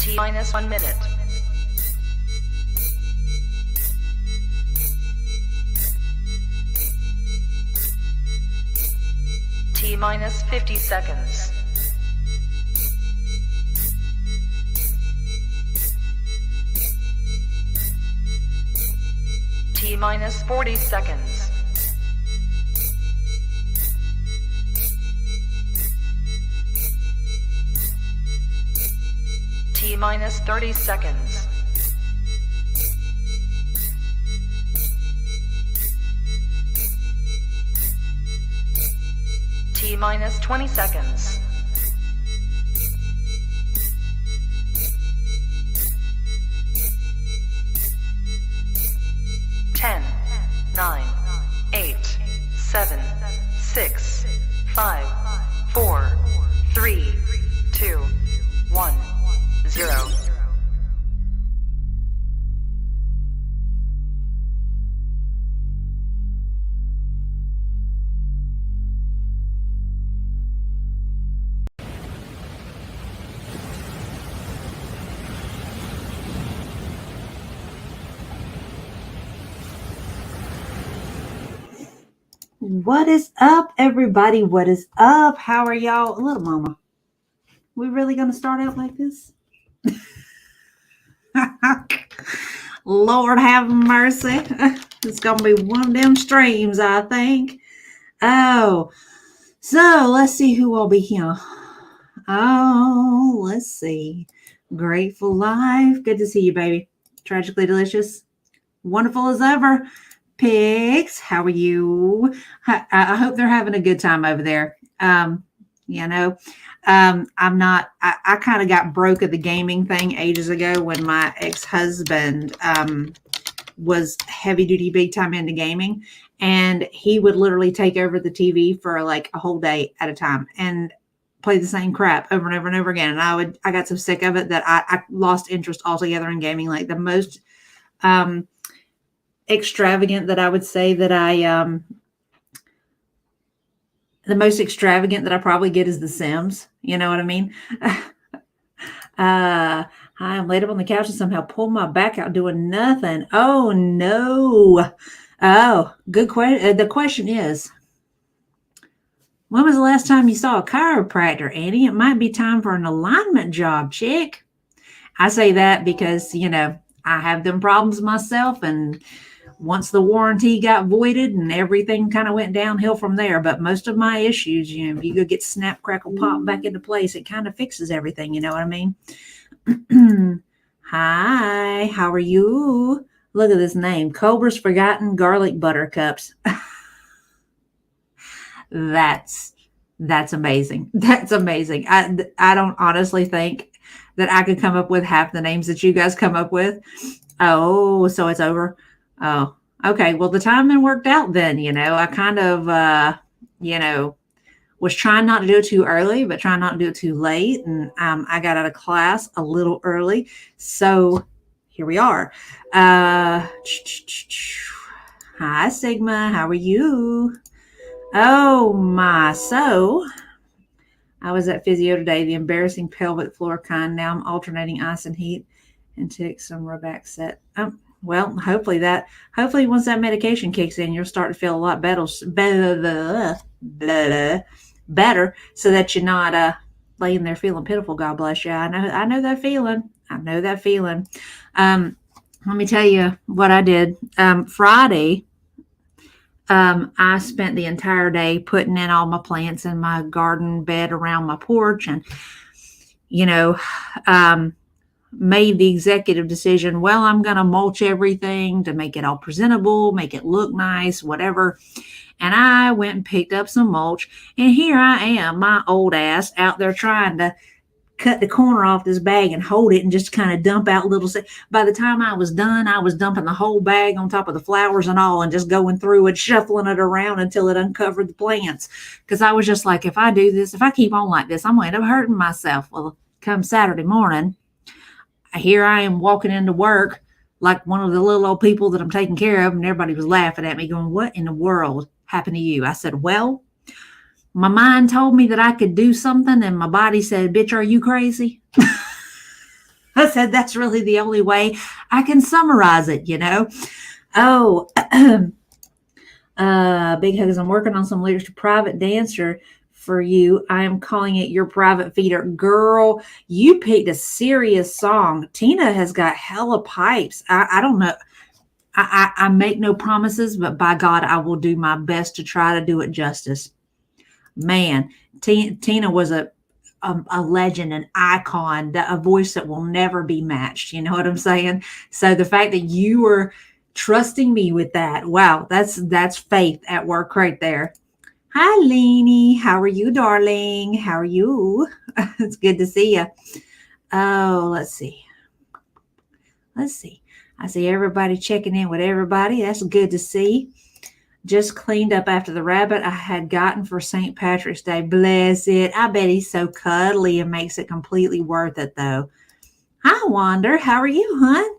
T minus 1 minute. T minus 50 seconds. T minus 40 seconds. T minus 30 seconds. T minus 20 seconds. Ten, 9, 8, 7, 6, 5, 4, 3, 2, 1, 0. What is up, everybody? What is up? How are y'all? Little mama, we really gonna start out like this? Lord have mercy. It's gonna be one of them streams, I think. Oh, so let's see who will be here. Oh, let's see. Grateful Life. Good to see you, baby. Tragically Delicious. Wonderful as ever. Pigs, how are you? I hope they're having a good time over there. I'm not, I kind of got broke at the gaming thing ages ago when my ex-husband was heavy duty, big time into gaming. And he would literally take over the TV for like a whole day at a time and play the same crap over and over and over again. And I got so sick of it that I lost interest altogether in gaming. Like the most, extravagant that I would say that the most extravagant that I probably get is The Sims. You know what I mean? I'm laid up on the couch and somehow pulled my back out doing nothing. Oh no. Oh, good question. The question is, when was the last time you saw a chiropractor, Annie? It might be time for an alignment job, chick. I say that because, I have them problems myself, and once the warranty got voided and everything kind of went downhill from there. But most of my issues, if you go get snap, crackle, pop back into place, it kind of fixes everything. You know what I mean? Hi, how are you? Look at this name. Cobra's Forgotten Garlic Buttercups. That's amazing. That's amazing. I don't honestly think that I could come up with half the names that you guys come up with. Oh, so it's over. Oh, okay. Well, the timing worked out then, I kind of, was trying not to do it too early, but trying not to do it too late. And I got out of class a little early. So here we are. Hi, Sigma. How are you? Oh, my. So I was at physio today, the embarrassing pelvic floor kind. Now I'm alternating ice and heat and take some Robaxet. Well, hopefully once that medication kicks in, you'll start to feel a lot better so that you're not laying there feeling pitiful. God bless you. I know that feeling. Let me tell you what I did. Friday, I spent the entire day putting in all my plants in my garden bed around my porch and, made the executive decision, well, I'm going to mulch everything to make it all presentable, make it look nice, whatever. And I went and picked up some mulch. And here I am, my old ass, out there trying to cut the corner off this bag and hold it and just kind of dump out little. By the time I was done, I was dumping the whole bag on top of the flowers and all and just going through it, shuffling it around until it uncovered the plants. Because I was just like, if I do this, if I keep on like this, I'm going to end up hurting myself. Well, come Saturday morning, here I am walking into work like one of the little old people that I'm taking care of, and everybody was laughing at me going, what in the world happened to you? I said, well, my mind told me that I could do something, and my body said, bitch, are you crazy? I said, that's really the only way I can summarize it. Oh, big hugs. I'm working on some lyrics to Private Dancer for you. I am calling it Your Private Feeder. Girl, you picked a serious song. Tina has got hella pipes. I don't know. I make no promises, but by God, I will do my best to try to do it justice. Man, Tina was a legend, an icon, a voice that will never be matched. You know what I'm saying? So the fact that you were trusting me with that, wow, that's faith at work right there. Hi, Leanie. How are you, darling? How are you? It's good to see you. Oh, let's see. Let's see. I see everybody checking in with everybody. That's good to see. Just cleaned up after the rabbit I had gotten for St. Patrick's Day. Bless it. I bet he's so cuddly and makes it completely worth it, though. Hi, Wander. How are you, hon?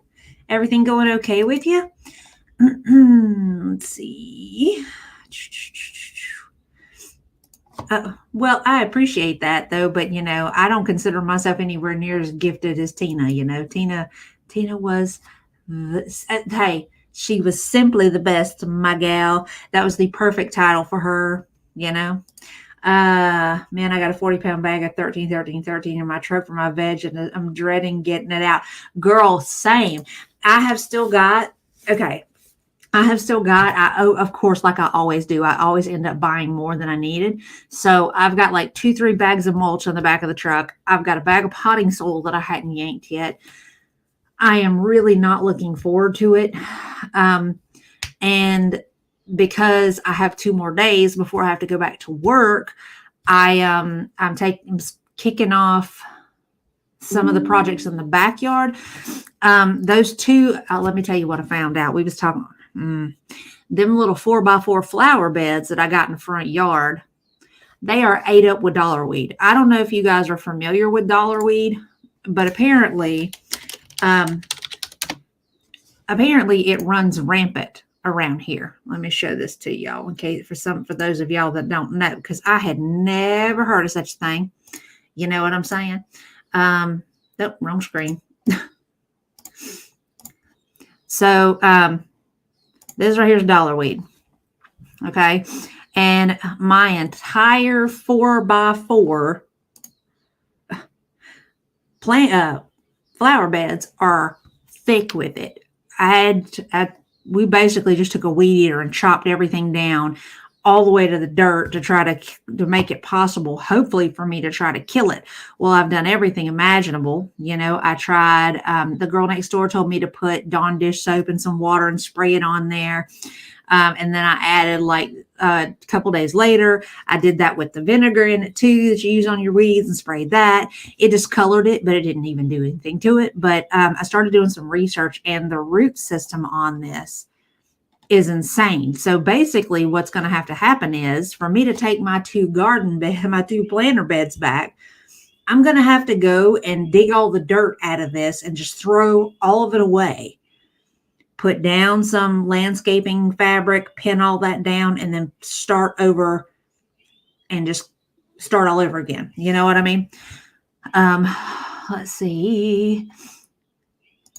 Everything going okay with you? Let's see. Well, I appreciate that, though, but, I don't consider myself anywhere near as gifted as Tina. Tina was, hey, she was simply the best, my gal. That was the perfect title for her, man, I got a 40-pound bag of 13 in my truck for my veg, and I'm dreading getting it out. Girl, same. I have still got, of course, like I always do, I always end up buying more than I needed. So I've got like 2-3 bags of mulch on the back of the truck. I've got a bag of potting soil that I hadn't yanked yet. I am really not looking forward to it. And because I have 2 more days before I have to go back to work, I'm kicking off some of the projects in the backyard. Those 2, let me tell you what I found out. We was talking, them little 4x4 flower beds that I got in the front yard. They are ate up with dollarweed. I don't know if you guys are familiar with dollarweed, but apparently it runs rampant around here. Let me show this to y'all in case for those of y'all that don't know, because I had never heard of such a thing. You know what I'm saying? Nope, wrong screen. So this right here is dollarweed. Okay. And my entire 4x4 flower beds are thick with it. We basically just took a weed eater and chopped everything down all the way to the dirt to try to make it possible, hopefully, for me to try to kill it. Well, I've done everything imaginable. I tried, the girl next door told me to put Dawn dish soap and some water and spray it on there. And then I added, like, a couple days later, I did that with the vinegar in it too that you use on your weeds, and sprayed that. It discolored it, but it didn't even do anything to it. But I started doing some research, and the root system on this is insane. So basically what's going to have to happen is, for me to take my 2 planter beds back, I'm going to have to go and dig all the dirt out of this and just throw all of it away. Put down some landscaping fabric, pin all that down, and then start over and just start all over again. You know what I mean? Let's see.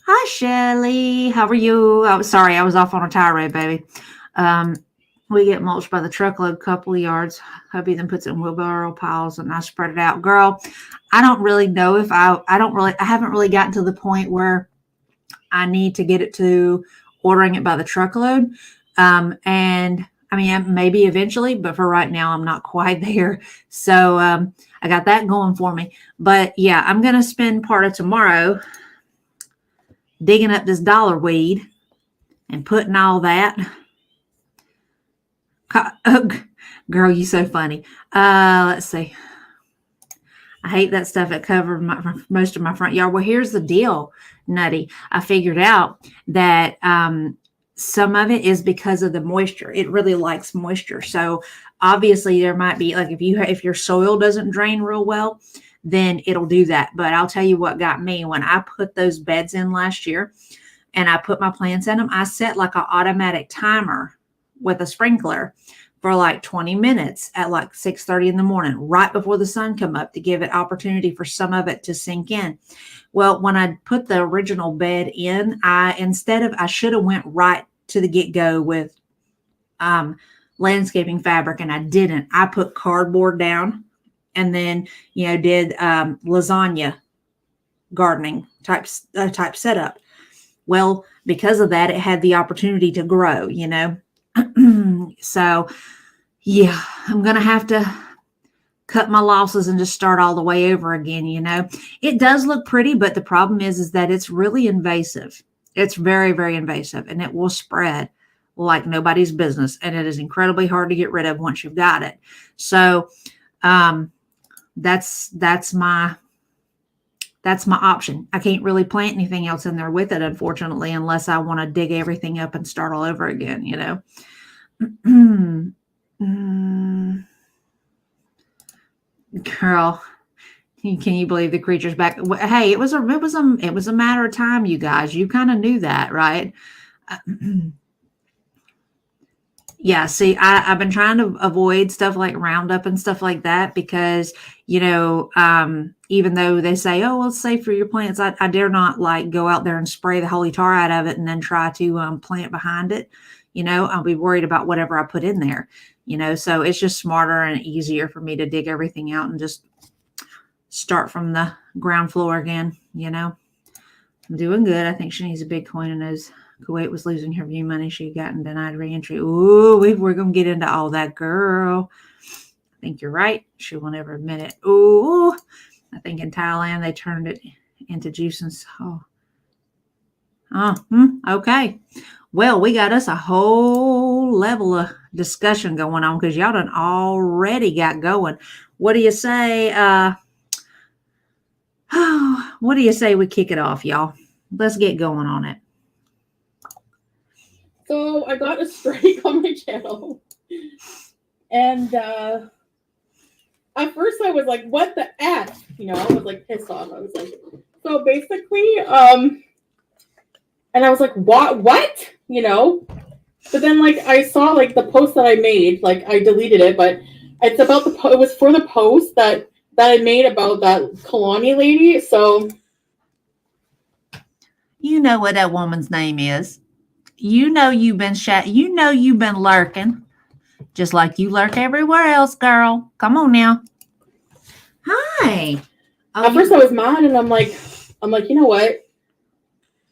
Hi, Shelly. How are you? Oh, sorry, I was off on a tirade, baby. We get mulch by the truckload, couple of yards. Hubby then puts it in wheelbarrow piles, and I spread it out. Girl, I don't really know if I haven't really gotten to the point where I need to get it to ordering it by the truckload. And I mean, maybe eventually, but for right now, I'm not quite there. So I got that going for me. But yeah, I'm going to spend part of tomorrow digging up this dollarweed and putting all that. Girl, you so funny. Let's see. I hate that stuff that covered most of my front yard. Well, here's the deal, Nutty. I figured out that some of it is because of the moisture. It really likes moisture. So obviously there might be, like, if your soil doesn't drain real well, then it'll do that. But I'll tell you what got me when I put those beds in last year and I put my plants in them. I set like an automatic timer with a sprinkler for like 20 minutes at like 6:30 in the morning, right before the sun come up, to give it opportunity for some of it to sink in. Well, when I put the original bed in, I should have went right to the get-go with landscaping fabric, and I didn't. I put cardboard down and then, did lasagna gardening type setup. Well, because of that, it had the opportunity to grow, So, yeah, I'm going to have to cut my losses and just start all the way over again. It does look pretty, but the problem is that it's really invasive. It's very, very invasive, and it will spread like nobody's business. And it is incredibly hard to get rid of once you've got it. So, that's my option. I can't really plant anything else in there with it, unfortunately, unless I want to dig everything up and start all over again, Girl, can you believe the creature's back? Hey, it was a matter of time, you guys. You kind of knew that, right? Yeah, see, I've been trying to avoid stuff like Roundup and stuff like that because, even though they say, oh, well, it's safe for your plants, I dare not like go out there and spray the holy tar out of it and then try to plant behind it. I'll be worried about whatever I put in there, so it's just smarter and easier for me to dig everything out and just start from the ground floor again. I'm doing good. I think she needs a Bitcoin and knows Kuwait was losing her view money. She had gotten denied reentry. Ooh, we're going to get into all that, girl. I think you're right. She won't ever admit it. Ooh, I think in Thailand they turned it into juice and okay. Well, we got us a whole level of discussion going on because y'all done already got going. What do you say? What do you say we kick it off, y'all? Let's get going on it. So I got a strike on my channel, and at first I was like, "What the f?" I was like pissed off. I was like, so basically, and I was like, "What? But then like I saw like the post that I made, like I deleted it, but it's about it was for the post that I made about that Kalani lady. So you know what that woman's name is. You've been you've been lurking, just like you lurk everywhere else, girl. Come on now. Hi. At first I was mad, and I'm like, you know what?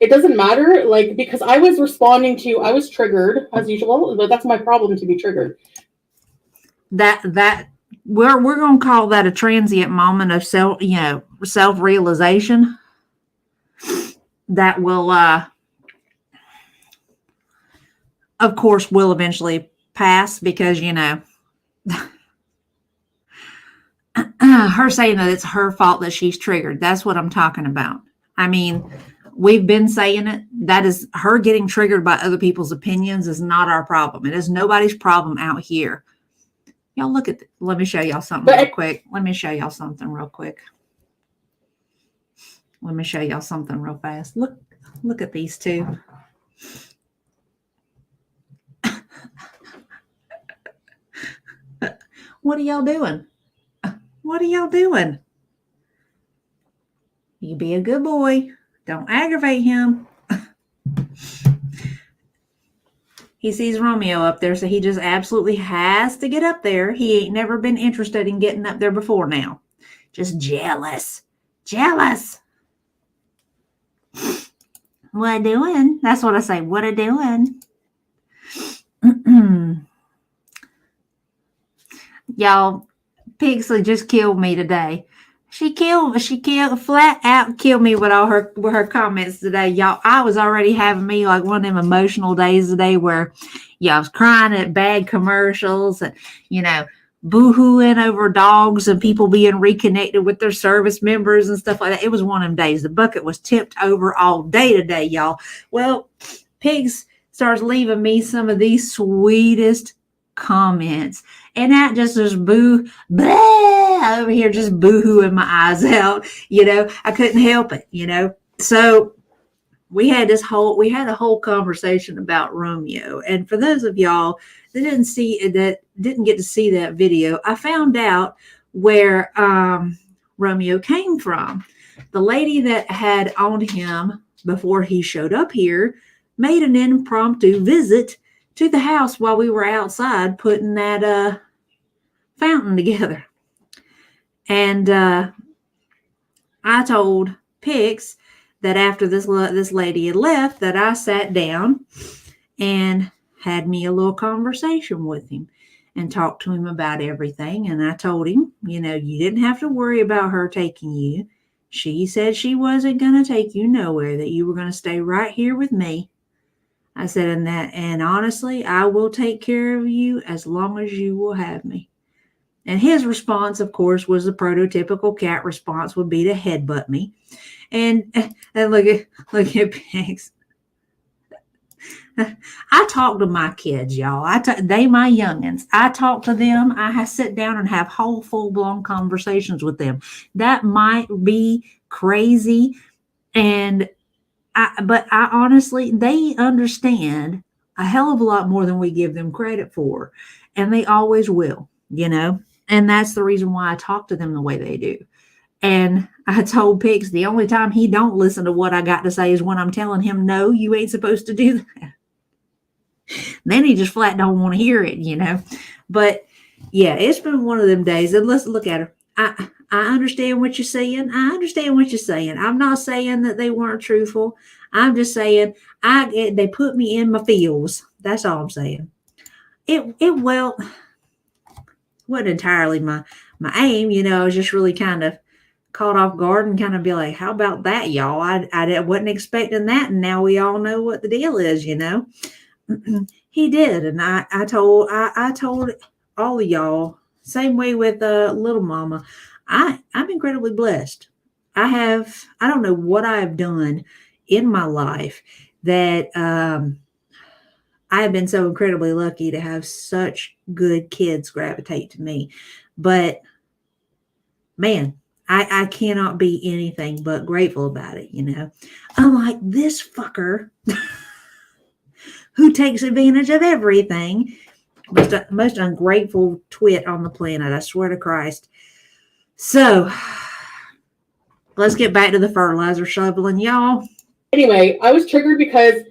It doesn't matter, like, because I was responding to, I was triggered as usual, but that's my problem, to be triggered. That we're gonna call that a transient moment of self-realization that will of course will eventually pass because her saying that it's her fault that she's triggered. That's what I'm talking about. I mean, we've been saying it. That is her getting triggered by other people's opinions is not our problem. It is nobody's problem out here. Y'all look at let me show y'all something real quick. Let me show y'all something real quick. Let me show y'all something real fast. Look at these two. What are y'all doing? What are y'all doing? You be a good boy. Don't aggravate him. He sees Romeo up there, so he just absolutely has to get up there. He ain't never been interested in getting up there before now. Just jealous. Jealous. What I doing? That's what I say. What I doing? Y'all, Pixley just killed me today. She flat out killed me with all her comments today, y'all. I was already having me like one of them emotional days today where, I was crying at bad commercials and, boo-hooing over dogs and people being reconnected with their service members and stuff like that. It was one of them days. The bucket was tipped over all day today, y'all. Well, Pigs starts leaving me some of the sweetest comments. And that just was blah, over here, just boo-hooing my eyes out. I couldn't help it, So we had a whole conversation about Romeo. And for those of y'all that didn't get to see that video, I found out where Romeo came from. The lady that had owned him before he showed up here made an impromptu visit to the house while we were outside putting that fountain together. And I told Pix that after this lady had left, that I sat down and had me a little conversation with him and talked to him about everything. And I told him, you didn't have to worry about her taking you. She said she wasn't going to take you nowhere, that you were going to stay right here with me. I said, and honestly, I will take care of you as long as you will have me. And his response, of course, was the prototypical cat response would be to headbutt me. And look at Pigs. I talk to my kids, y'all. They my youngins. I talk to them. I sit down and have whole full-blown conversations with them. That might be crazy, but I honestly, they understand a hell of a lot more than we give them credit for, and they always will, And that's the reason why I talk to them the way they do. And I told Pix the only time he don't listen to what I got to say is when I'm telling him, no, you ain't supposed to do that. Then he just flat don't want to hear it, But yeah, it's been one of them days. And let's look at her. I understand what you're saying. I'm not saying that they weren't truthful. I'm just saying they put me in my feels. That's all I'm saying. It wasn't entirely my aim, I was just really kind of caught off guard and kind of be like, how about that, y'all? I wasn't expecting that, and now we all know what the deal is, He did, and I told all of y'all, same way with little mama. I'm incredibly blessed. I don't know what I have done in my life that I have been so incredibly lucky to have such good kids gravitate to me. But man, I cannot be anything but grateful about it, Unlike this fucker who takes advantage of everything. Most ungrateful twit on the planet, I swear to Christ. So, let's get back to the fertilizer shoveling, y'all. Anyway, I was triggered because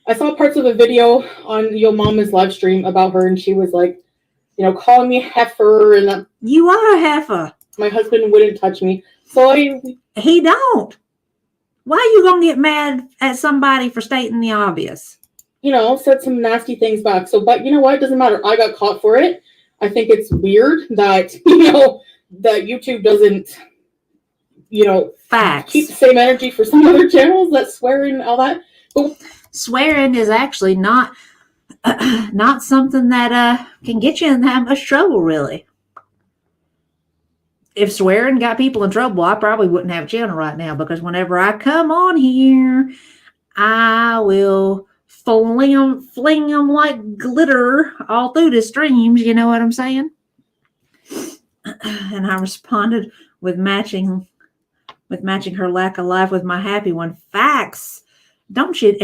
I saw parts of a video on Yo Mama's live stream about her, and she was like, calling me a heifer, and you are a heifer. My husband wouldn't touch me, so he don't. Why are you gonna get mad at somebody for stating the obvious? Said some nasty things back. So, but you know what? It doesn't matter. I got caught for it. I think it's weird that that YouTube doesn't facts keep the same energy for some other channels that swear and all that. But swearing is actually not something that can get you in that much trouble, really. If swearing got people in trouble, I probably wouldn't have a channel right now, because whenever I come on here, I will fling them like glitter all through the streams. You know what I'm saying? And I responded with matching her lack of life with my happy one. Facts. Don't you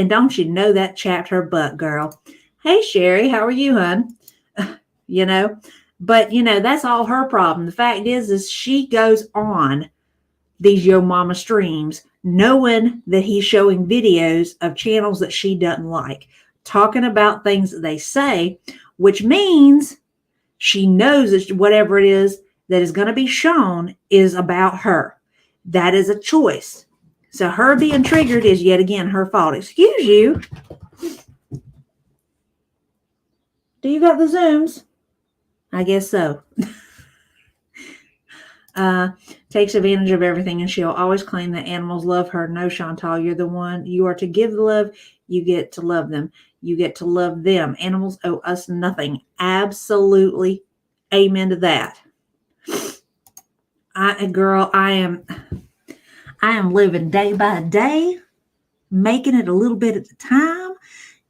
know that chapped her butt, girl? Hey, Sherry, how are you, hon? But that's all her problem. The fact is she goes on these Yo Mama streams knowing that he's showing videos of channels that she doesn't like, talking about things that they say, which means she knows that whatever it is that is going to be shown is about her. That is a choice. So her being triggered is yet again her fault. Excuse you. Do you got the Zooms? I guess so. Takes advantage of everything, and she'll always claim that animals love her. No, Chantal, you're the one. You are to give the love. You get to love them. You get to love them. Animals owe us nothing. Absolutely. Amen to that. I am living day by day, making it a little bit at a time,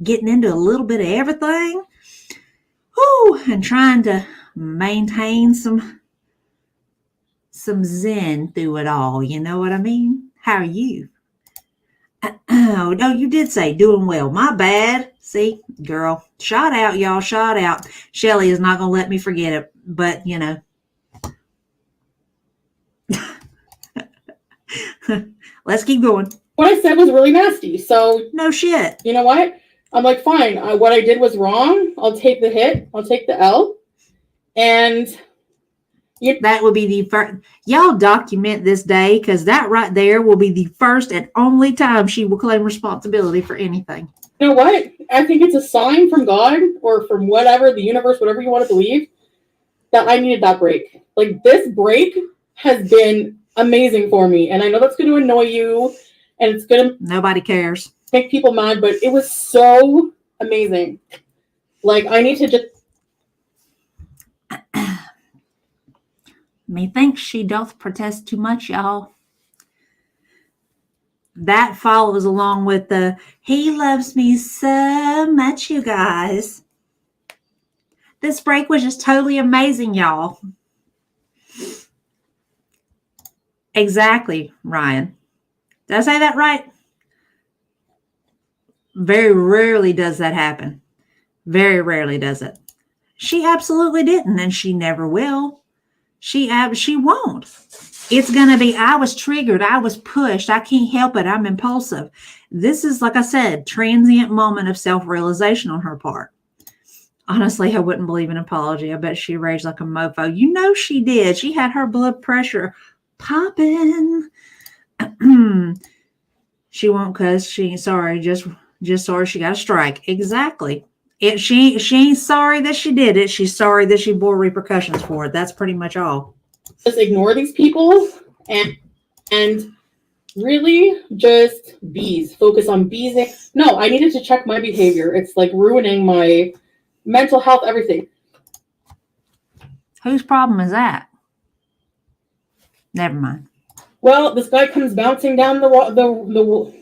getting into a little bit of everything. And trying to maintain some zen through it all. You know what I mean? How are you? Oh, no, you did say doing well. My bad. See, girl, shout out, y'all, shout out. Shelly is not going to let me forget it, but you know. Let's keep going. What I said was really nasty. So, No shit. you know what? I'm like, fine. What I did was wrong. I'll take the hit. I'll take the L. And that would be the first. Y'all document this day, because that right there will be the first and only time she will claim responsibility for anything. You know what? I think it's a sign from God or from whatever, the universe, whatever you want to believe, that I needed that break. Like, this break has been amazing for me. And I know that's going to annoy you and it's going to nobody cares, make people mad, but it was so amazing. Like, I need to just. Methinks she doth protest too much, y'all. That follows along with the he loves me so much, you guys. This break was just totally amazing, y'all. Exactly, Ryan. Did I say that right? Very rarely does that happen. Very rarely does it. She absolutely didn't, and she never will. She won't. It's going to be, I was triggered. I was pushed. I can't help it. I'm impulsive. This is, like I said, transient moment of self-realization on her part. Honestly, I wouldn't believe an apology. I bet she raged like a mofo. You know she did. She had her blood pressure popping. She won't cuss. She ain't sorry. Just sorry she got a strike. Exactly. She ain't sorry that she did it. She's sorry that she bore repercussions for it. That's pretty much all. Just ignore these people and really just bees. Focus on bees. No, I needed to check my behavior. It's like ruining my mental health, everything. Whose problem is that? Never mind. Well, this guy comes bouncing down the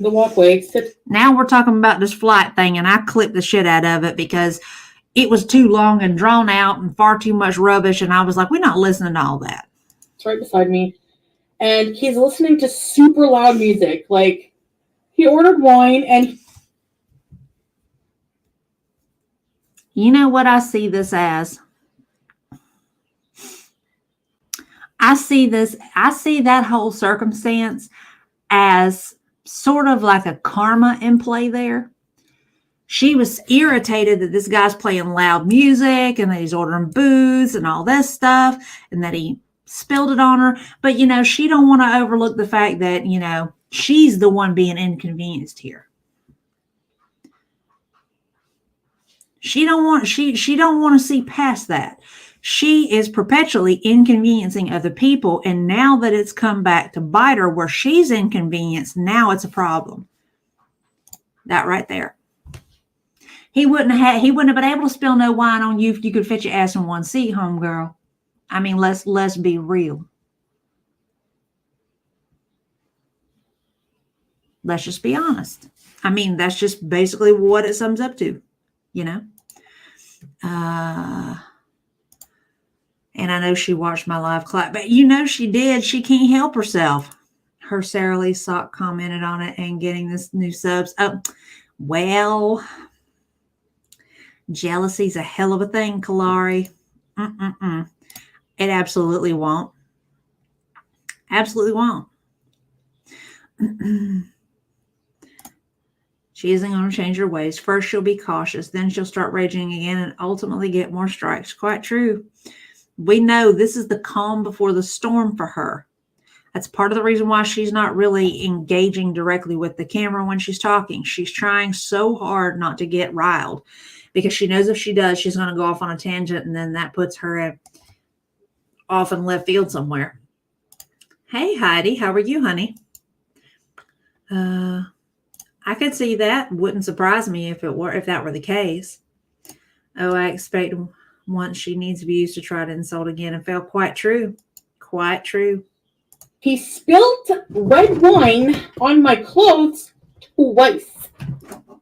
walkway. Now we're talking about this flight thing, and I clipped the shit out of it because it was too long and drawn out and far too much rubbish, and I was like, we're not listening to all that. It's right beside me. And he's listening to super loud music. Like, he ordered wine and... You know what I see this as? I see that whole circumstance as sort of like a karma in play there. She was irritated that this guy's playing loud music and that he's ordering booze and all this stuff and that he spilled it on her. But, you know, she don't want to overlook the fact that, you know, she's the one being inconvenienced here. She don't want to see past that. She is perpetually inconveniencing other people, and now that it's come back to bite her where she's inconvenienced, now it's a problem. That right there. He wouldn't have been able to spill no wine on you if you could fit your ass in one seat, homegirl. I mean, let's be real. Let's just be honest. I mean, that's just basically what it sums up to, you know. And I know she watched my live clap, but you know she did. She can't help herself. Her Sarah Lee Sock commented on it and getting this new subs. Oh, well, jealousy's a hell of a thing, Kalari. It absolutely won't. Absolutely won't. She isn't going to change her ways. First, she'll be cautious. Then she'll start raging again and ultimately get more strikes. Quite true. We know this is the calm before the storm for her. That's part of the reason why she's not really engaging directly with the camera when she's talking. She's trying so hard not to get riled because she knows if she does, she's going to go off on a tangent, and then that puts her off in left field somewhere. Hey, Heidi. How are you, honey? I could see that. Wouldn't surprise me if that were the case. Oh, I expect once she needs views to try to insult again, and felt quite true. Quite true. He spilled red wine on my clothes twice.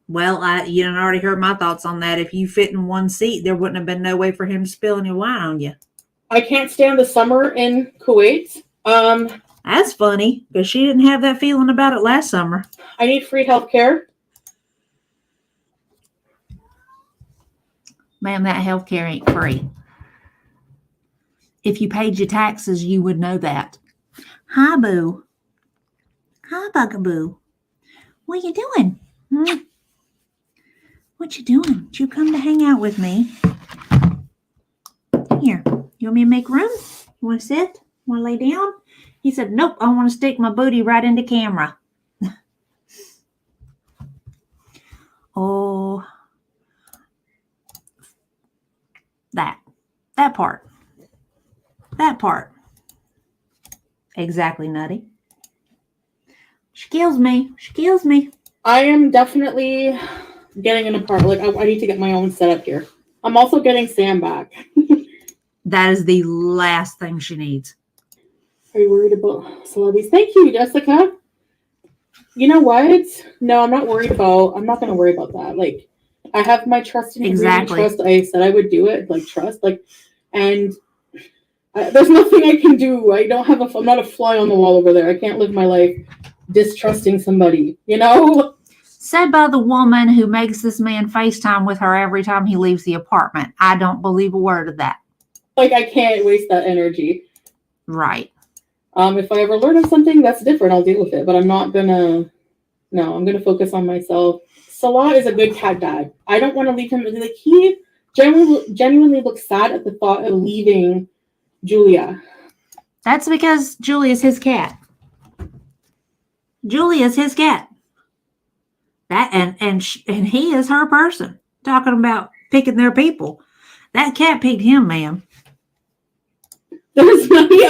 Well, you done already heard my thoughts on that. If you fit in one seat, there wouldn't have been no way for him to spill any wine on you. I can't stand the summer in Kuwait. That's funny because she didn't have that feeling about it last summer. I need free health care. Ma'am, that health care ain't free. If you paid your taxes, you would know that. Hi, Boo. Hi, Bugaboo. What you doing? What you doing? Did you come to hang out with me? Here. You want me to make room? You want to sit? Want to lay down? He said, nope, I want to stick my booty right into camera. Oh, that part. That part. Exactly, Nutty. She kills me. She kills me. I am definitely getting an apartment. Like, I need to get my own setup here. I'm also getting Sam back. That is the last thing she needs. Are you worried about celebrities? Thank you, Jessica. You know what? No, I'm not going to worry about that. Like, I have my trust in Exactly. trust. I said I would do it. Like, trust. Like, and there's nothing I can do. I'm not a fly on the wall over there. I can't live my life distrusting somebody, you know? Said by the woman who makes this man FaceTime with her every time he leaves the apartment. I don't believe a word of that. Like, I can't waste that energy. Right. If I ever learn of something, that's different. I'll deal with it. But I'm not gonna. No, I'm gonna focus on myself. Salah is a good cat dad. I don't want to leave him. Like, he genuinely looks sad at the thought of leaving Julia. That's because Julia's his cat. Julia's his cat. That and he is her person. Talking about picking their people. That cat picked him, ma'am. There's money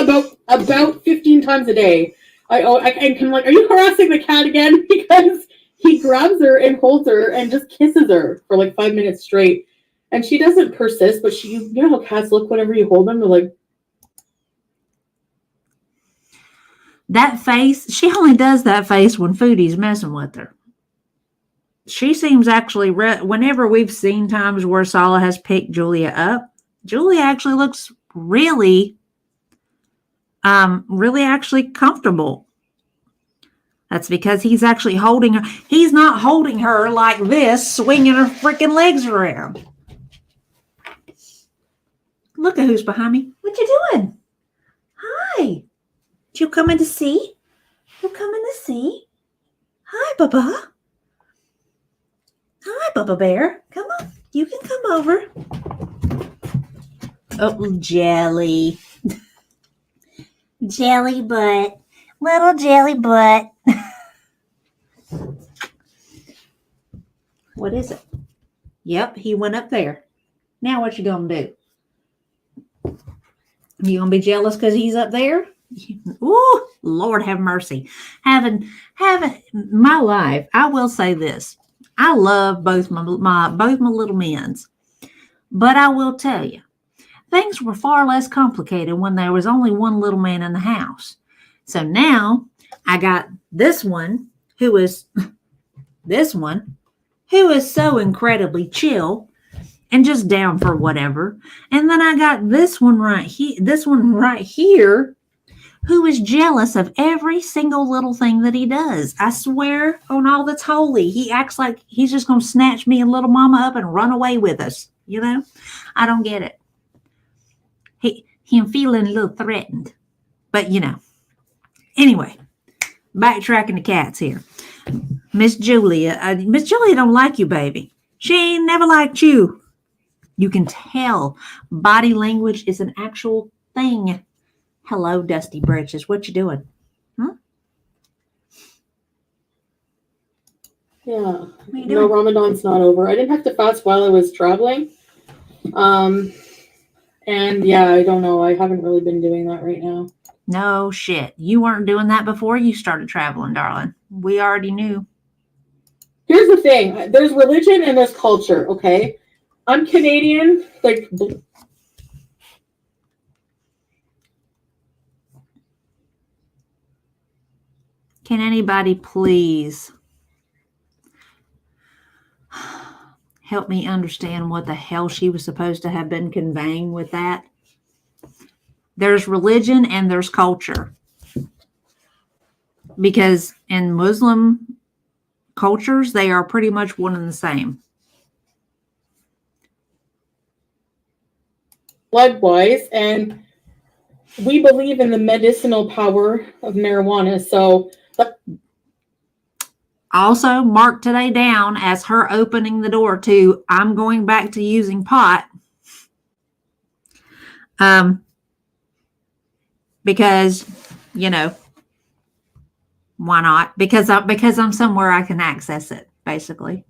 about 15 times a day. I'm like, are you harassing the cat again? Because he grabs her and holds her and just kisses her for like 5 minutes straight. And she doesn't persist, but you know how cats look whenever you hold them? They're like, that face, she only does that face when Foodie's messing with her. She seems actually, whenever we've seen times where Sala has picked Julia up, Julia actually looks really actually comfortable. That's because he's actually holding her. He's not holding her like this, swinging her freaking legs around. Look at who's behind me. What you doing? Hi. Did you come in to see? You coming to see? Hi, Bubba. Hi, Bubba Bear. Come on. You can come over. Oh, Jelly. Jelly butt. Little jelly butt. What is it? Yep, he went up there. Now what you gonna do? You gonna be jealous because he's up there? Ooh, Lord have mercy. Having my life, I will say this. I love both my little men's. But I will tell you, things were far less complicated when there was only one little man in the house. So now I got this one who is so incredibly chill and just down for whatever. And then I got this one right here who is jealous of every single little thing that he does. I swear on all that's holy, he acts like he's just going to snatch me and little mama up and run away with us. You know, I don't get it. Him feeling a little threatened, but you know. Anyway, backtracking the cats here. Miss Julia don't like you, baby. She ain't never liked you. You can tell body language is an actual thing. Hello, Dusty Britches. What you doing? Yeah. No, Ramadan's not over. I didn't have to fast while I was traveling. And yeah, I don't know. I haven't really been doing that right now. No shit. You weren't doing that before you started traveling, darling. We already knew. Here's the thing. There's religion and there's culture, okay? I'm Canadian. Like, can anybody please help me understand what the hell she was supposed to have been conveying with that? There's religion and there's culture. because in Muslim cultures, they are pretty much one and the same. Blood-wise, and we believe in the medicinal power of marijuana. So, Also, mark today down as her opening the door to, I'm going back to using pot. Because, you know, why not? Because I'm somewhere I can access it, basically.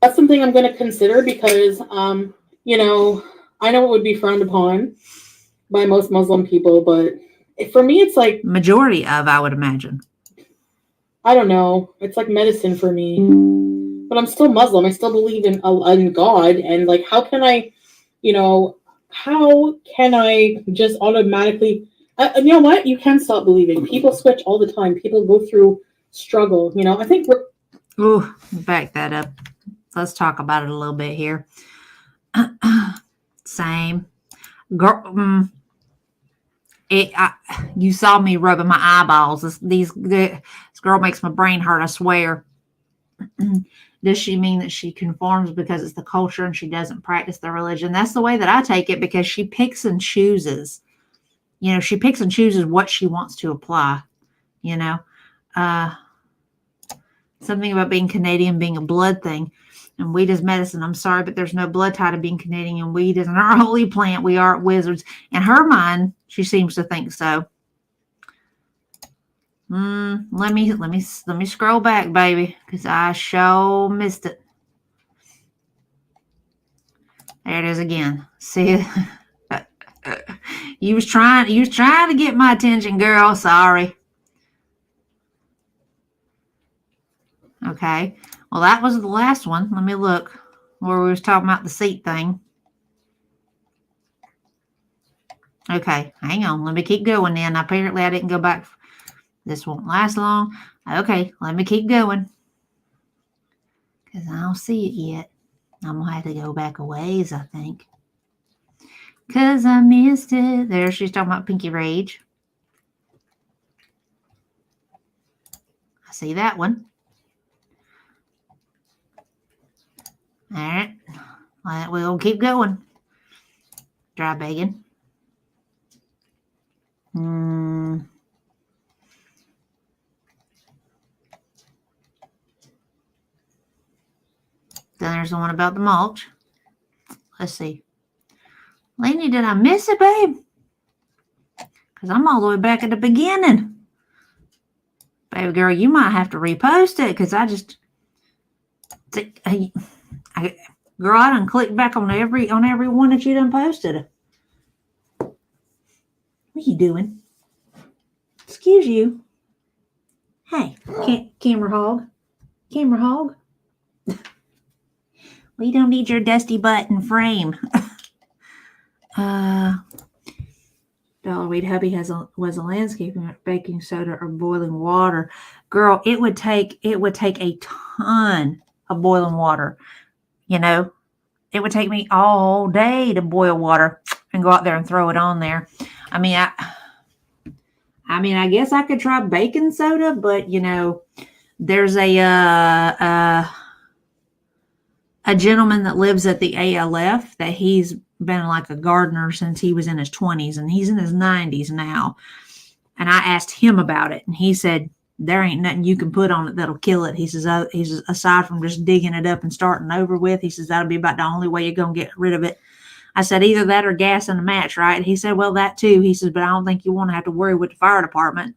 that's something I'm going to consider because, you know, I know it would be frowned upon by most Muslim people, but for me, it's like Majority of, I would imagine. I don't know. It's like medicine for me. But I'm still Muslim. I still believe in God. And like, how can I just automatically, you know what? You can stop believing. People switch all the time. People go through struggle. You know, I think we're. Ooh, back that up. Let's talk about it a little bit here. Same. Girl, you saw me rubbing my eyeballs. This girl makes my brain hurt, I swear. Does she mean that she conforms because it's the culture and she doesn't practice the religion? That's the way that I take it, because she picks and chooses. You know, she picks and chooses what she wants to apply. You know, something about being Canadian being a blood thing. And weed is medicine. I'm sorry, but there's no blood tie to being Canadian. And weed isn't our holy plant. We are wizards. In her mind, she seems to think so. Let me scroll back, baby, because I sure missed it. There it is again. See, you was trying to get my attention, girl. Sorry. Okay. Well, that was the last one. Let me look where we was talking about the seat thing. Okay, hang on. Let me keep going then. Apparently, I didn't go back. This won't last long. Okay, let me keep going. Because I don't see it yet. I'm going to have to go back a ways, I think. Because I missed it. There, she's talking about Pinky Rage. I see that one. All right. We'll keep going. Dry bacon. Then there's the one about the mulch. Let's see. Lainey, did I miss it, babe? Because I'm all the way back at the beginning. Baby girl, you might have to repost it, because I just... Girl, I done clicked back on every one that you done posted. What are you doing? Excuse you. Hey, camera hog. Camera hog. We don't need your dusty butt in frame. Dollar Weed Hubby was a landscaping baking soda or boiling water. Girl, it would take a ton of boiling water. You know, it would take me all day to boil water and go out there and throw it on there. I mean, I guess I could try baking soda, but you know, there's a gentleman that lives at the ALF that he's been like a gardener since he was in his 20s, and he's in his 90s now. And I asked him about it, and he said, there ain't nothing you can put on it that'll kill it. He says, aside from just digging it up and starting over with, he says, that'll be about the only way you're going to get rid of it. I said, either that or gas and a match, right? He said, well, that too. He says, but I don't think you want to have to worry with the fire department.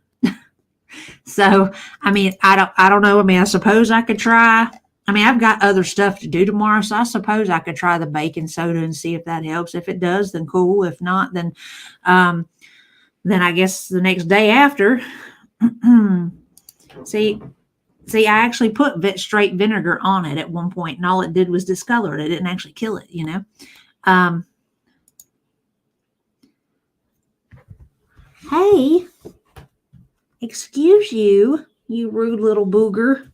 So, I mean, I don't know. I mean, I suppose I could try. I mean, I've got other stuff to do tomorrow, so I suppose I could try the baking soda and see if that helps. If it does, then cool. If not, then I guess the next day after. See, I actually put straight vinegar on it at one point, and all it did was discolor it. It didn't actually kill it, you know. Hey, excuse you, you rude little booger.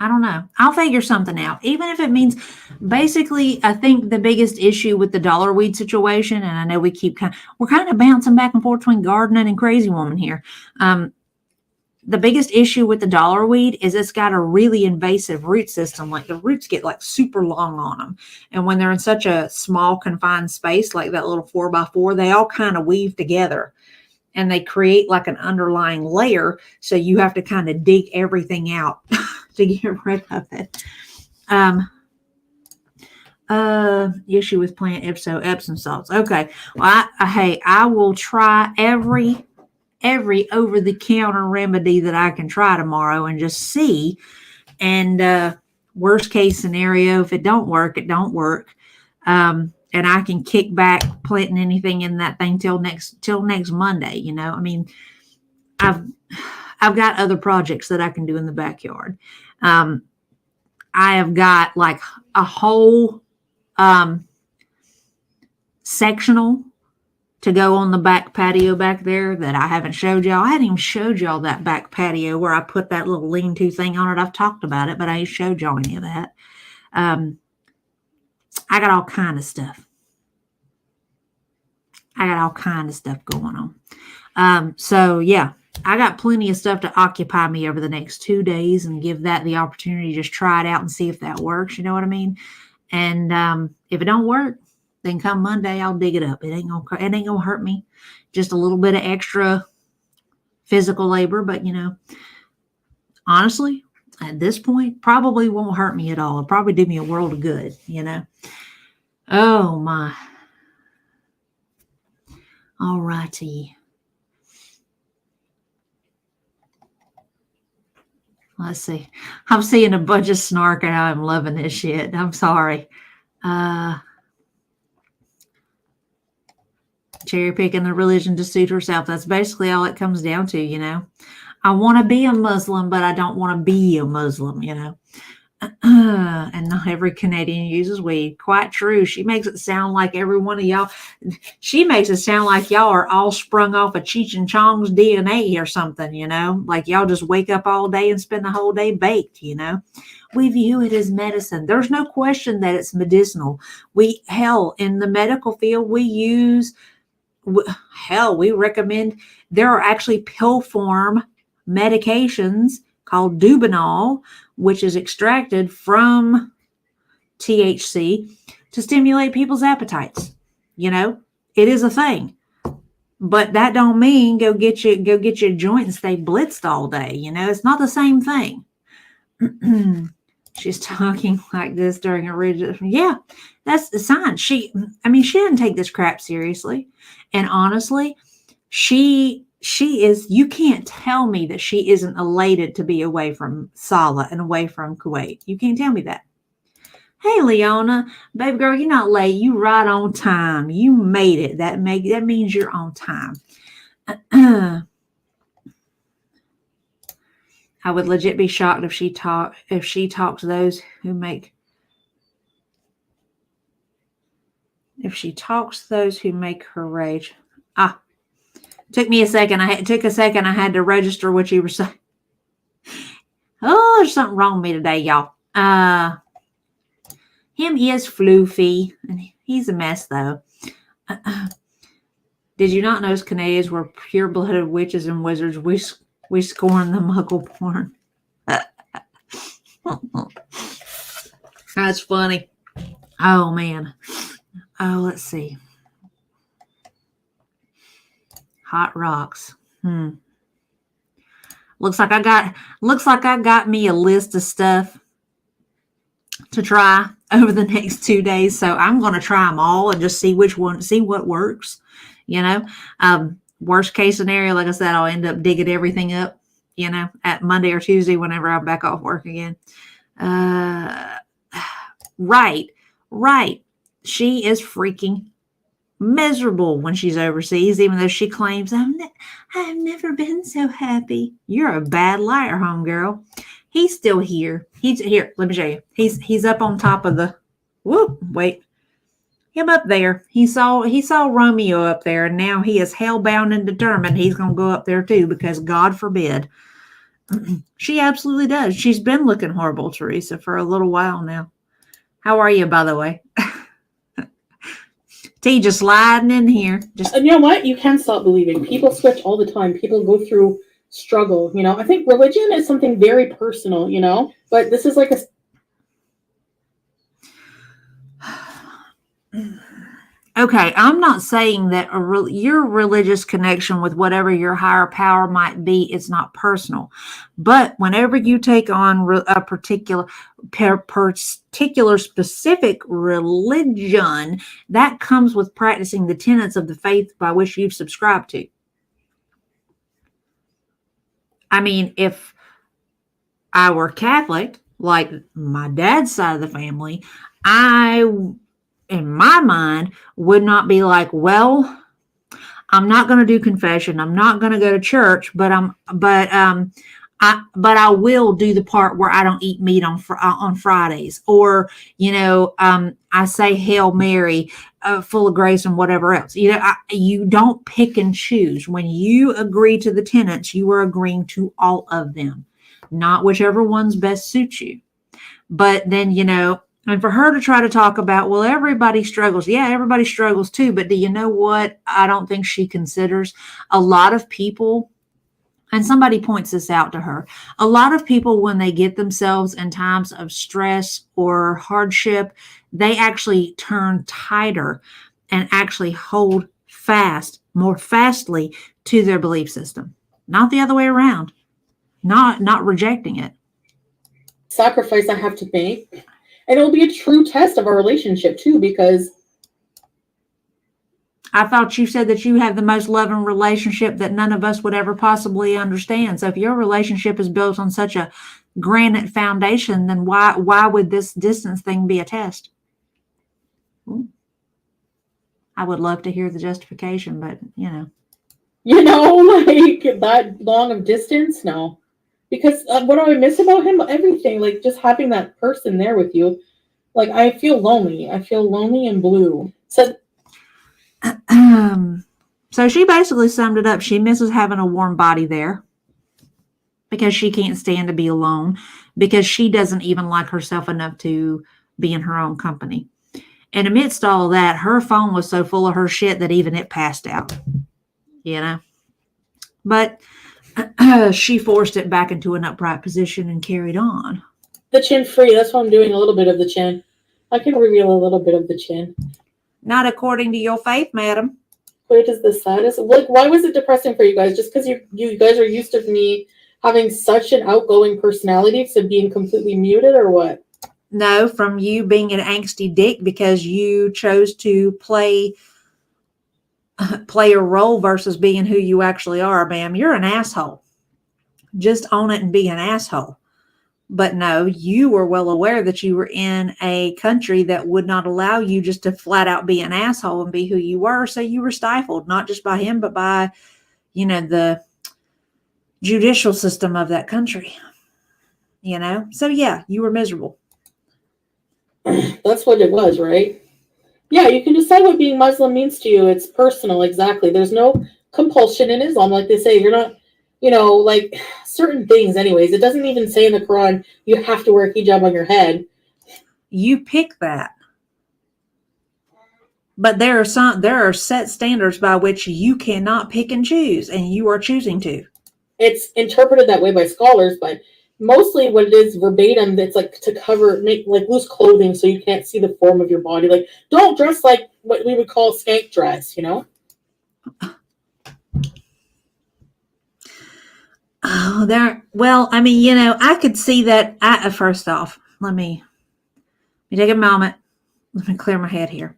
I don't know. I'll figure something out. Even if it means, basically, I think the biggest issue with the dollar weed situation, and I know we're kind of bouncing back and forth between gardening and crazy woman here. The biggest issue with the dollar weed is it's got a really invasive root system. Like the roots get like super long on them. And when they're in such a small confined space, like that little 4x4, they all kind of weave together and they create like an underlying layer. So you have to kind of dig everything out to get rid of it. Issue with plant Epsom salts. Okay. Well, I will try every over-the-counter remedy that I can try tomorrow and just see. And worst case scenario, if it don't work, it don't work. And I can kick back planting anything in that thing till next Monday. You know, I mean, I've got other projects that I can do in the backyard. I have got like a whole sectional to go on the back patio back there that I haven't showed y'all. I hadn't even showed y'all that back patio where I put that little lean-to thing on it. I've talked about it, but I ain't showed y'all any of that. I got all kind of stuff. Going on. So yeah, I got plenty of stuff to occupy me over the next 2 days and give that the opportunity to just try it out and see if that works. You know what I mean? And if it don't work, then come Monday, I'll dig it up. It ain't gonna hurt me. Just a little bit of extra physical labor, but you know, honestly, at this point, probably won't hurt me at all. It'll probably do me a world of good, you know. Oh my. All righty. Let's see. I'm seeing a bunch of snark and I'm loving this shit. I'm sorry. Cherry picking the religion to suit herself. That's basically all it comes down to, you know. I want to be a Muslim, but I don't want to be a Muslim, you know. And not every Canadian uses weed. Quite true. She makes it sound like every one of y'all, she makes it sound like y'all are all sprung off of Cheech and Chong's DNA or something, you know. Like y'all just wake up all day and spend the whole day baked, you know. We view it as medicine. There's no question that it's medicinal. In the medical field, we recommend, there are actually pill form medications called Dubinol, which is extracted from THC to stimulate people's appetites. You know, it is a thing, but that don't mean go get your joint and stay blitzed all day. You know, it's not the same thing. She's talking like this during a rigid. Yeah, that's the sign. She didn't take this crap seriously. And honestly, she is, you can't tell me that she isn't elated to be away from Salah and away from Kuwait. You can't tell me that. Hey, Leona, baby girl, you're not late. You right on time. You made it. That means you're on time. I would legit be shocked if she talked to those who make her rage. Took me a second. I had to register what you were saying. Oh, there's something wrong with me today, y'all. Him is floofy, and he's a mess though. Did you not know Canadians were pure-blooded witches and wizards? We scorn the muggle porn. That's funny. Oh man. Oh, let's see. Hot rocks. Looks like I got me a list of stuff to try over the next 2 days. So I'm going to try them all and just see what works. You know, worst case scenario, like I said, I'll end up digging everything up, you know, at Monday or Tuesday, whenever I'm back off work again. Right. She is freaking miserable when she's overseas, even though she claims, I've never been so happy. You're a bad liar, homegirl. He's still here. He's here. Let me show you. He's up on top of the, wait. Him up there. He saw Romeo up there, and now he is hellbound and determined he's going to go up there too, because God forbid. She absolutely does. She's been looking horrible, Teresa, for a little while now. How are you, by the way? T just sliding in here. Just And you know what? You can't stop believing. People switch all the time. People go through struggle. I think religion is something very personal. But this is like a. Okay, I'm not saying that your religious connection with whatever your higher power might be is not personal, but whenever you take on a particular specific religion, that comes with practicing the tenets of the faith by which you've subscribed to. I mean, if I were Catholic, like my dad's side of the family, in my mind, would not be like, well, I'm not going to do confession. I'm not going to go to church, but I will do the part where I don't eat meat on Fridays, or I say Hail Mary, full of grace and whatever else. You don't pick and choose. When you agree to the tenets, you are agreeing to all of them, not whichever ones best suits you. But then and for her to try to talk about, well, everybody struggles. Yeah, everybody struggles too. But do you know what I don't think she considers? A lot of people, and somebody points this out to her, a lot of people, when they get themselves in times of stress or hardship, they actually turn tighter and actually hold fast, more fastly to their belief system. Not the other way around. Not rejecting it. Sacrifice I have to make. And it'll be a true test of our relationship too, because I thought you said that you have the most loving relationship that none of us would ever possibly understand. So if your relationship is built on such a granite foundation, then why would this distance thing be a test? Ooh. I would love to hear the justification, but like that long of distance, no. Because what do I miss about him? Everything, like just having that person there with you. Like I feel lonely. I feel lonely and blue. So she basically summed it up. She misses having a warm body there because she can't stand to be alone, because she doesn't even like herself enough to be in her own company. And amidst all that, her phone was so full of her shit that even it passed out. But she forced it back into an upright position and carried on. The chin free. That's why I'm doing a little bit of the chin. I can reveal a little bit of the chin. Not according to your faith, madam. Wait, is the saddest? Like, why was it depressing for you guys? Just because you guys are used to me having such an outgoing personality to being completely muted, or what? No, from you being an angsty dick because you chose to play a role versus being who you actually are, ma'am. You're an asshole. Just own it and be an asshole. But no, you were well aware that you were in a country that would not allow you just to flat out be an asshole and be who you were. So you were stifled, not just by him, but by, the judicial system of that country. So yeah, you were miserable. That's what it was, right? Yeah, you can decide what being Muslim means to you. It's personal, exactly. There's no compulsion in Islam. Like they say, you're not, like certain things anyways. It doesn't even say in the Quran, you have to wear a hijab on your head. You pick that. But there are set standards by which you cannot pick and choose, and you are choosing to. It's interpreted that way by scholars, but mostly what it is verbatim, it's like to make like loose clothing so you can't see the form of your body. Like, don't dress like what we would call skank dress, Oh, well, I mean, I could see that. First off, let me take a moment. Let me clear my head here.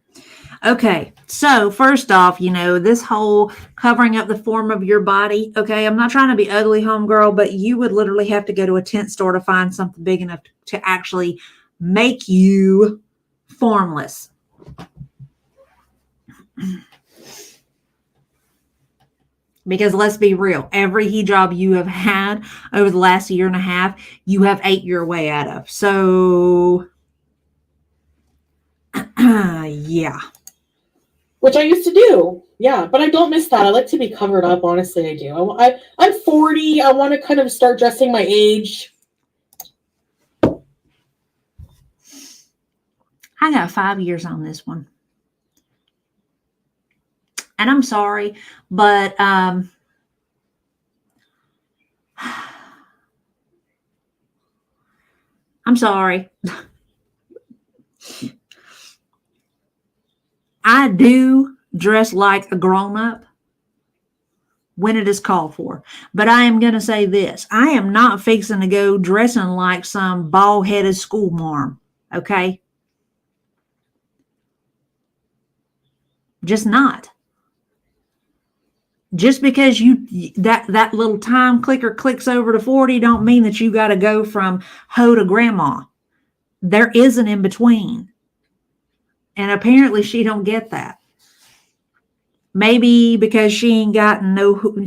Okay, so first off, this whole covering up the form of your body. Okay, I'm not trying to be ugly, homegirl, but you would literally have to go to a tent store to find something big enough to actually make you formless. Because let's be real, every hijab you have had over the last year and a half, you have ate your way out of. So, yeah. which I used to do. Yeah, but I don't miss that. I like to be covered up. Honestly, I do. I'm 40. I want to kind of start dressing my age. I got 5 years on this one. And I'm sorry, but I'm sorry. I do dress like a grown-up when it is called for. But I am going to say this. I am not fixing to go dressing like some bald-headed schoolmarm, okay? Just not. Just because that little time clicker clicks over to 40 don't mean that you got to go from hoe to grandma. There is an in between. And apparently she don't get that. Maybe because she ain't got nothing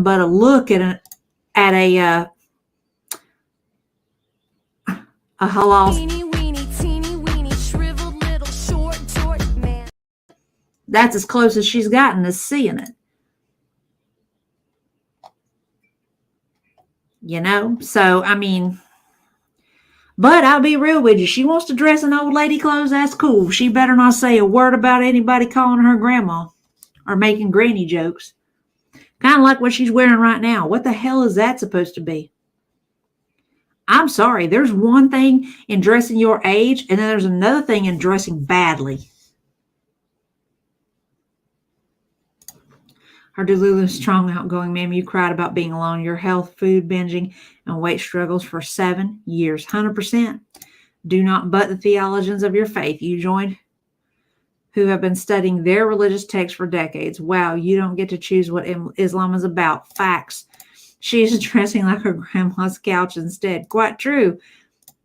but a look at a halal. That's as close as she's gotten to seeing it. You know? So, I mean, but I'll be real with you. She wants to dress in old lady clothes. That's cool. She better not say a word about anybody calling her grandma or making granny jokes. Kind of like what she's wearing right now. What the hell is that supposed to be? I'm sorry. There's one thing in dressing your age, and then there's another thing in dressing badly. Our Delulu strong, outgoing ma'am, you cried about being alone, your health, food, binging, and weight struggles for 7 years. 100%. Do not butt the theologians of your faith. You joined who have been studying their religious texts for decades. Wow, you don't get to choose what Islam is about. Facts. She is dressing like her grandma's couch instead. Quite true.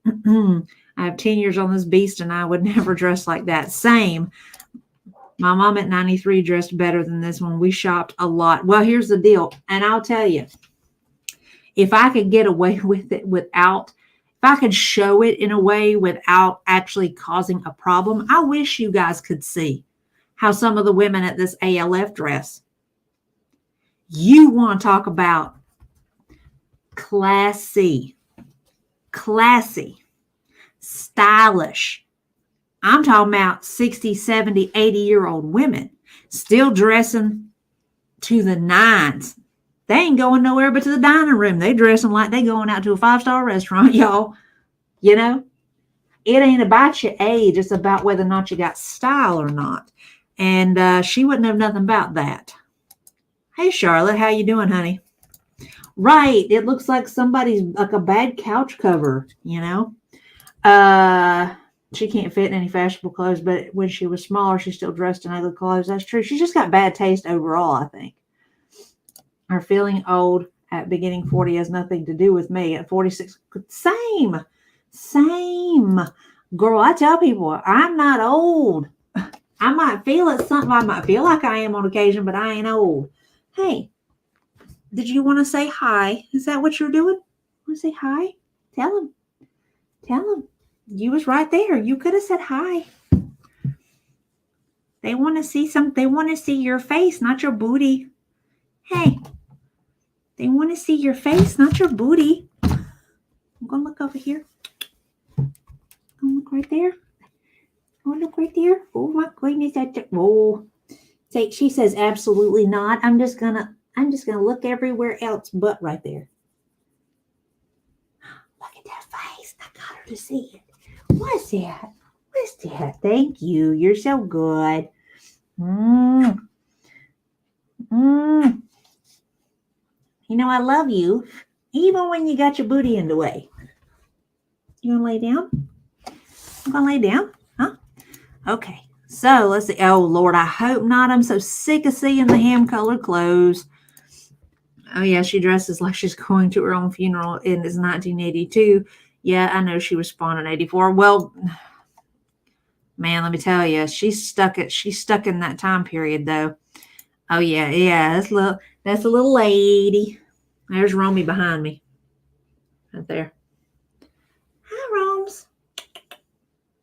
I have 10 years on this beast, and I would never dress like that. Same. My mom at 93 dressed better than this one. We shopped a lot. Well, here's the deal. And I'll tell you, if I could get away with it if I could show it in a way without actually causing a problem, I wish you guys could see how some of the women at this ALF dress. You want to talk about classy, stylish. I'm talking about 60, 70, 80-year-old women still dressing to the nines. They ain't going nowhere but to the dining room. They dressing like they going out to a 5-star restaurant, y'all. You know, it ain't about your age. It's about whether or not you got style or not. And she wouldn't have nothing about that. Hey, Charlotte, how you doing, honey? Right. It looks like somebody's like a bad couch cover, you know. She can't fit in any fashionable clothes, but when she was smaller, she still dressed in ugly clothes. That's true. She's just got bad taste overall, I think. Her feeling old at beginning 40 has nothing to do with me. At 46, same. Girl, I tell people, I'm not old. I might feel it something. I might feel like I am on occasion, but I ain't old. Hey, did you want to say hi? Is that what you're doing? Want to say hi? Tell him. You was right there. You could have said hi. They want to see They want to see your face, not your booty. Hey, they want to see your face, not your booty. I'm going to look over here. I'm going to look right there. Oh my goodness. She says absolutely not. I'm just going to look everywhere else but right there. Look at that face. I got her to see it. What's that? Thank you. You're so good. You know, I love you, even when you got your booty in the way. You want to lay down? I'm going to lay down? Huh? Okay. So, let's see. Oh, Lord, I hope not. I'm so sick of seeing the ham-colored clothes. Oh, yeah, she dresses like she's going to her own funeral, and it's 1982. Yeah, I know she was spawned in 84. Well, man, let me tell you, she's stuck in that time period, though. Oh, yeah, that's a little lady. There's Romy behind me. Right there. Hi, Roms.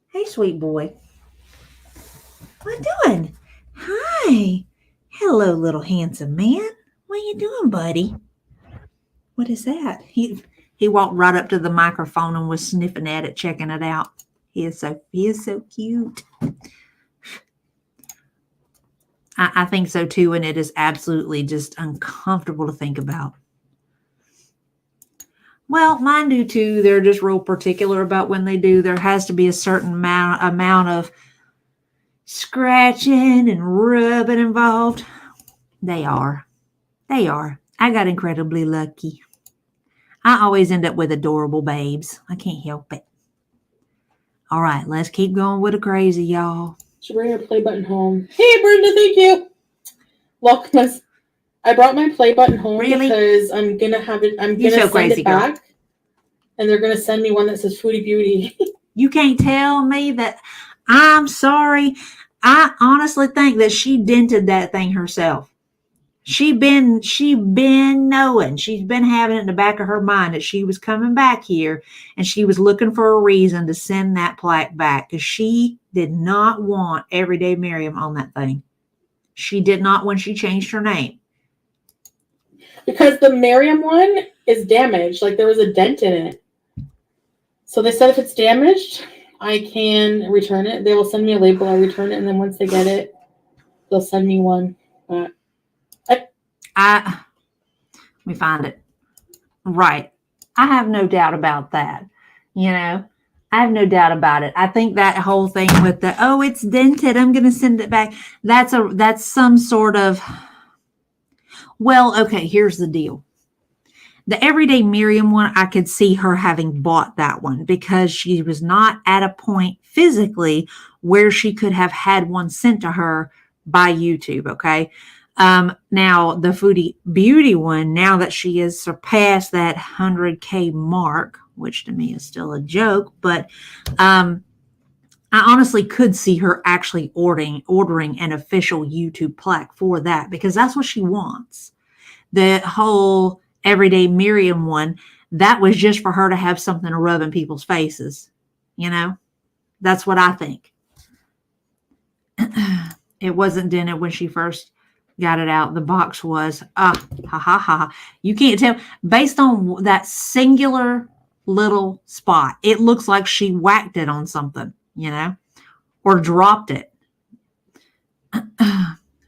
Hey, sweet boy. What doing? Hi. Hello, little handsome man. What you doing, buddy? What is that? He walked right up to the microphone and was sniffing at it, checking it out. He is so cute. I think so too, and it is absolutely just uncomfortable to think about. Well, mine do too. They're just real particular about when they do. There has to be a certain amount of scratching and rubbing involved. They are. I got incredibly lucky. I always end up with adorable babes. I can't help it. All right, let's keep going with the crazy, y'all. Should bring our play button home. Hey, Brenda, thank you. Look, I brought my play button home because I'm gonna have it. I'm gonna send crazy, it back, girl. And they're gonna send me one that says Foodie Beauty. You can't tell me that. I'm sorry. I honestly think that she dented that thing herself. She been knowing. She's been having it in the back of her mind that she was coming back here and she was looking for a reason to send that plaque back because she did not want Everyday Miriam on that thing. She did not when she changed her name. Because the Miriam one is damaged. Like there was a dent in it. So they said if it's damaged, I can return it. They will send me a label. I return it. And then once they get it, they'll send me one. Let me find it. Right. I have no doubt about that. You know, I have no doubt about it. I think that whole thing with the, oh, it's dented, I'm going to send it back. That's some sort of, well, okay, here's the deal. The Everyday Miriam one, I could see her having bought that one because she was not at a point physically where she could have had one sent to her by YouTube. Okay. Now the Foodie Beauty one, now that she has surpassed that 100K mark, which to me is still a joke, but I honestly could see her actually ordering an official YouTube plaque for that because that's what she wants. The whole Everyday Miriam one, that was just for her to have something to rub in people's faces. You know, that's what I think. It wasn't dented when she first got it out. The box was, you can't tell. Based on that singular little spot, it looks like she whacked it on something, you know, or dropped it.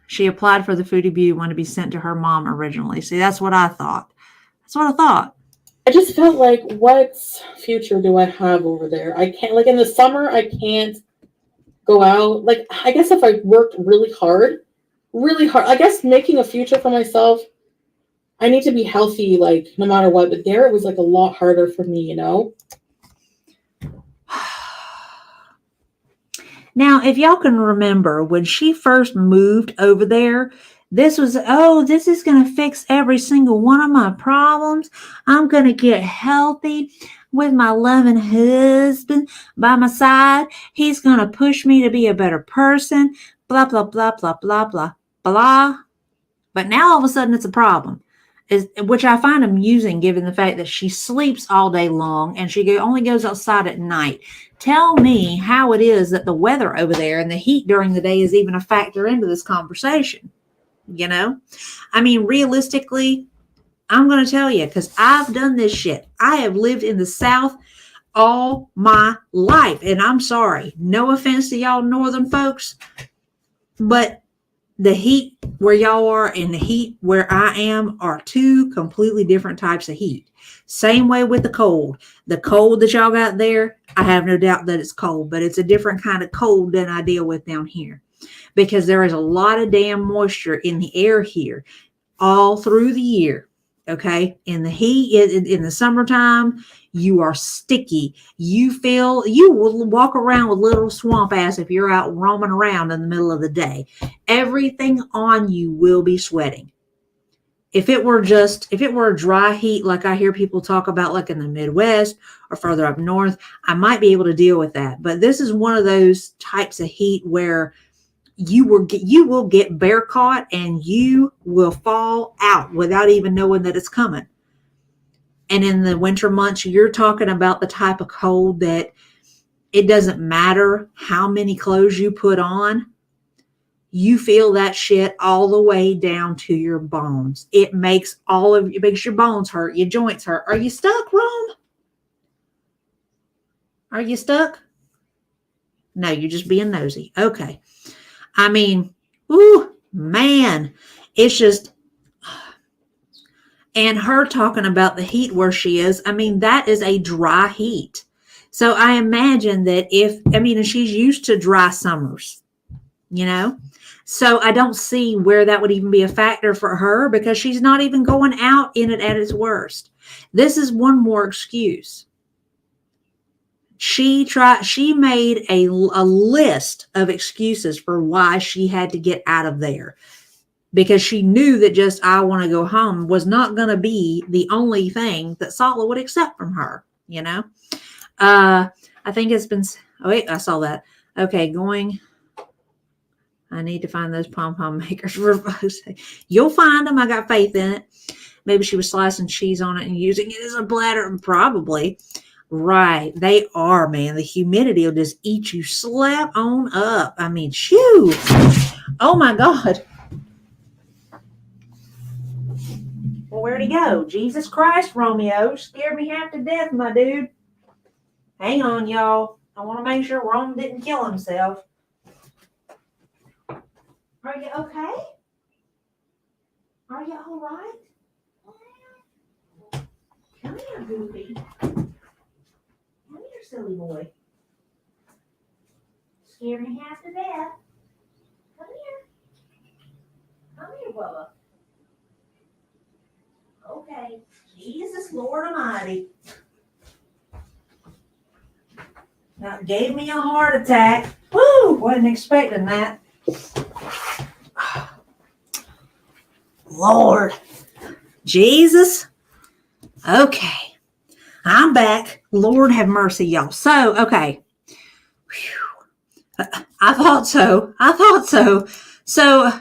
She applied for the Foodie Beauty one to be sent to her mom originally. See, that's what I thought. I just felt like, what future do I have over there? I can't, like in the summer, I can't go out. Like, I guess if I worked really hard, I guess making a future for myself, I need to be healthy, like no matter what. But there, it was like a lot harder for me, you know? Now, if y'all can remember when she first moved over there, this was, this is going to fix every single one of my problems. I'm going to get healthy with my loving husband by my side. He's going to push me to be a better person, blah, blah, blah, blah, blah, blah, blah. But now all of a sudden it's a problem, which I find amusing given the fact that she sleeps all day long and she only goes outside at night. Tell me how it is that the weather over there and the heat during the day is even a factor into this conversation. You know, I mean, realistically, I'm going to tell you, because I've done this shit. I have lived in the South all my life. And I'm sorry, no offense to y'all northern folks, but the heat where y'all are and the heat where I am are two completely different types of heat. Same way with the cold. The cold that y'all got there, I have no doubt that it's cold, but it's a different kind of cold than I deal with down here. Because there is a lot of damn moisture in the air here all through the year. Okay. In the heat, in the summertime, you are sticky. You will walk around with little swamp ass if you're out roaming around in the middle of the day. Everything on you will be sweating. If it were a dry heat, like I hear people talk about, like in the Midwest or further up north, I might be able to deal with that. But this is one of those types of heat where you will get bear caught and you will fall out without even knowing that it's coming. And in the winter months, you're talking about the type of cold that it doesn't matter how many clothes you put on, you feel that shit all the way down to your bones. It makes your bones hurt, your joints hurt. Are you stuck, Rome? Are you stuck? No, you're just being nosy. Okay. I mean, ooh, man, it's just, and her talking about the heat where she is, I mean, that is a dry heat. So I imagine that and she's used to dry summers, you know? So I don't see where that would even be a factor for her because she's not even going out in it at its worst. This is one more excuse. She made a list of excuses for why she had to get out of there because she knew that just I want to go home was not going to be the only thing that Sala would accept from her, you know? I think it's been, oh wait, I saw that. Okay, I need to find those pom-pom makers. You'll find them. I got faith in it. Maybe she was slicing cheese on it and using it as a bladder. Probably. Right. They are, man. The humidity will just eat you slap on up. I mean, shoo. Oh, my God. Well, where'd he go? Jesus Christ, Romeo. Scared me half to death, my dude. Hang on, y'all. I want to make sure Rome didn't kill himself. Are you okay? Are you all right? Come here, Goofy. Come here, silly boy. Scared me half to death. Come here. Come here, Bubba. Okay. Jesus, Lord Almighty. Now, gave me a heart attack. Woo! Wasn't expecting that. Lord. Jesus. Okay. I'm back. Lord have mercy, y'all. So, okay. Whew. I thought so. So,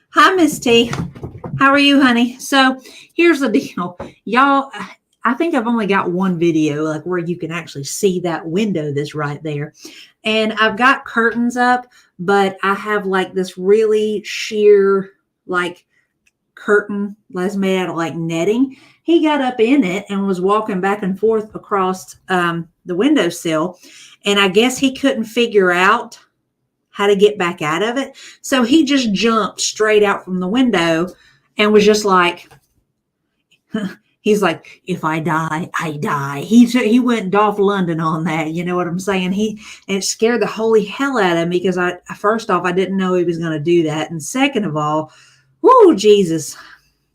hi, Miss T. How are you, honey? So, here's the deal. Y'all, I think I've only got one video like where you can actually see that window that's right there. And I've got curtains up, but I have like this really sheer like curtain that's made out of like netting. He got up in it and was walking back and forth across the windowsill. And I guess he couldn't figure out how to get back out of it. So he just jumped straight out from the window and was just like, he's like, if I die, I die. He went Dolph London on that. You know what I'm saying? And it scared the holy hell out of me because first off, I didn't know he was going to do that. And second of all, whoo, Jesus,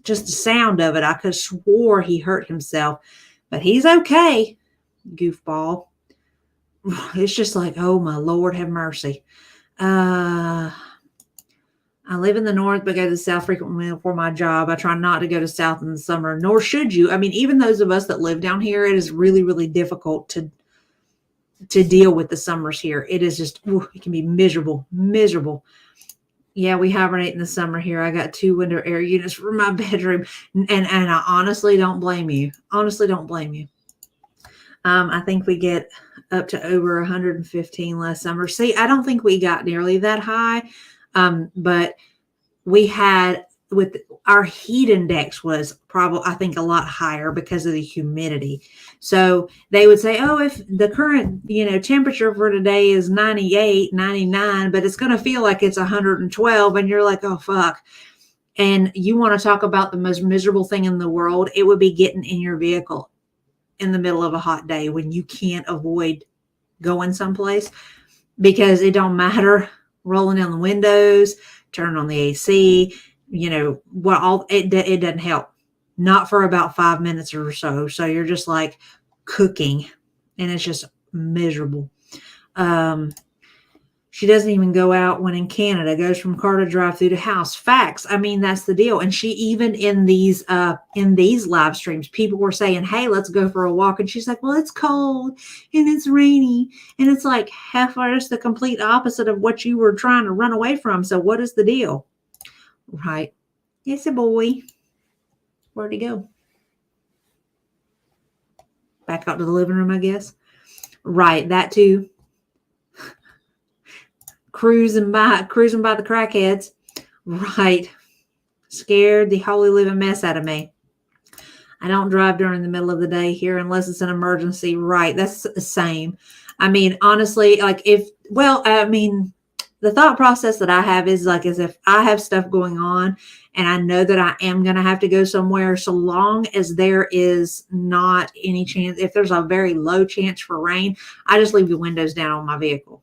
just the sound of it, I could have swore he hurt himself, but he's okay, goofball. It's just like, oh my Lord, have mercy. I live in the north, but go to the south frequently for my job. I try not to go to south in the summer, nor should you. I mean, even those of us that live down here, it is really, really difficult to deal with the summers here. It is just, it can be miserable. Yeah, we hibernate in the summer here. I got 2 window air units for my bedroom, and I honestly don't blame you. I think we get up to over 115 last summer. See, I don't think we got nearly that high. But we had with our heat index was probably, I think, a lot higher because of the humidity. So they would say, oh, if the current, temperature for today is 98, 99, but it's going to feel like it's 112. And you're like, oh, fuck. And you want to talk about the most miserable thing in the world. It would be getting in your vehicle in the middle of a hot day when you can't avoid going someplace because it don't matter. Rolling down the windows, turn on the AC, it doesn't help. Not for about 5 minutes or so. So you're just like cooking and it's just miserable. She doesn't even go out when in Canada, goes from car to drive through to house. Facts. I mean, that's the deal. And she even in these live streams, people were saying, hey, let's go for a walk. And she's like, well, it's cold and it's rainy. And it's like half or just the complete opposite of what you were trying to run away from. So what is the deal? Right. It's a boy. Where'd he go? Back out to the living room, I guess. Right. That too. cruising by the crackheads. Right. Scared the holy living mess out of me. I don't drive during the middle of the day here unless it's an emergency. Right. That's the same. I mean, honestly, like the thought process that I have is like as if I have stuff going on and I know that I am going to have to go somewhere, so long as there is not any chance, if there's a very low chance for rain, I just leave the windows down on my vehicle,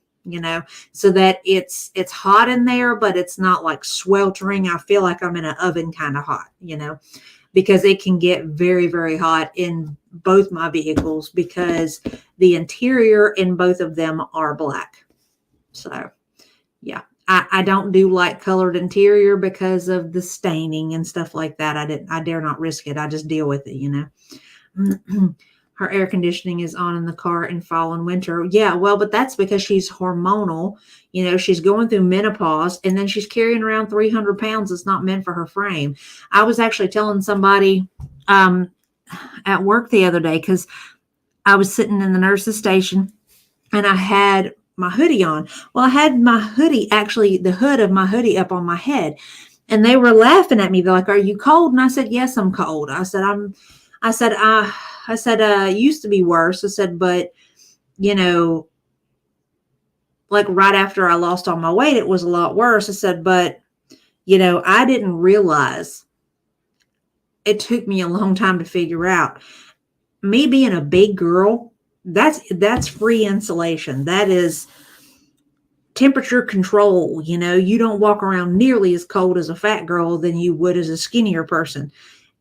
so that it's hot in there, but it's not like sweltering. I feel like I'm in an oven kind of hot, because it can get very, very hot in both my vehicles because the interior in both of them are black. So, yeah, I don't do light colored interior because of the staining and stuff like that. I dare not risk it. I just deal with it, Her air conditioning is on in the car in fall and winter. Yeah, well, but that's because she's hormonal. She's going through menopause, and then she's carrying around 300 pounds that's not meant for her frame. I was actually telling somebody at work the other day, because I was sitting in the nurse's station and I had my hoodie on. Well, I had my hoodie, actually the hood of my hoodie up on my head, and they were laughing at me. They're like, "Are you cold?" And I said, "Yes, I'm cold." I said, it used to be worse. I said, but like right after I lost all my weight, it was a lot worse. I said, but I didn't realize, it took me a long time to figure out, me being a big girl, that's free insulation. That is temperature control. You don't walk around nearly as cold as a fat girl than you would as a skinnier person.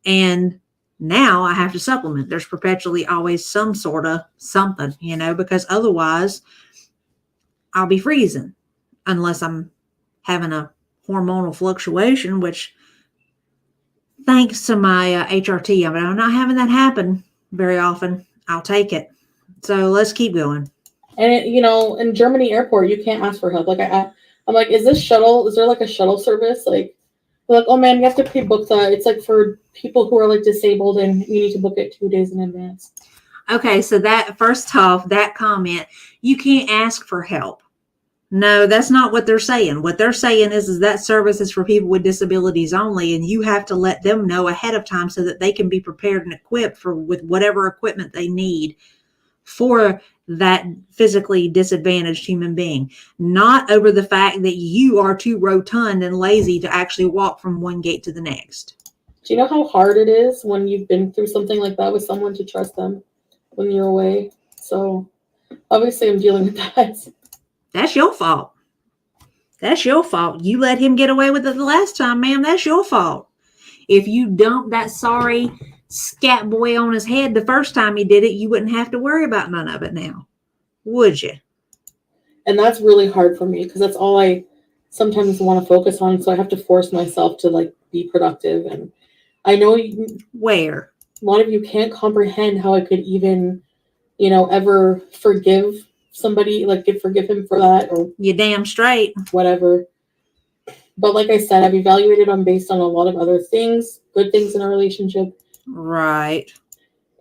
And now I have to supplement. There's perpetually always some sort of something, because otherwise I'll be freezing unless I'm having a hormonal fluctuation, which thanks to my HRT, I'm not having that happen very often. I'll take it. So let's keep going. And in Germany airport, you can't ask for help. Like I'm like, is there like a shuttle service? Like, they're like, oh man, you have to book that. It's like for people who are like disabled, and you need to book it 2 days in advance. Okay, so that, first off, that comment, you can't ask for help. No, that's not what they're saying. What they're saying is that service is for people with disabilities only, and you have to let them know ahead of time so that they can be prepared and equipped with whatever equipment they need for that physically disadvantaged human being, not over the fact that you are too rotund and lazy to actually walk from one gate to the next. Do you know how hard it is when you've been through something like that with someone to trust them when you're away? So obviously I'm dealing with that. That's your fault. That's your fault. You let him get away with it the last time, ma'am. That's your fault. If you dumped that sorry scat boy on his head the first time he did it, you wouldn't have to worry about none of it now, would you? And that's really hard for me because that's all I sometimes want to focus on. So I have to force myself to like be productive. And I know a lot of you can't comprehend how I could even, ever forgive somebody, like forgive him for that, or you damn straight, whatever. But like I said, I've evaluated them based on a lot of other things, good things in a relationship. Right.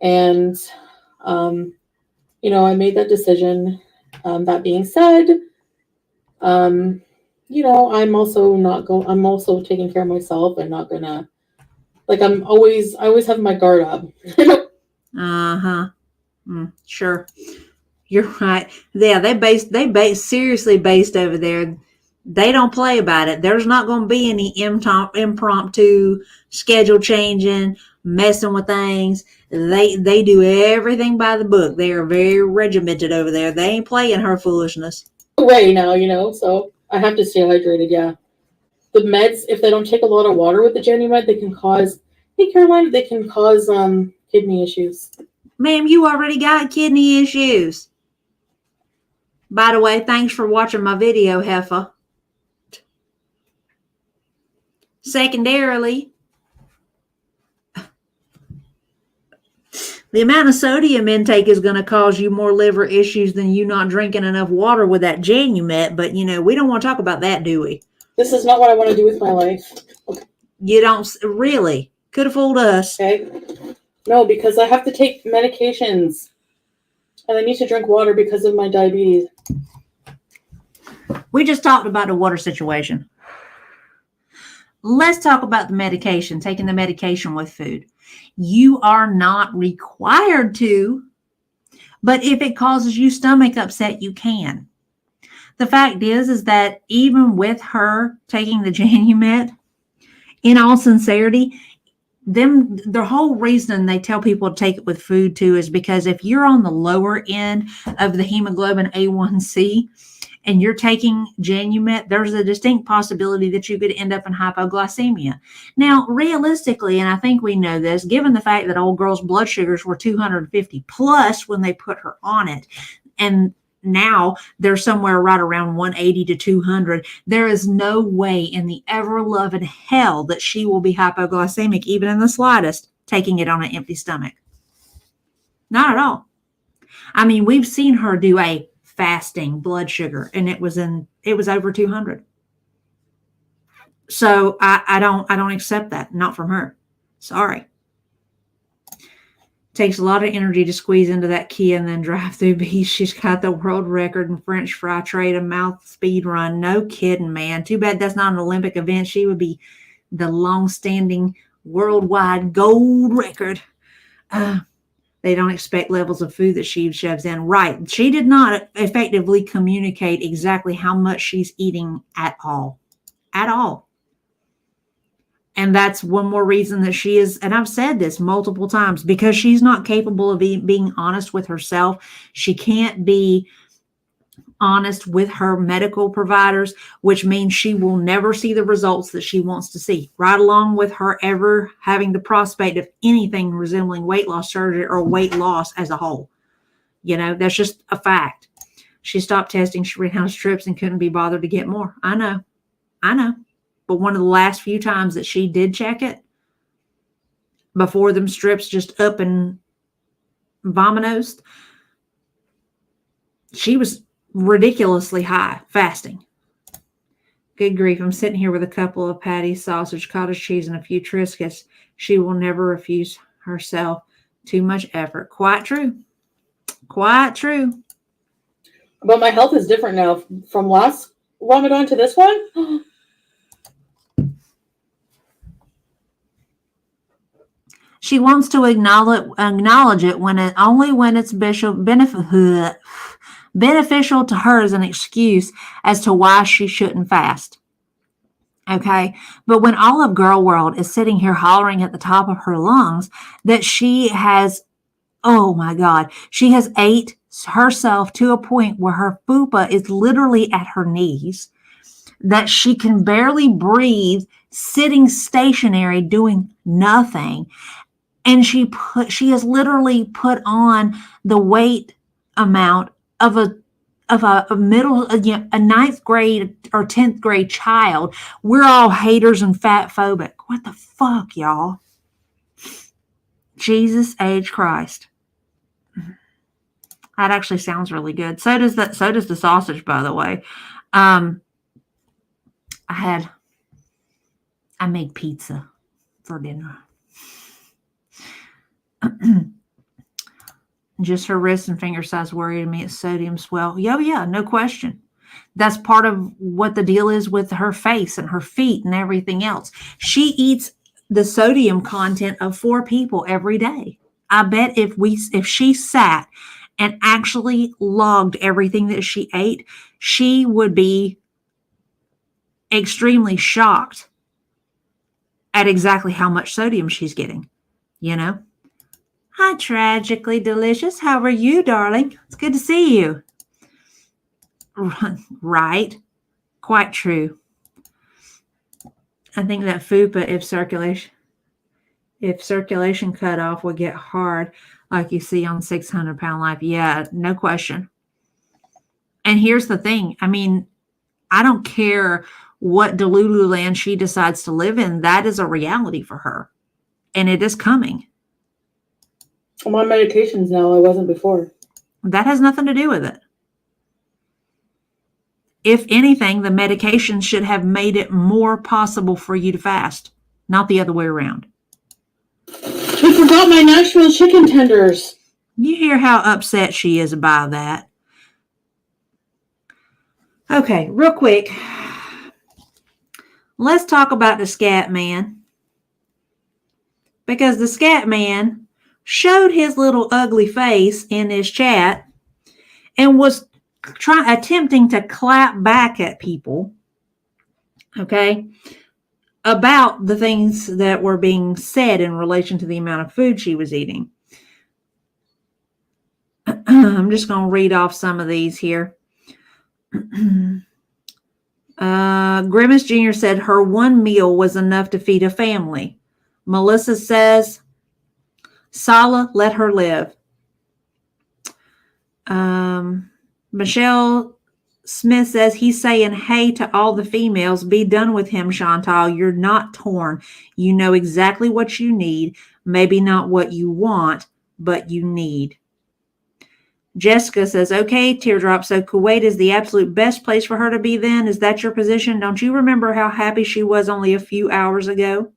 And, I made that decision. That being said, I'm also taking care of myself and not gonna, like, I always have my guard up. Sure. You're right. Yeah, they seriously based over there. They don't play about it. There's not going to be any impromptu schedule changing, messing with things. They do everything by the book. They are very regimented over there. They ain't playing her foolishness. Way now, so I have to stay hydrated. Yeah, the meds, if they don't take a lot of water with the Genumed, they can cause. Hey, Caroline, they can cause kidney issues. Ma'am, you already got kidney issues. By the way, thanks for watching my video, Heffa. Secondarily, the amount of sodium intake is going to cause you more liver issues than you not drinking enough water with that Genumed. But, we don't want to talk about that, do we? This is not what I want to do with my life. You don't really. Could have fooled us. Okay. No, because I have to take medications. And I need to drink water because of my diabetes. We just talked about the water situation. Let's talk about the medication, taking the medication with food. You are not required to, but if it causes you stomach upset, you can. The fact is that even with her taking the Janumet, in all sincerity, the whole reason they tell people to take it with food too is because if you're on the lower end of the hemoglobin A1C and you're taking Janumet, there's a distinct possibility that you could end up in hypoglycemia. Now, realistically, and I think we know this, given the fact that old girl's blood sugars were 250 plus when they put her on it, and now they're somewhere right around 180 to 200. There is no way in the ever-loving hell that she will be hypoglycemic, even in the slightest, taking it on an empty stomach. Not at all. I mean, we've seen her do a fasting blood sugar, and it was over 200. So I don't accept that. Not from her. Sorry. Takes a lot of energy to squeeze into that Kia and then drive through beast. She's got the world record in French fry trade and mouth speed run. No kidding, man. Too bad that's not an Olympic event. She would be the long-standing worldwide gold record. They don't expect levels of food that she shoves in. Right. She did not effectively communicate exactly how much she's eating at all. At all. And that's one more reason that she is, and I've said this multiple times, because she's not capable of being honest with herself. She can't be honest with her medical providers, which means she will never see the results that she wants to see, right along with her ever having the prospect of anything resembling weight loss surgery or weight loss as a whole. You know, that's just a fact. She stopped testing. She ran out of strips and couldn't be bothered to get more. I know. But one of the last few times that she did check it, before them strips just up and vominosed, she was ridiculously high fasting. Good grief. I'm sitting here with a couple of patties, sausage, cottage cheese, and a few Triscuits. She will never refuse herself. Too much effort. Quite true. Quite true. But my health is different now. From last Ramadan to this one? She wants to acknowledge it only when it's beneficial to her as an excuse as to why she shouldn't fast. Okay? But when Olive Girl World is sitting here hollering at the top of her lungs that she has, oh my God, she has ate herself to a point where her fupa is literally at her knees, that she can barely breathe, sitting stationary, doing nothing. And she has literally put on the weight amount of a ninth grade or 10th grade child. We're all haters and fat phobic. What the fuck, y'all? Jesus H. Christ. That actually sounds really good. So does the sausage, by the way. I made pizza for dinner. Just her wrist and finger size worried me. It's sodium swell. Yeah, no question. That's part of what the deal is with her face and her feet and everything else. She eats the sodium content of 4 people every day. I bet if she sat and actually logged everything that she ate, she would be extremely shocked at exactly how much sodium she's getting, you know? Hi, Tragically Delicious. How are you, darling? It's good to see you. Right. Quite true. I think that fupa, if circulation cut off, would get hard like you see on 600 Pound Life. Yeah, no question. And here's the thing. I mean, I don't care what Delulu land she decides to live in. That is a reality for her. And it is coming. I'm on medications now. I wasn't before. That has nothing to do with it. If anything, the medication should have made it more possible for you to fast, not the other way around. I forgot my Nashville chicken tenders. You hear how upset she is by that. Okay, real quick. Let's talk about the scat man. Because the scat man showed his little ugly face in this chat and was attempting to clap back at people, okay, about the things that were being said in relation to the amount of food she was eating. I'm just going to read off some of these here. Grimace Jr. said her one meal was enough to feed a family. Melissa says, Sala, let her live. Michelle Smith says, he's saying, hey to all the females, be done with him, Chantal. You're not torn. You know exactly what you need. Maybe not what you want, but you need. Jessica says, okay, Teardrop, so Kuwait is the absolute best place for her to be then? Is that your position? Don't you remember how happy she was only a few hours ago?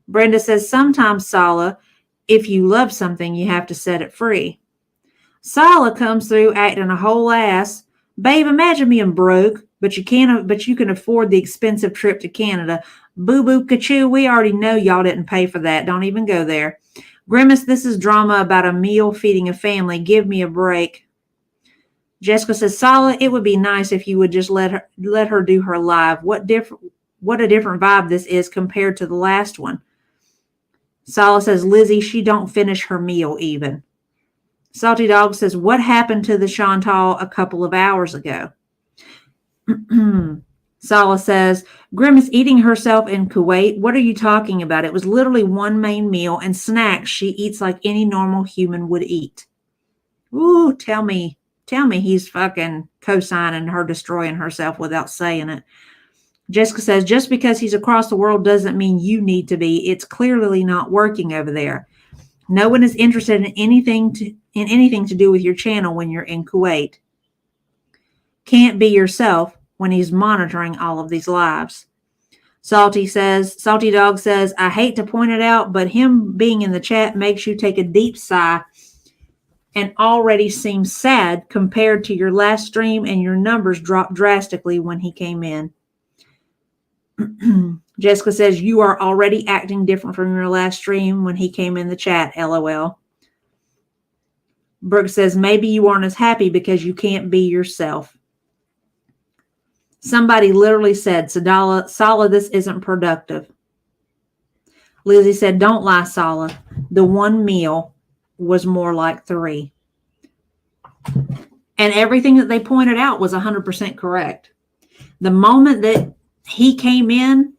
Brenda says, sometimes, Sala, if you love something, you have to set it free. Sala comes through acting a whole ass. Babe, imagine being broke, but you can afford the expensive trip to Canada. Boo-boo, kachoo, we already know y'all didn't pay for that. Don't even go there. Grimace, this is drama about a meal feeding a family. Give me a break. Jessica says, Sala, it would be nice if you would just let her do her live. What a different vibe this is compared to the last one. Sala says, Lizzie, she don't finish her meal even. Salty Dog says, what happened to the Chantal a couple of hours ago? Sala says, Grimace eating herself in Kuwait. What are you talking about? It was literally one main meal and snacks she eats like any normal human would eat. Ooh, tell me he's fucking co-signing her destroying herself without saying it. Jessica says, just because he's across the world doesn't mean you need to be. It's clearly not working over there. No one is interested in anything to do with your channel when you're in Kuwait. Can't be yourself when he's monitoring all of these lives. Salty Dog says, I hate to point it out, but him being in the chat makes you take a deep sigh and already seems sad compared to your last stream, and your numbers dropped drastically when he came in. Jessica says, you are already acting different from your last stream when he came in the chat, LOL. Brooke says, maybe you aren't as happy because you can't be yourself. Somebody literally said, Sala, this isn't productive. Lizzie said, don't lie, Sala. The one meal was more like 3. And everything that they pointed out was 100% correct. The moment that he came in,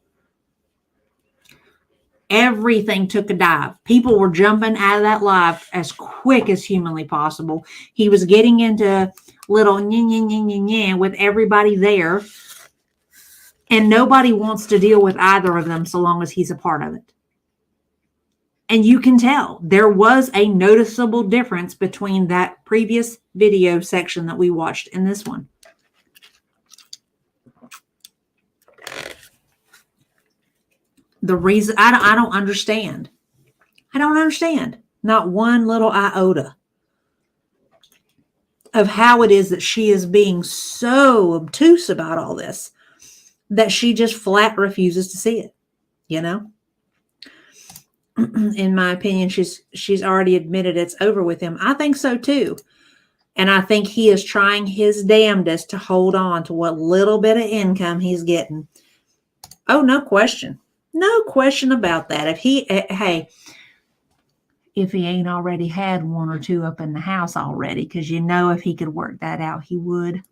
everything took a dive. People were jumping out of that live as quick as humanly possible. He was getting into little with everybody there. And nobody wants to deal with either of them so long as he's a part of it. And you can tell there was a noticeable difference between that previous video section that we watched and this one. The reason I don't understand. I don't understand. Not one little iota of how it is that she is being so obtuse about all this that she just flat refuses to see it. You know? In my opinion, she's already admitted it's over with him. I think so too. And I think he is trying his damnedest to hold on to what little bit of income he's getting. Oh, no question. No question about that. If he ain't already had 1 or 2 up in the house already, because you know if he could work that out, he would.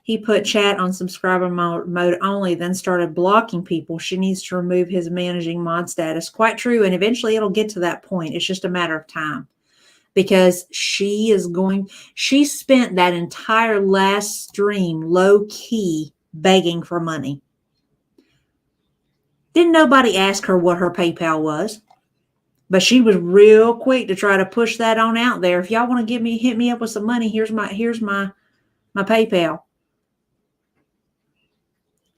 He put chat on subscriber mode only, then started blocking people. She needs to remove his managing mod status. Quite true, and eventually it'll get to that point. It's just a matter of time. Because she spent that entire last stream low-key begging for money. Didn't nobody ask her what her PayPal was. But she was real quick to try to push that on out there. If y'all want to hit me up with some money, here's my PayPal.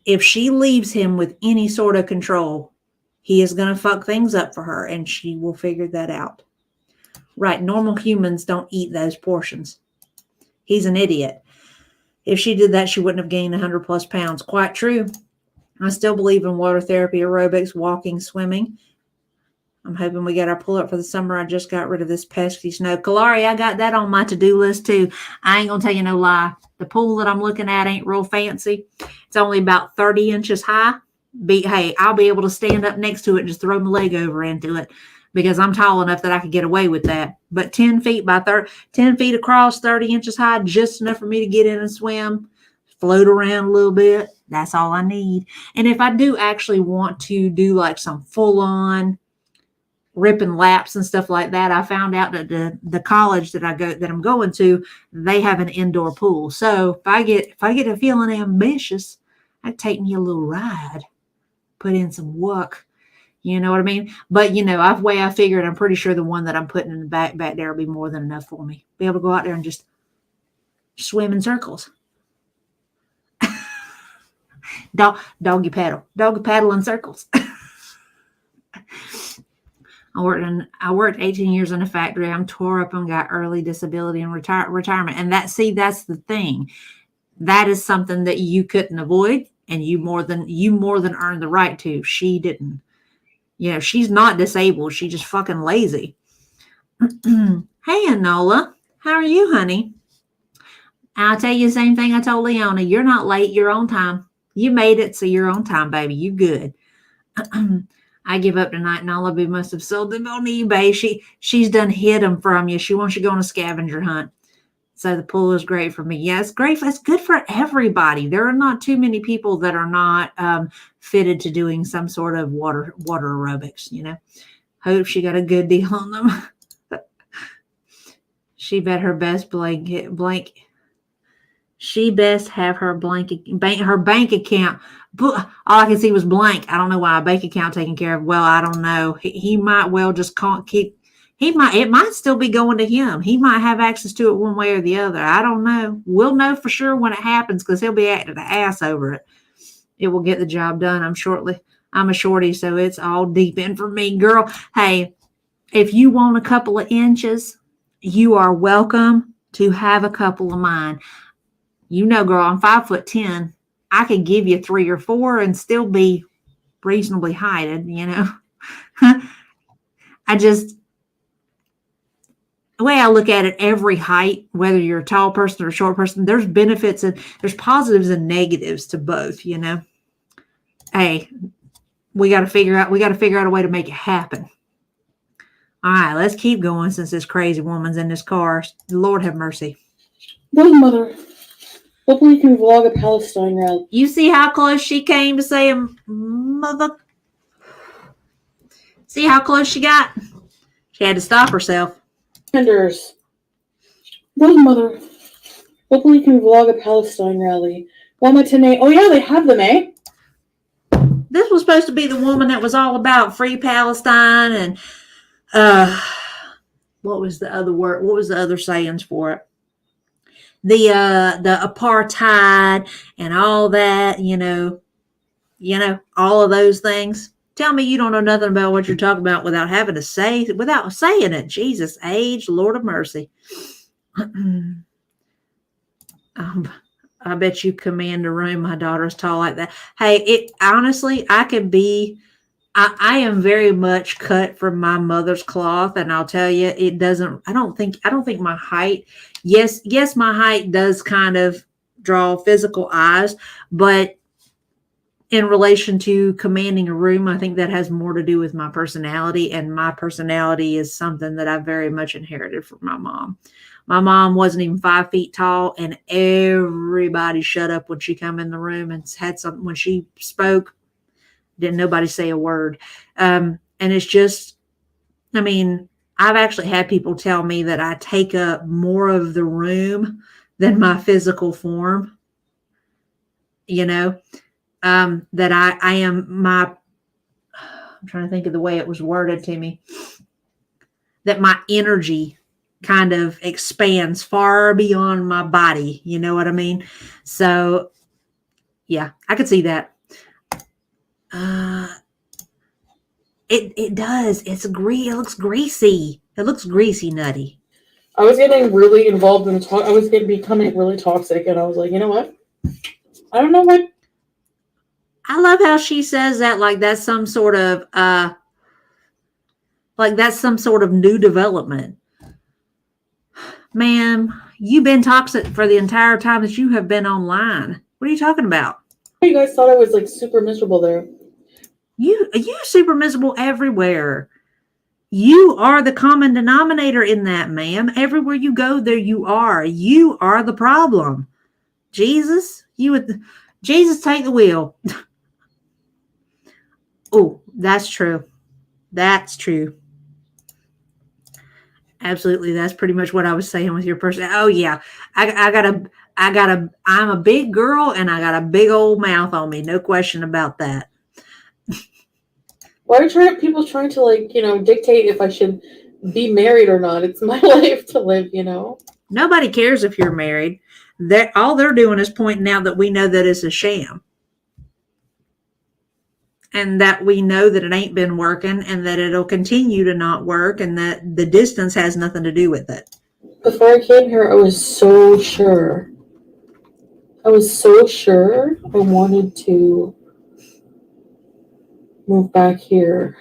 If she leaves him with any sort of control, he is going to fuck things up for her, and she will figure that out. Right, normal humans don't eat those portions. He's an idiot. If she did that, she wouldn't have gained 100 plus pounds. Quite true. I still believe in water therapy, aerobics, walking, swimming. I'm hoping we get our pull up for the summer. I just got rid of this pesky snow. Kalari, I got that on my to-do list too. I ain't going to tell you no lie. The pool that I'm looking at ain't real fancy. It's only about 30 inches high. Hey, I'll be able to stand up next to it and just throw my leg over into it because I'm tall enough that I could get away with that. But 10 feet by 10 feet across, 30 inches high, just enough for me to get in and swim, float around a little bit. That's all I need. And if I do actually want to do like some full-on ripping laps and stuff like that, I found out that the college that I'm going to, they have an indoor pool. So if I get a feeling ambitious, I'd take me a little ride, put in some work. You know what I mean? But way I figured, I'm pretty sure the one that I'm putting in the back there will be more than enough for me. Be able to go out there and just swim in circles. Doggy paddle in circles. I worked 18 years in a factory. I'm tore up and got early disability and retirement. And that's the thing. That is something that you couldn't avoid, and you more than earned the right to. She didn't. She's not disabled. She's just fucking lazy. Hey, Enola. How are you, honey? I'll tell you the same thing I told Leona. You're not late. You're on time. You made it, so you're on time, baby. You good. I give up tonight. Nalabu must have sold them on eBay. She's done hid them from you. She wants you to go on a scavenger hunt. So the pool is great for me. Yeah, it's great. It's good for everybody. There are not too many people that are not fitted to doing some sort of water aerobics. Hope she got a good deal on them. She bet her best blank. She best have her bank account. All I can see was blank. I don't know why a bank account taken care of. Well, I don't know. He might well just can't keep. It might still be going to him. He might have access to it one way or the other. I don't know. We'll know for sure when it happens because he'll be acting an ass over it. It will get the job done. I'm a shorty, so it's all deep in for me, girl. Hey, if you want a couple of inches, you are welcome to have a couple of mine. Girl, I'm 5'10". I could give you 3 or 4 and still be reasonably heighted, the way I look at it, every height, whether you're a tall person or a short person, there's benefits and there's positives and negatives to both, Hey, we got to figure out a way to make it happen. All right, let's keep going since this crazy woman's in this car. Lord have mercy. Well, mother. Hopefully you can vlog a Palestine rally. You see how close she came to saying mother? See how close she got? She had to stop herself. Tenders. Well, mother. Hopefully you can vlog a Palestine rally. Wamatane. Oh, yeah, they have them, eh? This was supposed to be the woman that was all about free Palestine and what was the other word? What was the other sayings for it? The apartheid and all that, all of those things. Tell me you don't know nothing about what you're talking about without saying it. Jesus, age, Lord of mercy. I bet you command a room. My daughter's tall like that. Hey, honestly, I am very much cut from my mother's cloth, and I'll tell you, I don't think my height, yes, my height does kind of draw physical eyes, but in relation to commanding a room, I think that has more to do with my personality, and my personality is something that I very much inherited from my mom. My mom wasn't even 5 feet tall, and everybody shut up when she come in the room and had something. When she spoke, didn't nobody say a word. And it's just, I've actually had people tell me that I take up more of the room than my physical form. That I am I'm trying to think of the way it was worded to me, that my energy kind of expands far beyond my body. You know what I mean? So yeah, I could see that. It does. It looks greasy. It looks greasy nutty. I was getting really involved in I was becoming really toxic, and I was like, you know what? I don't know what. I love how she says that like that's some sort of new development. Ma'am, you've been toxic for the entire time that you have been online. What are you talking about? You guys thought I was like super miserable there. You super miserable everywhere. You are the common denominator in that, ma'am. Everywhere you go, there you are. You are the problem. Jesus, Jesus, take the wheel. Oh, that's true. That's true. Absolutely. That's pretty much what I was saying with your person. Oh yeah. I'm a big girl and I got a big old mouth on me. No question about that. Why are people trying to like, dictate if I should be married or not? It's my life to live, Nobody cares if you're married. All they're doing is pointing out that we know that it's a sham. And that we know that it ain't been working and that it'll continue to not work and that the distance has nothing to do with it. Before I came here, I was so sure. I wanted to move back here.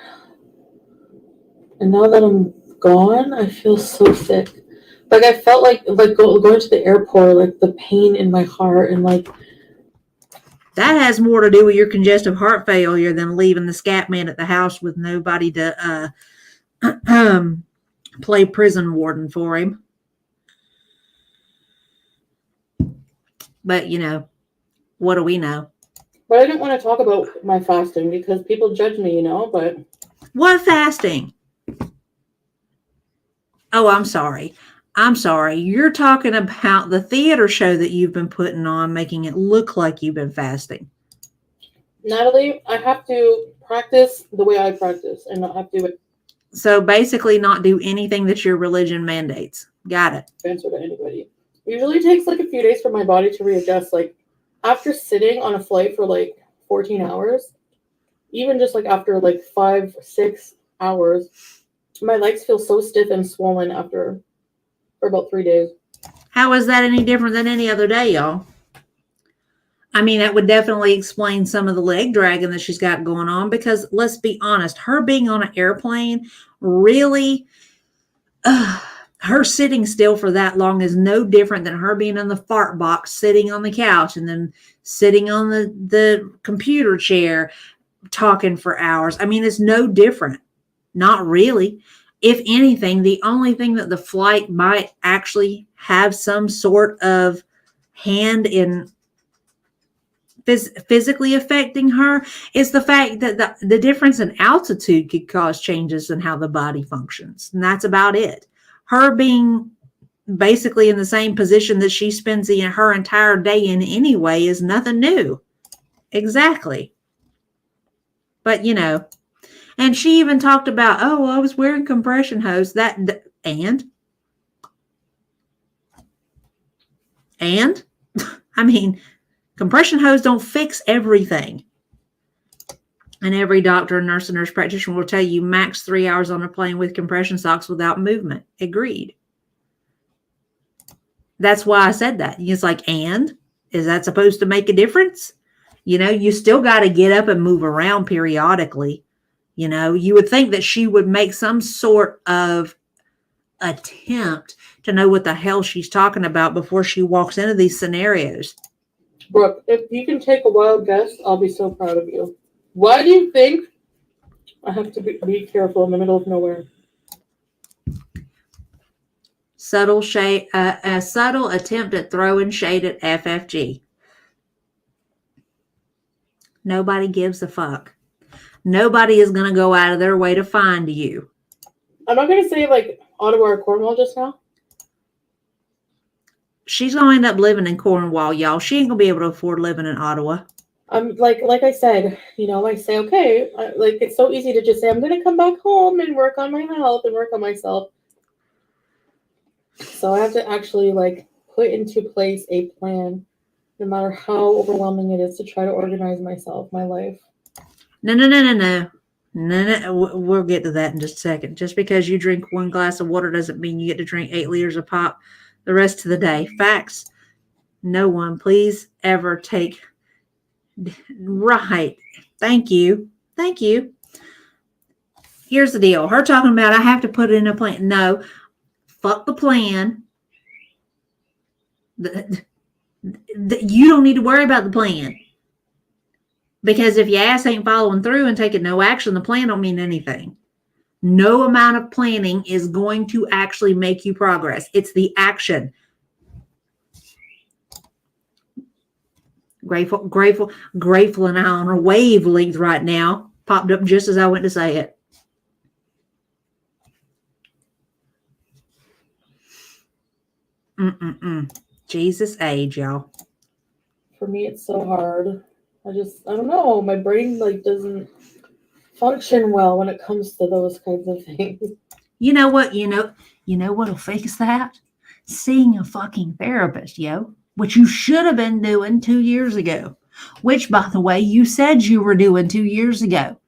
And now that I'm gone, I feel so sick. Like I felt like going to the airport, like the pain in my heart and like. That has more to do with your congestive heart failure than leaving the scat man at the house with nobody to play prison warden for him. But, what do we know? But I didn't want to talk about my fasting because people judge me, but. What fasting? Oh, I'm sorry. You're talking about the theater show that you've been putting on, making it look like you've been fasting. Natalie, I have to practice the way I practice and not have to. So basically not do anything that your religion mandates. Got it. Answer to anybody. Usually takes like a few days for my body to readjust. Like after sitting on a flight for like 14 hours, even just like after like 5-6 hours, my legs feel so stiff and swollen for about 3 days. How is that any different than any other day, y'all? I mean, that would definitely explain some of the leg dragging that she's got going on because let's be honest, her being on an airplane really, her sitting still for that long is no different than her being in the fart box, sitting on the couch and then sitting on the computer chair talking for hours. I mean, it's no different. Not really. If anything, the only thing that the flight might actually have some sort of hand in physically affecting her is the fact that the difference in altitude could cause changes in how the body functions. And that's about it. Her being basically in the same position that she spends her entire day in anyway is nothing new. Exactly. But, and she even talked about, I was wearing compression hose. And? I mean, compression hose don't fix everything. And every doctor and nurse practitioner will tell you max 3 hours on a plane with compression socks without movement. Agreed. That's why I said that. It's like, and? Is that supposed to make a difference? You still got to get up and move around periodically. You would think that she would make some sort of attempt to know what the hell she's talking about before she walks into these scenarios. Brooke, if you can take a wild guess, I'll be so proud of you. Why do you think I have to be careful in the middle of nowhere? Subtle shade, a subtle attempt at throwing shade at FFG. Nobody gives a fuck. Nobody is going to go out of their way to find you. I'm not going to say like Ottawa or Cornwall just now. She's going to end up living in Cornwall, y'all. She ain't going to be able to afford living in Ottawa. I'm like I said, I say, okay, it's so easy to just say, I'm going to come back home and work on my health and work on myself. So I have to actually put into place a plan, no matter how overwhelming it is, to try to organize myself, my life. No. No, we'll get to that in just a second. Just because you drink one glass of water doesn't mean you get to drink 8 liters of pop the rest of the day. Facts. No one, please, ever take. Right. Thank you. Thank you. Here's the deal. Her talking about I have to put it in a plan. No, fuck the plan. You don't need to worry about the plan. Because if your ass ain't following through and taking no action, the plan don't mean anything. No amount of planning is going to actually make you progress. It's the action. Grateful, and I on a wavelength right now. Popped up just as I went to say it. Jesus age, y'all. For me, it's so hard. I don't know. My brain doesn't function well when it comes to those kinds of things. You know what? You know what'll fix that? Seeing a fucking therapist, yo. Which you should have been doing 2 years ago. Which, by the way, you said you were doing 2 years ago.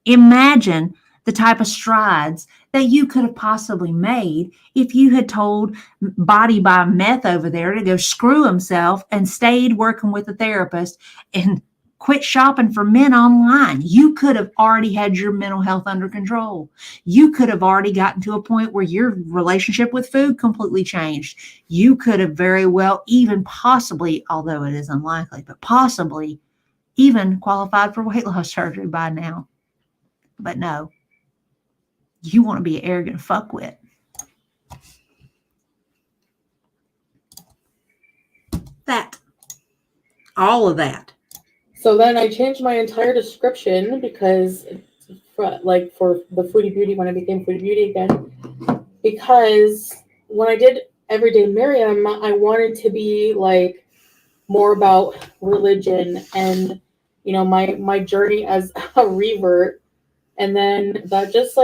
Imagine the type of strides that you could have possibly made if you had told Body by Meth over there to go screw himself and stayed working with a therapist and quit shopping for men online. You could have already had your mental health under control. You could have already gotten to a point where your relationship with food completely changed. You could have very well even possibly, although it is unlikely, but possibly even qualified for weight loss surgery by now. But no, you want to be an arrogant fuckwit. That. All of that. So then I changed my entire description because for the Foodie Beauty, when I became Foodie Beauty again, because when I did Everyday Miriam, I wanted to be more about religion and, my journey as a revert. And then that just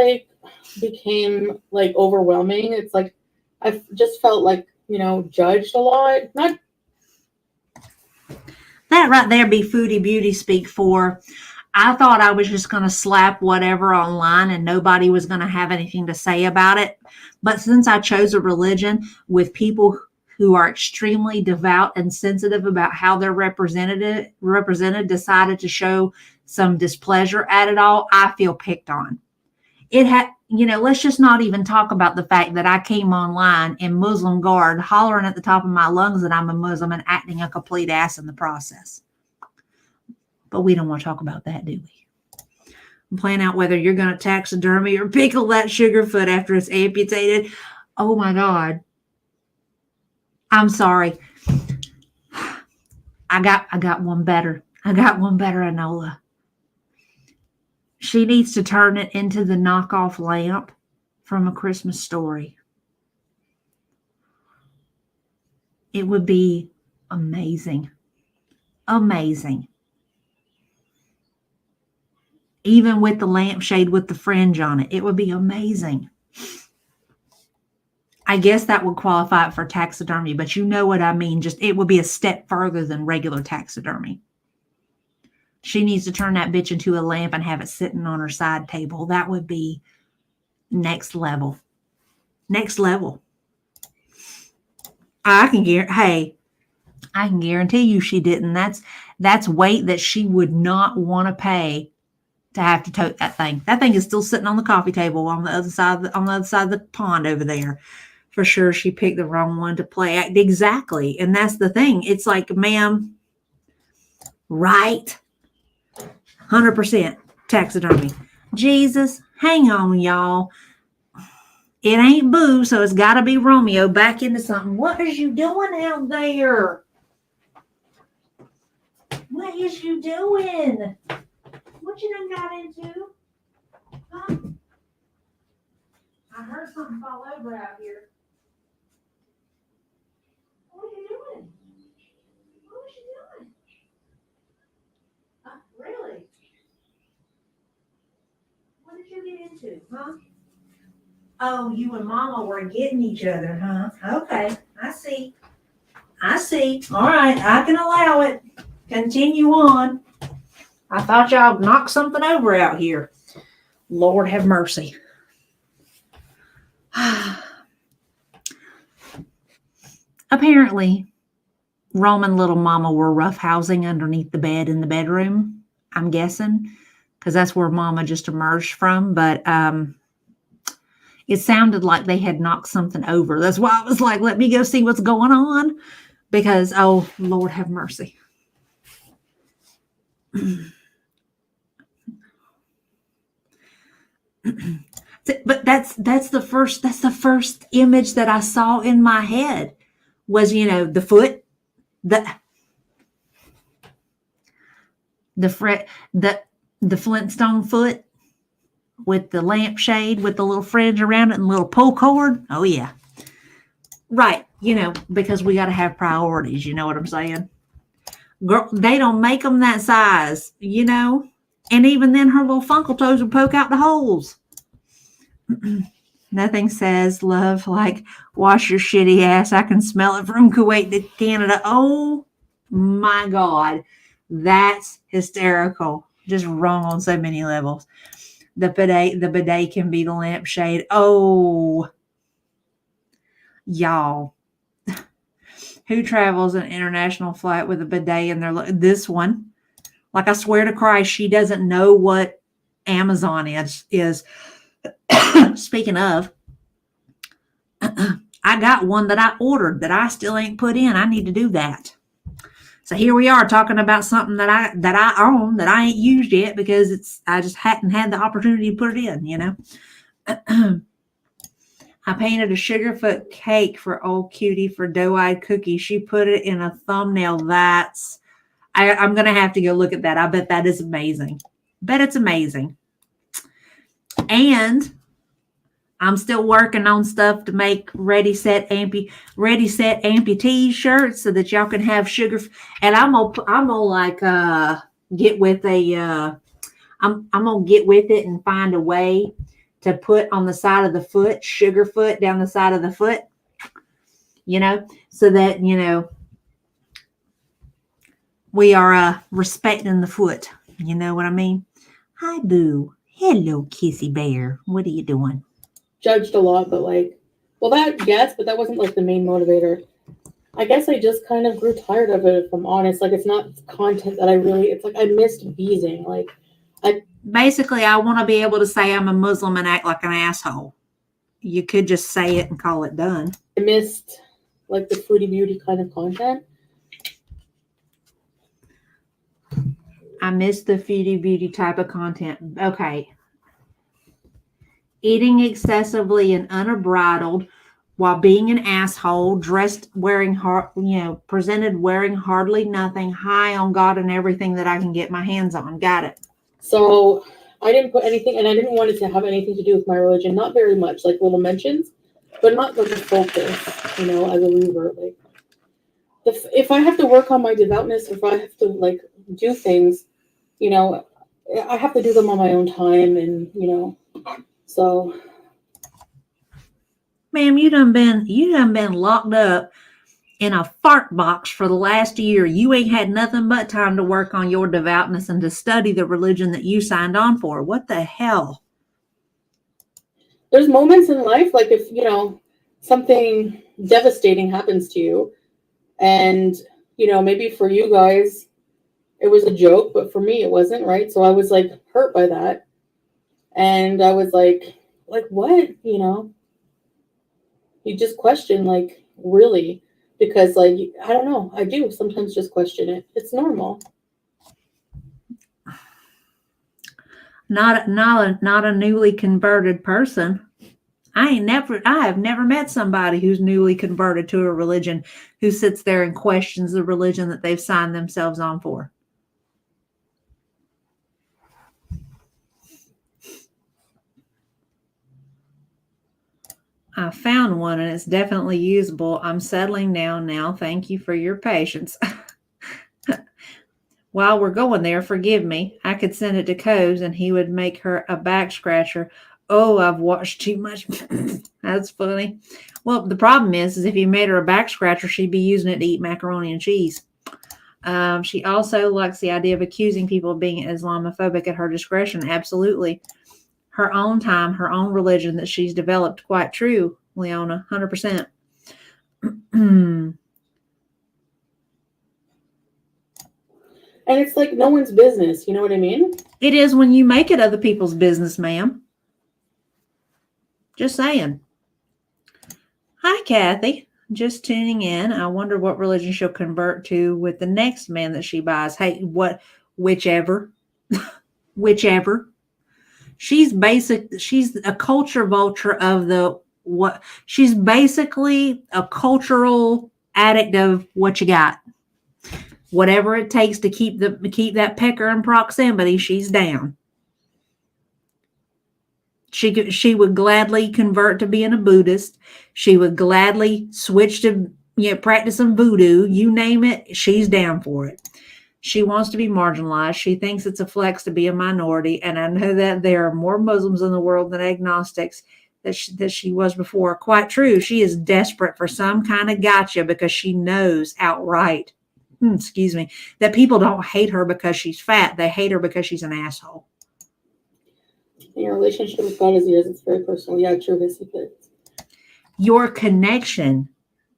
became overwhelming. It's I just felt judged a lot. Not that right there be Foodie Beauty speak for. I thought I was just going to slap whatever online and nobody was going to have anything to say about it. But since I chose a religion with people who are extremely devout and sensitive about how they're represented, decided to show some displeasure at it all, I feel picked on. Let's just not even talk about the fact that I came online in Muslim garb, hollering at the top of my lungs that I'm a Muslim and acting a complete ass in the process. But we don't want to talk about that, do we? I'm playing out whether you're going to taxidermy or pickle that sugar foot after it's amputated. Oh my God. I'm sorry. I got one better. Enola. She needs to turn it into the knockoff lamp from A Christmas Story. It would be amazing. Amazing. Even with the lampshade with the fringe on it, it would be amazing. I guess that would qualify for taxidermy, but you know what I mean. Just it would be a step further than regular taxidermy. She needs to turn that bitch into a lamp and have it sitting on her side table. That would be next level. Next level. I can guarantee you she didn't. That's weight that she would not want to pay to have to tote that thing. That thing is still sitting on the coffee table on the other side of the pond over there. For sure, she picked the wrong one to play. Exactly. And that's the thing. It's like, ma'am, right? 100% taxidermy. Jesus, hang on, y'all. It ain't Boo, so it's got to be Romeo back into something. What is you doing out there? What is you doing? What you done got into? Huh? I heard something fall over out here. What are you doing? What was you doing? Really? What did you get into, huh? Oh, you and Mama were getting each other, huh? Okay, I see. All right, I can allow it. Continue on. I thought y'all knocked something over out here. Lord have mercy. Apparently, Roman little mama were roughhousing underneath the bed in the bedroom, I'm guessing, because that's where mama just emerged from. But it sounded like they had knocked something over. That's why I was like, let me go see what's going on. Because, oh, Lord have mercy. But that's the first image that I saw in my head was, the foot, the Flintstone foot with the lampshade with the little fringe around it and little pull cord. Oh yeah. Right. Because we got to have priorities. You know what I'm saying? Girl, they don't make them that size, and even then her little funkle toes would poke out the holes. Nothing says love like wash your shitty ass. I can smell it from Kuwait to Canada. Oh my God. That's hysterical. Just wrong on so many levels. The bidet can be the lampshade. Oh, y'all. Who travels an international flight with a bidet in this one? Like, I swear to Christ, she doesn't know what Amazon is. Speaking of, I got one that I ordered that I still ain't put in. I need to do that. So here we are talking about something that I own that I ain't used yet because I just hadn't had the opportunity to put it in, I painted a sugarfoot cake for old cutie for doe-eyed cookie. She put it in a thumbnail. I'm going to have to go look at that. I bet that is amazing. Bet it's amazing. And I'm still working on stuff to make ready set amputee shirts so that y'all can have sugar. And I'm gonna get with I'm gonna get with it and find a way to put on the side of the foot, sugar foot down the side of the foot, so that, we are respecting the foot. You know what I mean? Hi, boo. Hello, kissy bear. What are you doing? Judged a lot, but but that wasn't the main motivator. I guess I just kind of grew tired of it, if I'm honest. It's not content that I missed beezing. Basically, I want to be able to say I'm a Muslim and act like an asshole. You could just say it and call it done. I missed the fruity beauty kind of content. I missed the fruity beauty type of content. Okay. Eating excessively and unbridled while being an asshole, presented wearing hardly nothing, high on God and everything that I can get my hands on. Got it. So I didn't put anything, and I didn't want it to have anything to do with my religion. Not very much, little mentions, but not the focus, as a believer. If I have to work on my devoutness, if I have to do things, I have to do them on my own time, and so. Ma'am, you done been locked up in a fart box for the last year. You ain't had nothing but time to work on your devoutness and to study the religion that you signed on for. What the hell? There's moments in life, if, something devastating happens to you, and, maybe for you guys, it was a joke, but for me, it wasn't, right? So I was, hurt by that. And I was like, what? You just question, really? Because, I don't know. I do sometimes just question it. It's normal. Not a newly converted person. I have never met somebody who's newly converted to a religion who sits there and questions the religion that they've signed themselves on for. I found one and it's definitely usable. I'm settling down now. Thank you for your patience. While we're going there, forgive me. I could send it to Coase and he would make her a back scratcher. Oh, I've watched too much. That's funny. Well, the problem is if you made her a back scratcher, she'd be using it to eat macaroni and cheese. She also likes the idea of accusing people of being Islamophobic at her discretion. Absolutely. her own time, her own religion that she's developed. Quite true, Leona, 100%. And it's like no one's business. You know what I mean? It is when you make it other people's business, ma'am. Just saying. Hi, Kathy. Just tuning in. I wonder what religion she'll convert to with the next man that she buys. Hey, what? Whichever. Whichever. She's a culture vulture of the what? She's basically a cultural addict of what you got. Whatever it takes to keep that pecker in proximity, she's down. She would gladly convert to being a Buddhist. She would gladly switch to practicing voodoo. You name it, she's down for it. She wants to be marginalized. She thinks it's a flex to be a minority. And I know that there are more Muslims in the world than agnostics that she was before. Quite true. She is desperate for some kind of gotcha because she knows outright, that people don't hate her because she's fat. They hate her because she's an asshole. Your relationship with God is yours. It's very personal. Yeah, true. Your connection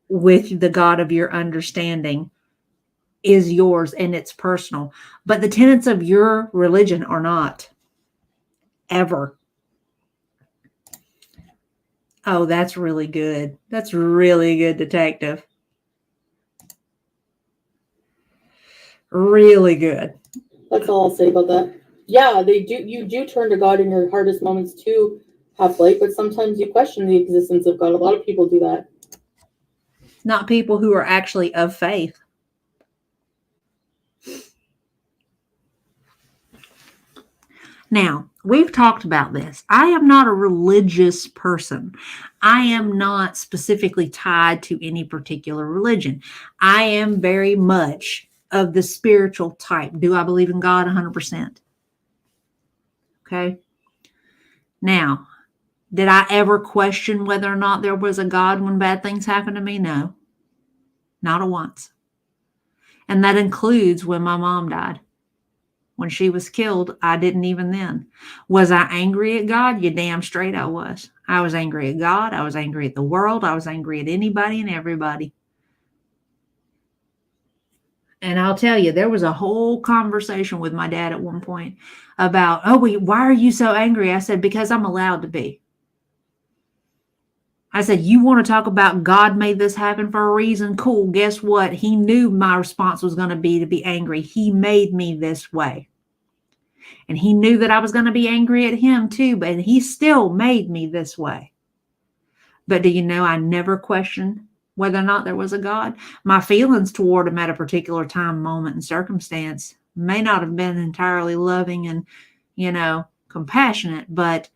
with the God of your understanding is yours and it's personal. But the tenets of your religion are not. Ever. Oh, that's really good. That's really good, detective. Really good. That's all I'll say about that. Yeah, they do. You do turn to God in your hardest moments to have light, but sometimes you question the existence of God. A lot of people do that. Not people who are actually of faith. Now, we've talked about this. I am not a religious person. I am not specifically tied to any particular religion. I am very much of the spiritual type. Do I believe in God? 100%. Okay. Now, did I ever question whether or not there was a God when bad things happened to me? No. Not a once. And that includes when my mom died. When she was killed, I didn't even then. Was I angry at God? You damn straight I was. I was angry at God. I was angry at the world. I was angry at anybody and everybody. And I'll tell you, there was a whole conversation with my dad at one point about, why are you so angry? I said, because I'm allowed to be. I said, you want to talk about God made this happen for a reason? Cool. Guess what? He knew my response was going to be angry. He made me this way. And he knew that I was going to be angry at him too, but he still made me this way. But do you know, I never questioned whether or not there was a God. My feelings toward him at a particular time, moment, and circumstance may not have been entirely loving and, compassionate, but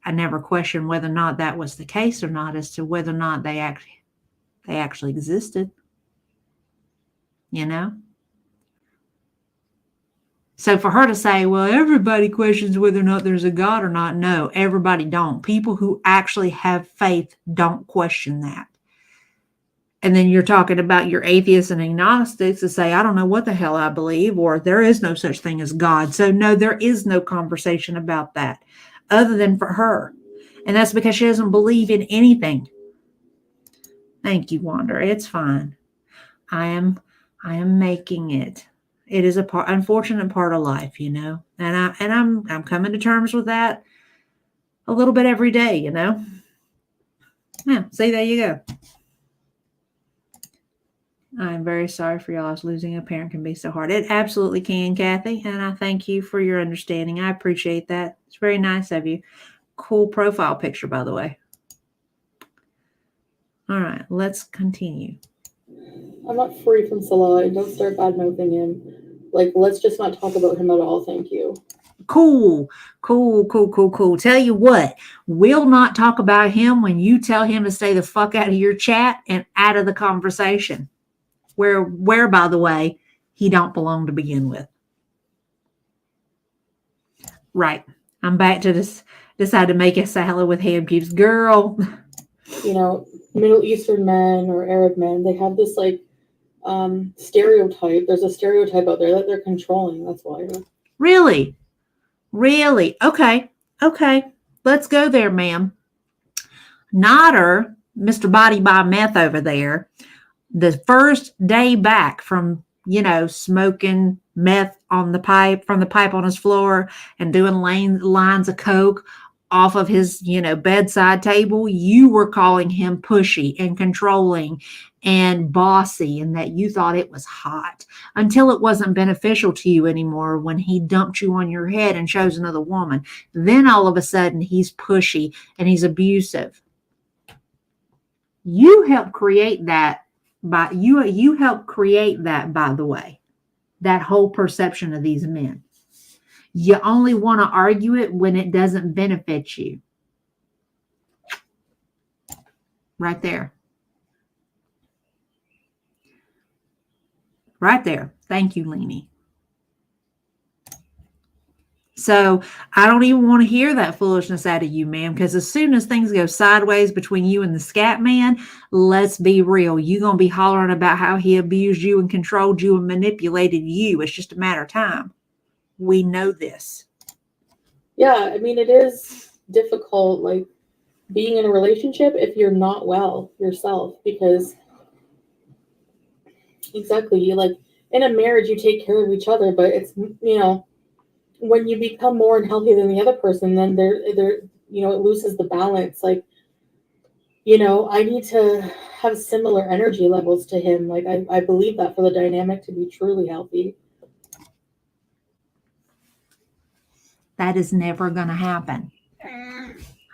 I never questioned whether or not that was the case or not, as to whether or not they actually existed. So for her to say, well, everybody questions whether or not there's a God or not. No, everybody don't. People who actually have faith don't question that. And then you're talking about your atheists and agnostics to say, I don't know what the hell I believe, or there is no such thing as God. So no, there is no conversation about that other than for her. And that's because she doesn't believe in anything. Thank you, Wander. It's fine. I am making it. It is unfortunate part of life, and I'm coming to terms with that a little bit every day, Yeah, see, there you go. I'm very sorry for y'all. Losing a parent can be so hard. It absolutely can, Kathy, and I thank you for your understanding. I appreciate that. It's very nice of you. Cool profile picture, by the way. All right, let's continue. I'm not free from Salah. Don't start bad-mouthing him. Let's just not talk about him at all. Thank you. Cool. Tell you what, we'll not talk about him when you tell him to stay the fuck out of your chat and out of the conversation. Where, by the way, he don't belong to begin with. Right. I'm back to decide to make a salad with ham cubes. Girl. Middle Eastern men or Arab men, they have this stereotype. There's a stereotype out there that they're controlling. That's why. Really? Okay. Okay, let's go there, ma'am. Nodder, Mr. Body by Meth over there, the first day back from, smoking meth on the pipe, from the pipe on his floor and doing lines of coke off of his, bedside table, you were calling him pushy and controlling and bossy, and that you thought it was hot until it wasn't beneficial to you anymore when he dumped you on your head and chose another woman. Then all of a sudden he's pushy and he's abusive. You helped create that by the way, that whole perception of these men. You only want to argue it when it doesn't benefit you. Right there. Right there. Thank you, Leanie. So I don't even want to hear that foolishness out of you, ma'am, because as soon as things go sideways between you and the scat man, let's be real. You're going to be hollering about how he abused you and controlled you and manipulated you. It's just a matter of time. We know this. Yeah, I mean, it is difficult, like, being in a relationship if you're not well yourself, because exactly, like, in a marriage, you take care of each other, but it's, when you become more unhealthy than the other person, then it loses the balance. Like, I need to have similar energy levels to him. Like, I believe that for the dynamic to be truly healthy. That is never going to happen.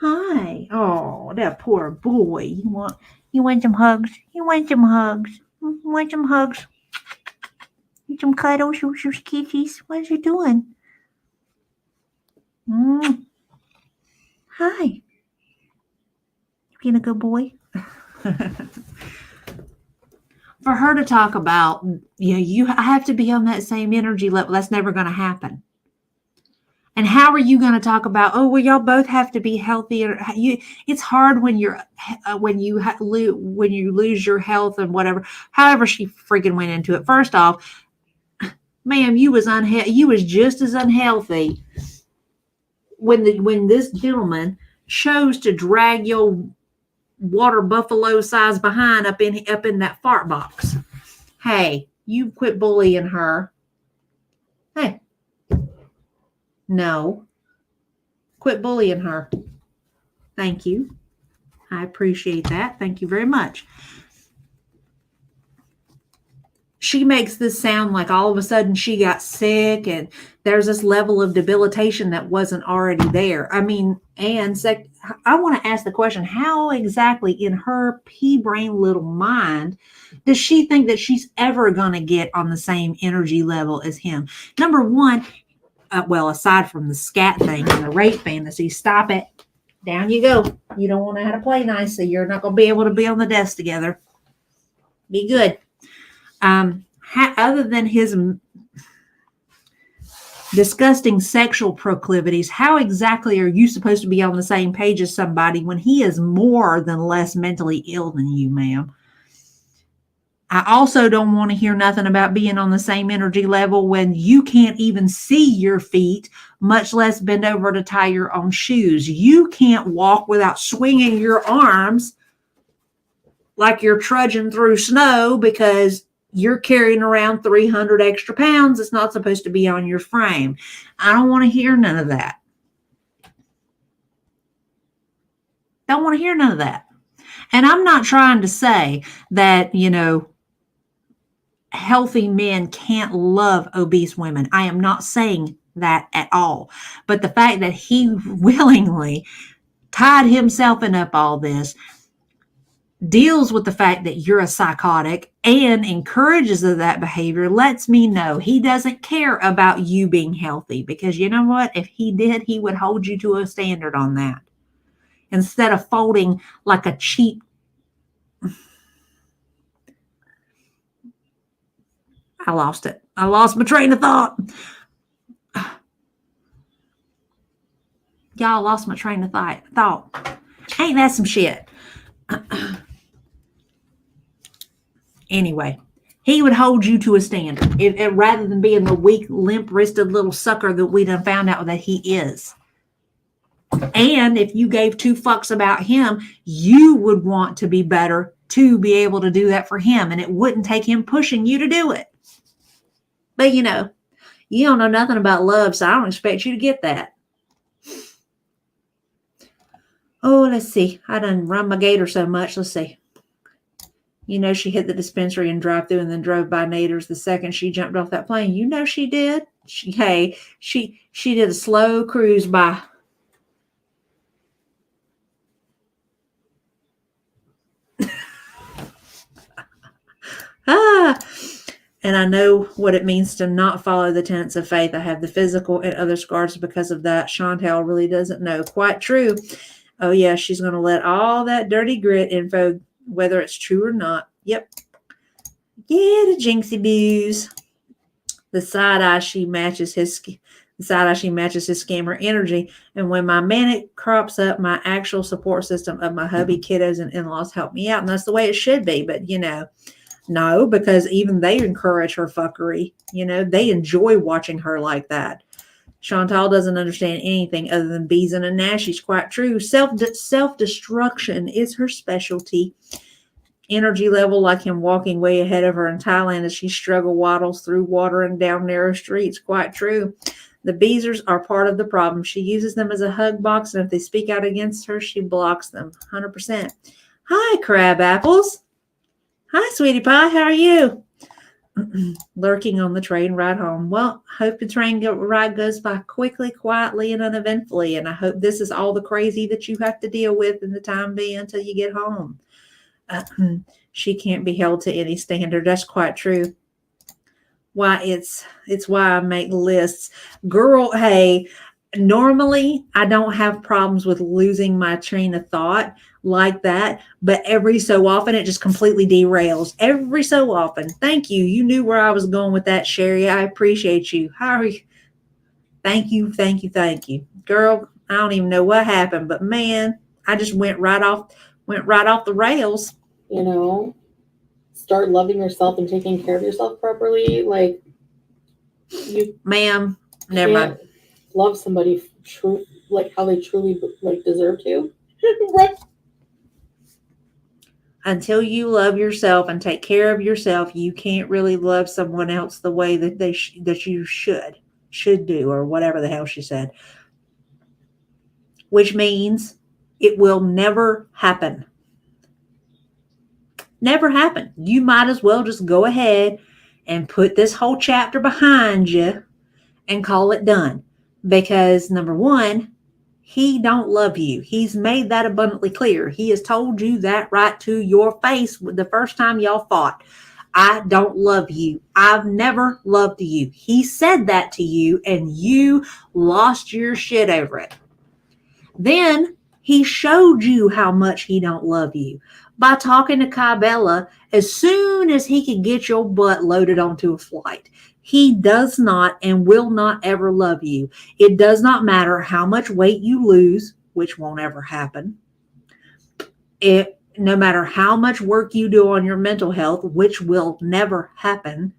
Hi. Oh, that poor boy. You want some hugs? You want some hugs? You want some hugs? Some cuddles, some kitties. What are you doing? Hi. You being a good boy? For her to talk about, I have to be on that same energy level. That's never going to happen. And how are you going to talk about, y'all both have to be healthy? It's hard when you lose your health and whatever. However she freaking went into it. First off, ma'am, you was just as unhealthy when this gentleman chose to drag your water buffalo size behind up in that fart box. Hey, you quit bullying her. Hey. No. Quit bullying her. Thank you. I appreciate that. Thank you very much. She makes this sound like all of a sudden she got sick and there's this level of debilitation that wasn't already there. I mean, I want to ask the question, how exactly in her pea-brain little mind does she think that she's ever going to get on the same energy level as him? Number one, aside from the scat thing and the rape fantasy, stop it. Down you go. You don't want to know how to play nice, so you're not going to be able to be on the desk together. Be good. Other than his disgusting sexual proclivities, how exactly are you supposed to be on the same page as somebody when he is more than less mentally ill than you, ma'am? I also don't want to hear nothing about being on the same energy level when you can't even see your feet, much less bend over to tie your own shoes. You can't walk without swinging your arms like you're trudging through snow because you're carrying around 300 extra pounds. It's not supposed to be on your frame. I don't want to hear none of that. Don't want to hear none of that. And I'm not trying to say that, healthy men can't love obese women. I am not saying that at all. But the fact that he willingly tied himself in up all this deals with the fact that you're a psychotic and encourages that behavior lets me know he doesn't care about you being healthy, because you know what? If he did, he would hold you to a standard on that instead of folding like a cheap. I lost it. I lost my train of thought. Y'all, lost my train of thought. Ain't that some shit? Anyway, he would hold you to a standard rather than being the weak, limp-wristed little sucker that we done found out that he is. And if you gave two fucks about him, you would want to be better to be able to do that for him. And it wouldn't take him pushing you to do it. But you know, you don't know nothing about love, so I don't expect you to get that. Oh, let's see. I done run my gator so much. Let's see. You know, she hit the dispensary and drive through and then drove by Nader's the second she jumped off that plane. You know she did. She did a slow cruise by. And I know what it means to not follow the tenets of faith. I have the physical and other scars because of that. Chantel really doesn't know. Quite true. Oh, yeah, she's going to let all that dirty grit info, whether it's true or not. Yep. Yeah, the jinxie boos. The side eye she matches his scammer energy. And when my manic crops up, my actual support system of my hubby, kiddos, and in-laws help me out. And that's the way it should be. But, you know, no, because even they encourage her fuckery. You know, they enjoy watching her like that. Chantal doesn't understand anything other than bees and a gnash. She's quite true. Self-destruction is her specialty. Energy level like him walking way ahead of her in Thailand as she waddles through water and down narrow streets. Quite true. The beezers are part of the problem. She uses them as a hug box, and if they speak out against her, she blocks them. 100%. Hi, crab apples. Hi, sweetie pie. How are you? Lurking on the train ride home. Well, hope the train ride goes by quickly, quietly, and uneventfully. And I hope this is all the crazy that you have to deal with in the time being until you get home. She can't be held to any standard. That's quite true. Why it's why I make lists. Girl, hey, normally I don't have problems with losing my train of thought like that, but every so often it just completely derails. Every so often. Thank you. You knew where I was going with that, Sherry. I appreciate you. How are you? Thank you. Girl, I don't even know what happened, but man, I just went right off the rails. You know, start loving yourself and taking care of yourself properly. Like, you, ma'am, never mind. Love somebody true, like how they truly like deserve to. Right. Until you love yourself and take care of yourself, you can't really love someone else the way that that you should do, or whatever the hell she said. Which means it will never happen. Never happen. You might as well just go ahead and put this whole chapter behind you and call it done. Because number one, he don't love you. He's made that abundantly clear. He has told you that right to your face the first time y'all fought. I don't love you. I've never loved you. He said that to you and you lost your shit over it. Then he showed you how much he don't love you by talking to Kybella as soon as he could get your butt loaded onto a flight. He does not and will not ever love you. It does not matter how much weight you lose, which won't ever happen. No matter how much work you do on your mental health, which will never happen.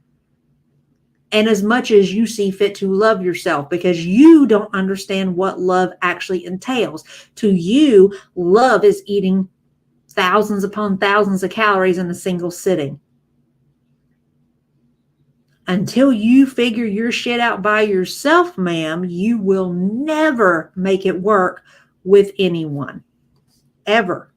And as much as you see fit to love yourself, because you don't understand what love actually entails. To you, love is eating thousands upon thousands of calories in a single sitting. Until you figure your shit out by yourself, ma'am, you will never make it work with anyone. Ever.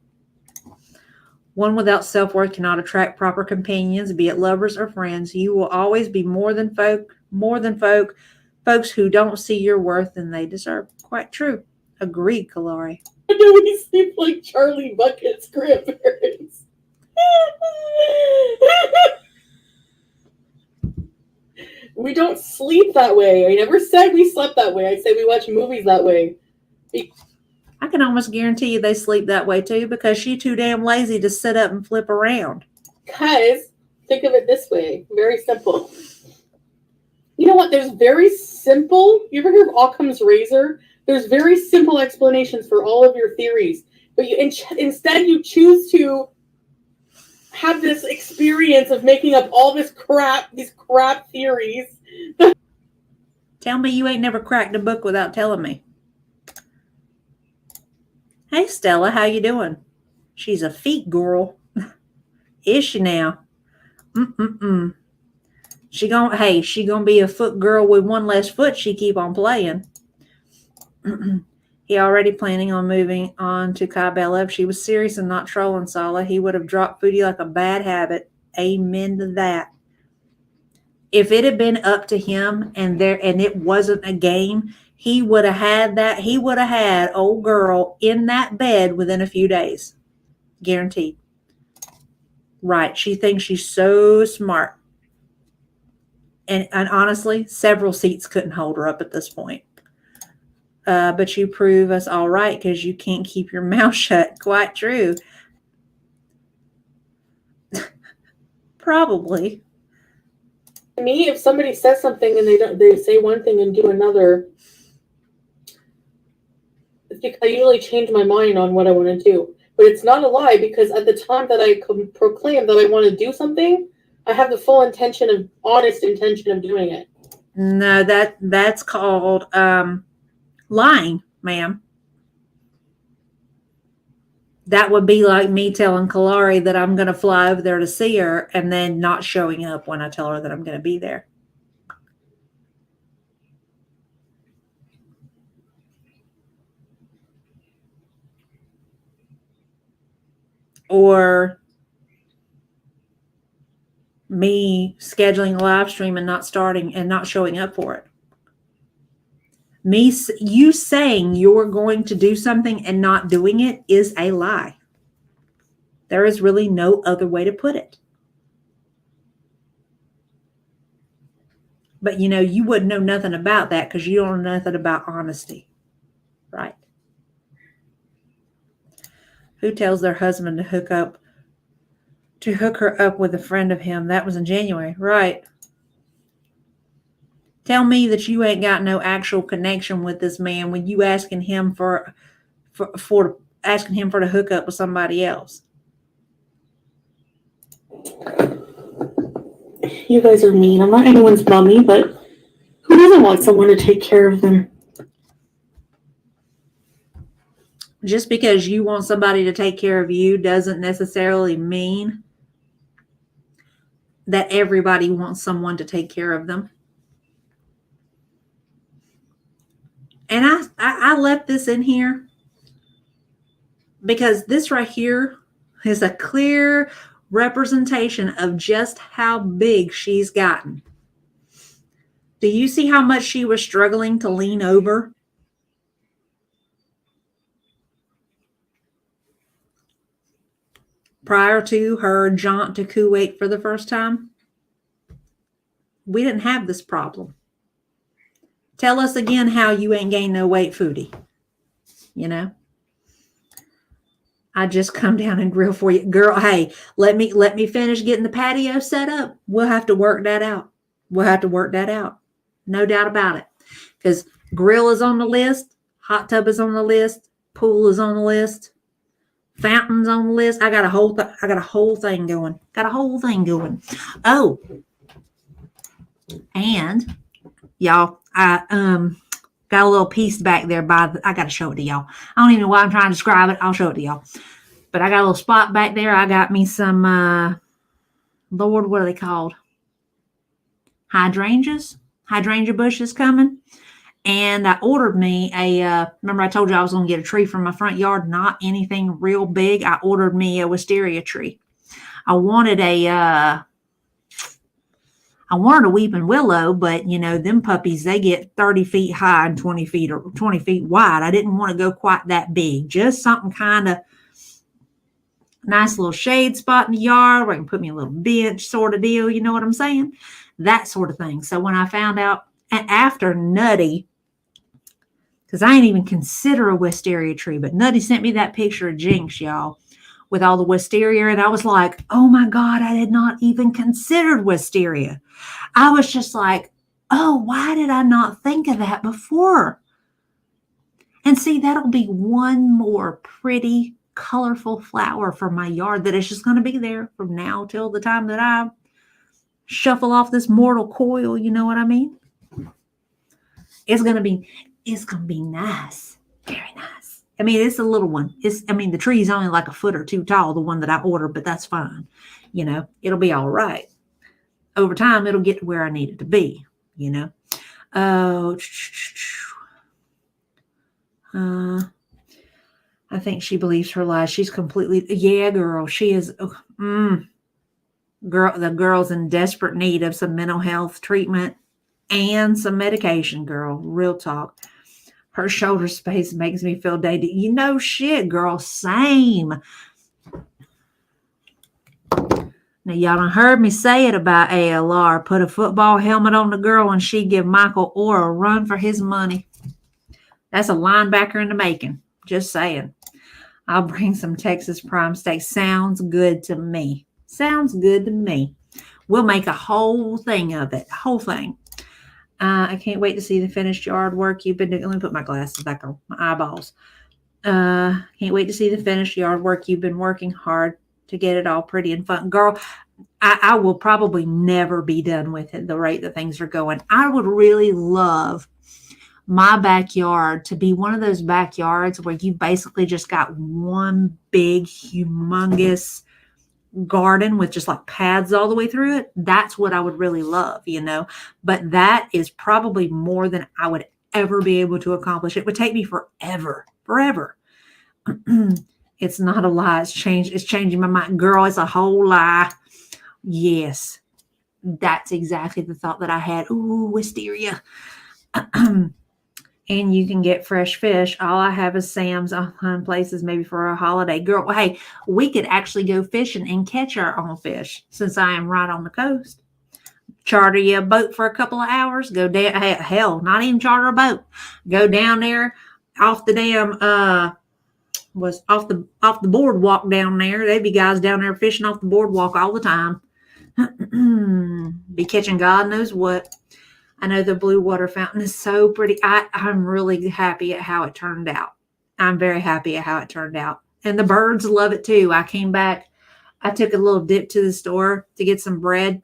One without self-worth cannot attract proper companions, be it lovers or friends. You will always be more than folks who don't see your worth than they deserve. Quite true. Agreed, Kalari. Do we sleep like Charlie Bucket's grandparents? We don't sleep that way. I never said we slept that way. I said we watch movies that way. I can almost guarantee you they sleep that way too, because she's too damn lazy to sit up and flip around. Guys, think of it this way. Very simple. You know what? There's very simple. You ever hear of Occam's razor? There's very simple explanations for all of your theories. But instead you choose to have this experience of making up all these crap theories. Tell me you ain't never cracked a book without telling me. Hey, Stella, how you doing? She's a feet girl. Is she now? Mm-mm-mm. She gonna be a foot girl with one less foot she keep on playing. He already planning on moving on to Cabela. If she was serious and not trolling Sala, he would have dropped Foodie like a bad habit. Amen to that. If it had been up to him and it wasn't a game, he would have had old girl in that bed within a few days. Guaranteed. Right. She thinks she's so smart. And honestly, several seats couldn't hold her up at this point. But you prove us all right because you can't keep your mouth shut. Quite true. Probably. Me, if somebody says something and they say one thing and do another, it's because I usually change my mind on what I want to do. But it's not a lie, because at the time that I proclaim that I want to do something, I have the full honest intention of doing it. No, that's called lying, ma'am. That would be like me telling Kalari that I'm going to fly over there to see her and then not showing up when I tell her that I'm going to be there. Or me scheduling a live stream and not starting and not showing up for it. You saying you're going to do something and not doing it is a lie. There is really no other way to put it. But you wouldn't know nothing about that because you don't know nothing about honesty. Right? Who tells their husband to hook her up with a friend of him? That was in January. Right. Tell me that you ain't got no actual connection with this man when you asking him for asking him for the hookup with somebody else. You guys are mean. I'm not anyone's mommy, but who doesn't want someone to take care of them? Just because you want somebody to take care of you doesn't necessarily mean that everybody wants someone to take care of them. And I left this in here because this right here is a clear representation of just how big she's gotten. Do you see how much she was struggling to lean over? Prior to her jaunt to Kuwait for the first time? We didn't have this problem. Tell us again how you ain't gained no weight, Foodie. I just come down and grill for you. Girl, hey, let me finish getting the patio set up. We'll have to work that out. No doubt about it. Because grill is on the list. Hot tub is on the list. Pool is on the list. Fountains on the list. I got a whole thing going. Oh, and y'all, I got a little piece back there I got to show it to y'all. I don't even know why I'm trying to describe it. I'll show it to y'all. But I got a little spot back there. I got me some, Lord, what are they called? Hydrangea bushes coming. And I ordered me remember I told you I was going to get a tree from my front yard, not anything real big. I ordered me a wisteria tree. I wanted a weeping willow, but them puppies, they get 30 feet high and 20 feet wide. I didn't want to go quite that big. Just something kind of nice little shade spot in the yard where I can put me a little bench sort of deal. You know what I'm saying? That sort of thing. So when I found out after Nutty, because I ain't even consider a wisteria tree, but Nutty sent me that picture of Jinx, y'all, with all the wisteria. And I was like, oh my God, I had not even considered wisteria. I was just like, oh, why did I not think of that before? And see, that'll be one more pretty, colorful flower for my yard that is just going to be there from now till the time that I shuffle off this mortal coil. You know what I mean? It's going to be nice. Very nice. I mean, it's a little one. The tree's only like a foot or two tall, the one that I ordered, but that's fine. It'll be all right. Over time, it'll get to where I need it to be, Oh, I think she believes her lies. She's completely, yeah, girl. She is, girl. The girl's in desperate need of some mental health treatment and some medication, girl. Real talk. Her shoulder space makes me feel dated. Shit, girl. Same. Now, y'all done heard me say it about ALR. Put a football helmet on the girl and she give Michael Orr a run for his money. That's a linebacker in the making. Just saying. I'll bring some Texas prime steak. Sounds good to me. Sounds good to me. We'll make a whole thing of it. Whole thing. I can't wait to see the finished yard work you've been doing. Let me put my glasses back on. My eyeballs. Can't wait to see the finished yard work you've been working hard to get it all pretty and fun. Girl, I will probably never be done with it the rate that things are going. I would really love my backyard to be one of those backyards where you basically just got one big, humongous garden with just like paths all the way through it. That's what I would really love, but that is probably more than I would ever be able to accomplish. It would take me forever. It's not a lie. It's changing my mind. Girl, it's a whole lie. Yes. That's exactly the thought that I had. Ooh, wisteria. And you can get fresh fish. All I have is Sam's on places maybe for a holiday. Girl, hey, we could actually go fishing and catch our own fish since I am right on the coast. Charter you a boat for a couple of hours. Go down. Hell, not even charter a boat. Go down there off the damn was off the boardwalk down there. There'd be guys down there fishing off the boardwalk all the time. Be catching God knows what. I know the blue water fountain is so pretty. I'm really happy at how it turned out. I'm very happy at how it turned out. And the birds love it too. I came back. I took a little dip to the store to get some bread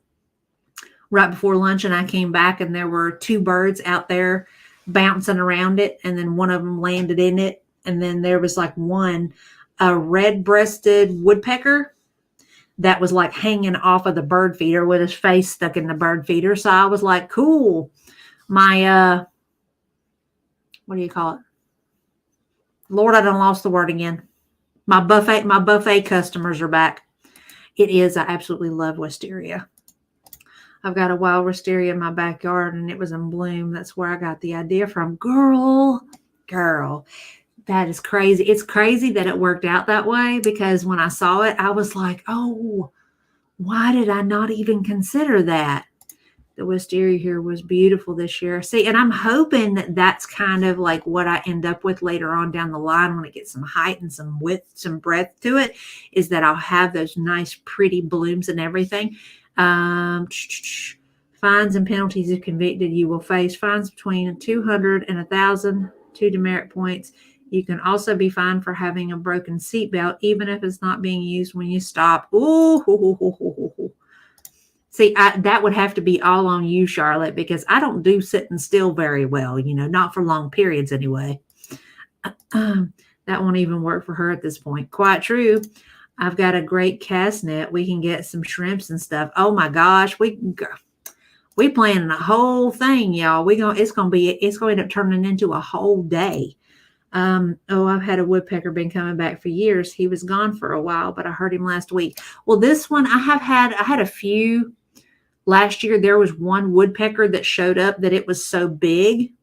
right before lunch. And I came back and there were 2 birds out there bouncing around it. And then one of them landed in it. And then there was like a red-breasted woodpecker that was like hanging off of the bird feeder with his face stuck in the bird feeder. So I was like, cool. My, what do you call it? Lord, I done lost the word again. My buffet customers are back. It is. I absolutely love wisteria. I've got a wild wisteria in my backyard and it was in bloom. That's where I got the idea from. Girl. That is crazy. It's crazy that it worked out that way because when I saw it, I was like, oh, why did I not even consider that? The wisteria here was beautiful this year. See, and I'm hoping that that's kind of like what I end up with later on down the line when it gets some height and some width, some breadth to it, is that I'll have those nice, pretty blooms and everything. Fines and penalties if convicted, you will face fines between 200 and 1,000, 2 demerit points. You can also be fined for having a broken seatbelt, even if it's not being used when you stop. Ooh. See, that would have to be all on you, Charlotte, because I don't do sitting still very well, not for long periods anyway. That won't even work for her at this point. Quite true. I've got a great cast net. We can get some shrimps and stuff. Oh my gosh, we planning a whole thing, y'all. It's gonna end up turning into a whole day. I've had a woodpecker been coming back for years. He was gone for a while, but I heard him last week. Well, this one I had a few last year. There was one woodpecker that showed up that it was so big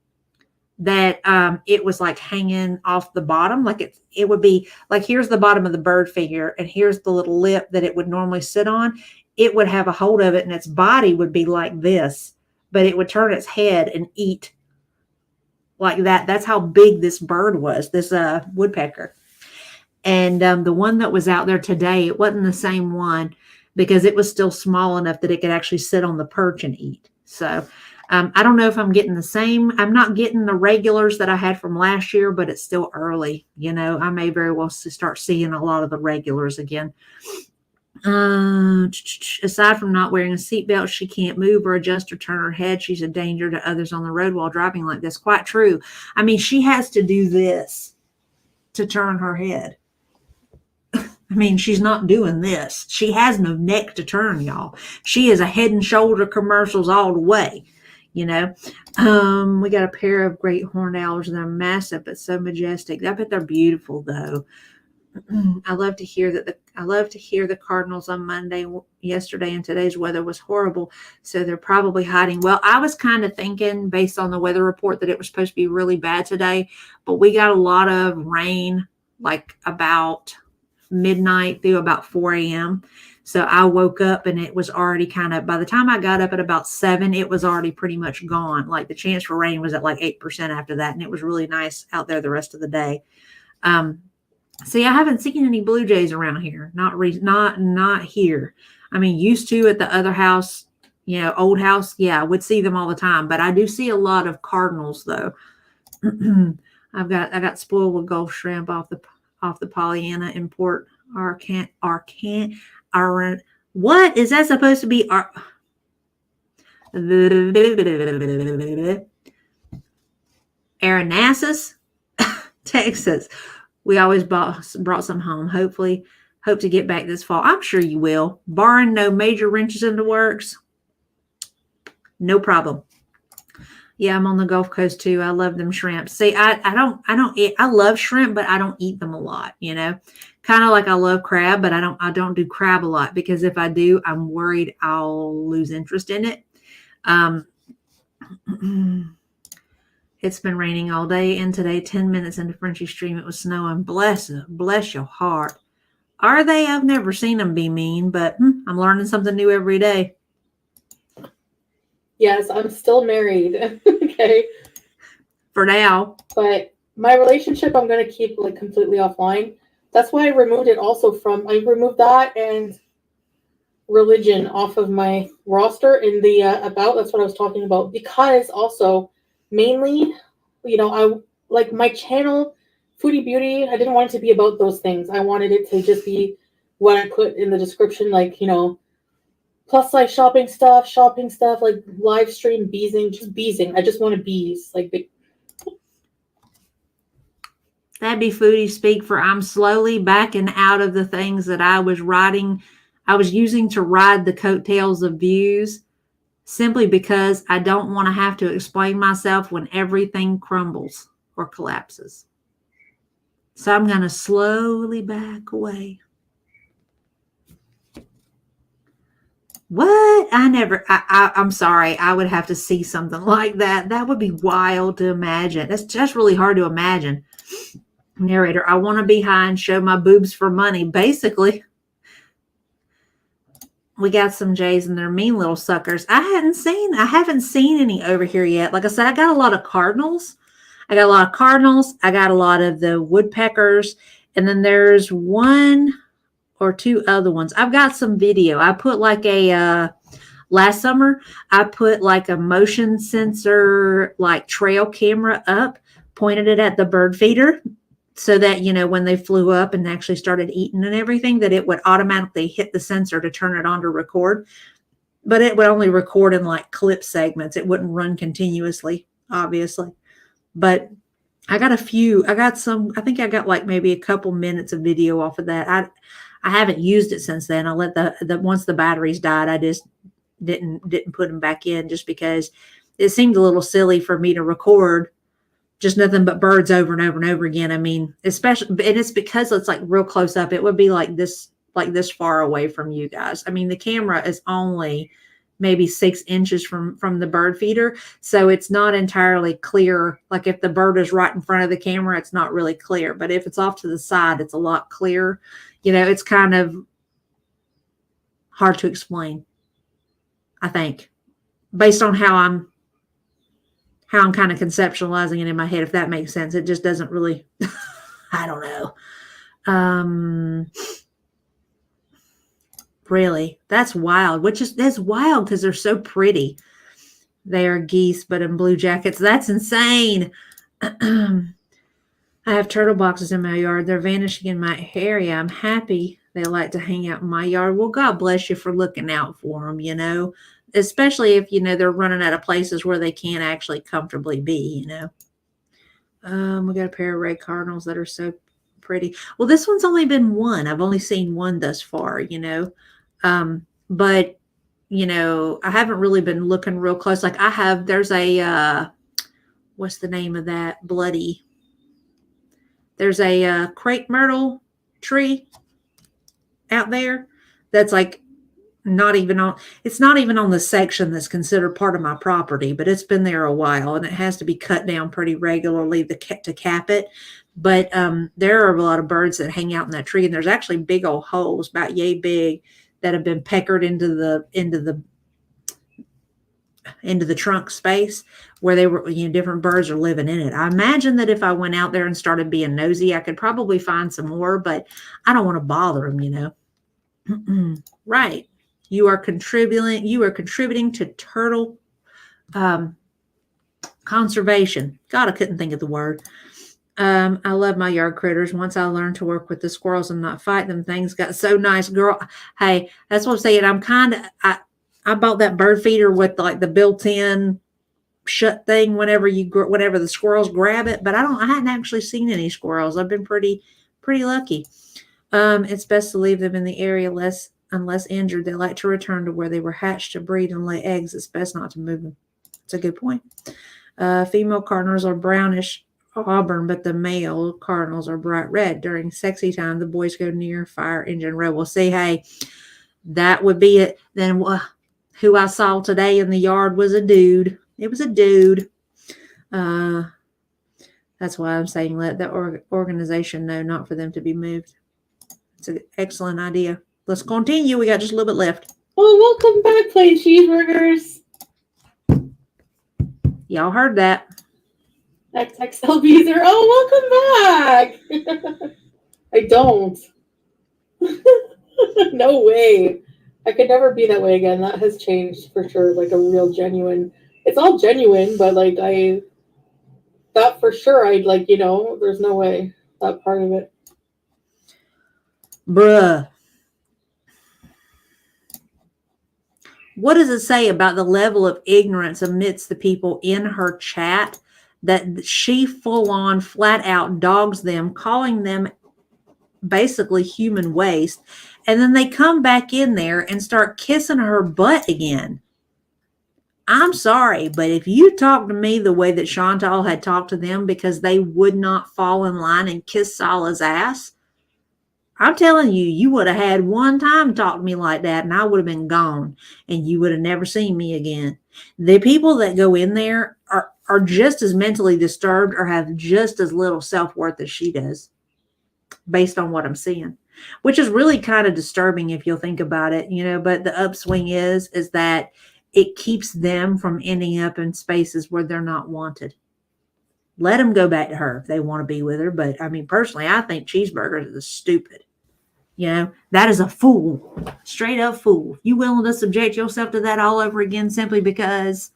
that it was like hanging off the bottom. Like it would be like, here's the bottom of the bird figure and here's the little lip that it would normally sit on. It would have a hold of it and its body would be like this, but it would turn its head and eat like that. That's how big this bird was, this woodpecker. And the one that was out there today, it wasn't the same one because it was still small enough that it could actually sit on the perch and eat. So I don't know if I'm getting the same. I'm not getting the regulars that I had from last year, but it's still early. I may very well start seeing a lot of the regulars again. Aside from not wearing a seatbelt, she can't move or adjust or turn her head. She's a danger to others on the road while driving like this. Quite true. I mean, she has to do this to turn her head. I mean, she's not doing this. She has no neck to turn, y'all. She is a Head and Shoulder commercials all the way, you know. We got a pair of great horned owls, and they're massive but so majestic. I bet they're beautiful, though. I love to hear the Cardinals on Monday. Yesterday and today's weather was horrible, so they're probably hiding. Well, I was kind of thinking, based on the weather report, that it was supposed to be really bad today, but we got a lot of rain, like about midnight through about 4 a.m. So I woke up and it was already kind of, by the time I got up at about 7, it was already pretty much gone. Like the chance for rain was at like 8% after that, and it was really nice out there the rest of the day. See, I haven't seen any blue jays around here. Not here. I mean, used to at the other house, you know, old house. Yeah, I would see them all the time, but I do see a lot of cardinals though. I got spoiled with Gulf shrimp off the Pollyanna import. What is that supposed to be? Aranassus, Texas. We always brought some home. Hopefully, hope to get back this fall. I'm sure you will, barring no major wrenches in the works. No problem. Yeah, I'm on the Gulf Coast too. I love them shrimp. See, I love shrimp, but I don't eat them a lot, you know. Kind of like I love crab, but I don't do crab a lot, because if I do, I'm worried I'll lose interest in it. It's been raining all day, and today, 10 minutes into Frenchy Stream, it was snowing. Bless your heart. Are they? I've never seen them be mean, but I'm learning something new every day. Yes, I'm still married. Okay. For now. But my relationship, I'm going to keep like completely offline. That's why I removed it also I removed that and religion off of my roster in the about. That's what I was talking about. Because also, mainly, you know, I like my channel, Foodie Beauty, I didn't want it to be about those things. I wanted it to just be what I put in the description, like, you know, plus size shopping stuff, like live stream beesing, just beesing. I just want to bees. Like that'd be foodie speak for I'm slowly backing out of the things that I was using to ride the coattails of views, simply because I don't want to have to explain myself when everything crumbles or collapses. So I'm going to slowly back away. What? I'm sorry. I would have to see something like that. That would be wild to imagine. That's just really hard to imagine. Narrator, I want to be high and show my boobs for money. Basically, we got some jays and they're mean little suckers. I haven't seen any over here yet. Like I said, I got a lot of cardinals. I got a lot of the woodpeckers. And then there's one or two other ones. I've got some video. I put like last summer, I put like a motion sensor, like trail camera up, pointed it at the bird feeder, so that, you know, when they flew up and actually started eating and everything, that it would automatically hit the sensor to turn it on to record. But it would only record in like clip segments. It wouldn't run continuously, obviously. But I got I think I got like maybe a couple minutes of video off of that. I haven't used it since then. I let once the batteries died, I just didn't put them back in, just because it seemed a little silly for me to record just nothing but birds over and over and over again. I mean, especially, and it's because it's like real close up. It would be like this far away from you guys. I mean, the camera is only maybe 6 inches from the bird feeder. So it's not entirely clear. Like if the bird is right in front of the camera, it's not really clear. But if it's off to the side, it's a lot clearer. You know, it's kind of hard to explain, I think, based on how I'm kind of conceptualizing it in my head, if that makes sense. It just doesn't really, I don't know. Really, that's wild, that's wild because they're so pretty. They are geese, but in blue jackets. That's insane. I have turtle boxes in my yard. They're vanishing in my area. I'm happy they like to hang out in my yard. Well, God bless you for looking out for them, you know. Especially if, you know, they're running out of places where they can't actually comfortably be, you know. We got a pair of red cardinals that are so pretty. Well, this one's only been one. I've only seen one thus far, but I haven't really been looking real close. Like I have, there's a, what's the name of that bloody? There's a crepe myrtle tree out there that's like it's not even on the section that's considered part of my property, but it's been there a while and it has to be cut down pretty regularly to cap it. But there are a lot of birds that hang out in that tree, and there's actually big old holes about yay big that have been peckered into the trunk space where they were, different birds are living in it. I imagine that if I went out there and started being nosy, I could probably find some more, but I don't want to bother them, Right. You are contributing to turtle conservation. God, I couldn't think of the word. I love my yard critters. Once I learned to work with the squirrels and not fight them, things got so nice. Girl, hey, that's what I'm saying. I bought that bird feeder with like the built-in shut thing whenever the squirrels grab it, but I hadn't actually seen any squirrels. I've been pretty lucky. It's best to leave them in the area unless injured. They like to return to where they were hatched to breed and lay eggs. It's best not to move them. It's a good point. Female cardinals are brownish auburn, but the male cardinals are bright red. During sexy time, the boys go near fire engine red. Well, see, hey, that would be it. Then who I saw today in the yard was a dude. It was a dude. That's why I'm saying let the organization know not for them to be moved. It's an excellent idea. Let's continue. We got just a little bit left. Well, welcome back, plain cheeseburgers. Y'all heard that. XXLBzer. Oh, welcome back. I don't. No way. I could never be that way again. That has changed for sure. Like a real genuine. It's all genuine, but like that for sure. I'd like, there's no way that part of it. Bruh. What does it say about the level of ignorance amidst the people in her chat that she full on flat out dogs them, calling them basically human waste, and then they come back in there and start kissing her butt again? I'm sorry, but if you talk to me the way that Chantal had talked to them because they would not fall in line and kiss Sala's ass, I'm telling you, you would have had one time talk to me like that and I would have been gone and you would have never seen me again. The people that go in there are just as mentally disturbed or have just as little self-worth as she does, based on what I'm seeing, which is really kind of disturbing if you'll think about it, but the upswing is that it keeps them from ending up in spaces where they're not wanted. Let them go back to her if they want to be with her. But I mean, personally, I think Cheeseburgers is stupid. That is a fool, straight up fool. You willing to subject yourself to that all over again simply because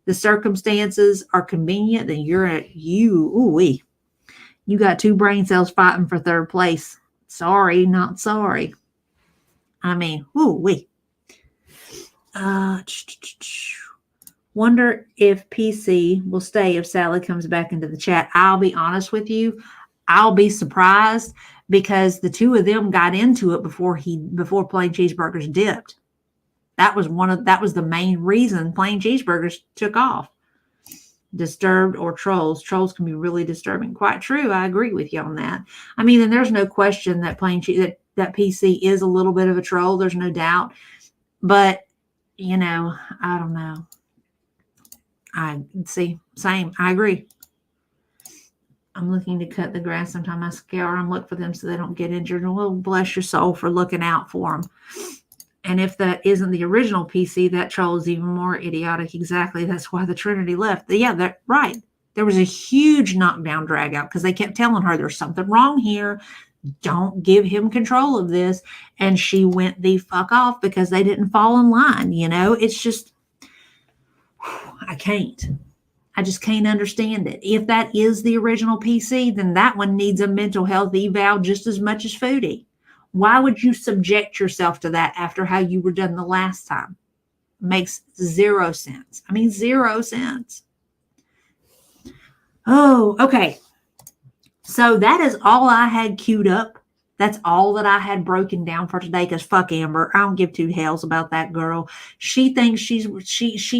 the circumstances are convenient? Then you got two brain cells fighting for third place. Sorry, not sorry. I mean, wonder if PC will stay if Sally comes back into the chat. I'll be honest with you. I'll be surprised because the two of them got into it before Plain Cheeseburgers dipped. That was the main reason Plain Cheeseburgers took off. Disturbed or trolls. Trolls can be really disturbing. Quite true. I agree with you on that. I mean, and there's no question that that PC is a little bit of a troll. There's no doubt. But, I don't know. Same. I agree. I'm looking to cut the grass. Sometimes I scour and look for them so they don't get injured. Well, bless your soul for looking out for them. And if that isn't the original PC, that troll is even more idiotic. Exactly. That's why the Trinity left. Yeah, that's right. There was a huge knockdown drag out because they kept telling her there's something wrong here. Don't give him control of this. And she went the fuck off because they didn't fall in line. It's just, I just can't understand it. If that is the original PC, then that one needs a mental health eval just as much as Foodie. Why would you subject yourself to that after how you were done the last time? Makes zero sense. I mean, 0 sense. Oh, okay. So that is all I had queued up. That's all that I had broken down for today. Because fuck Amber, I don't give two hells about that girl. She thinks she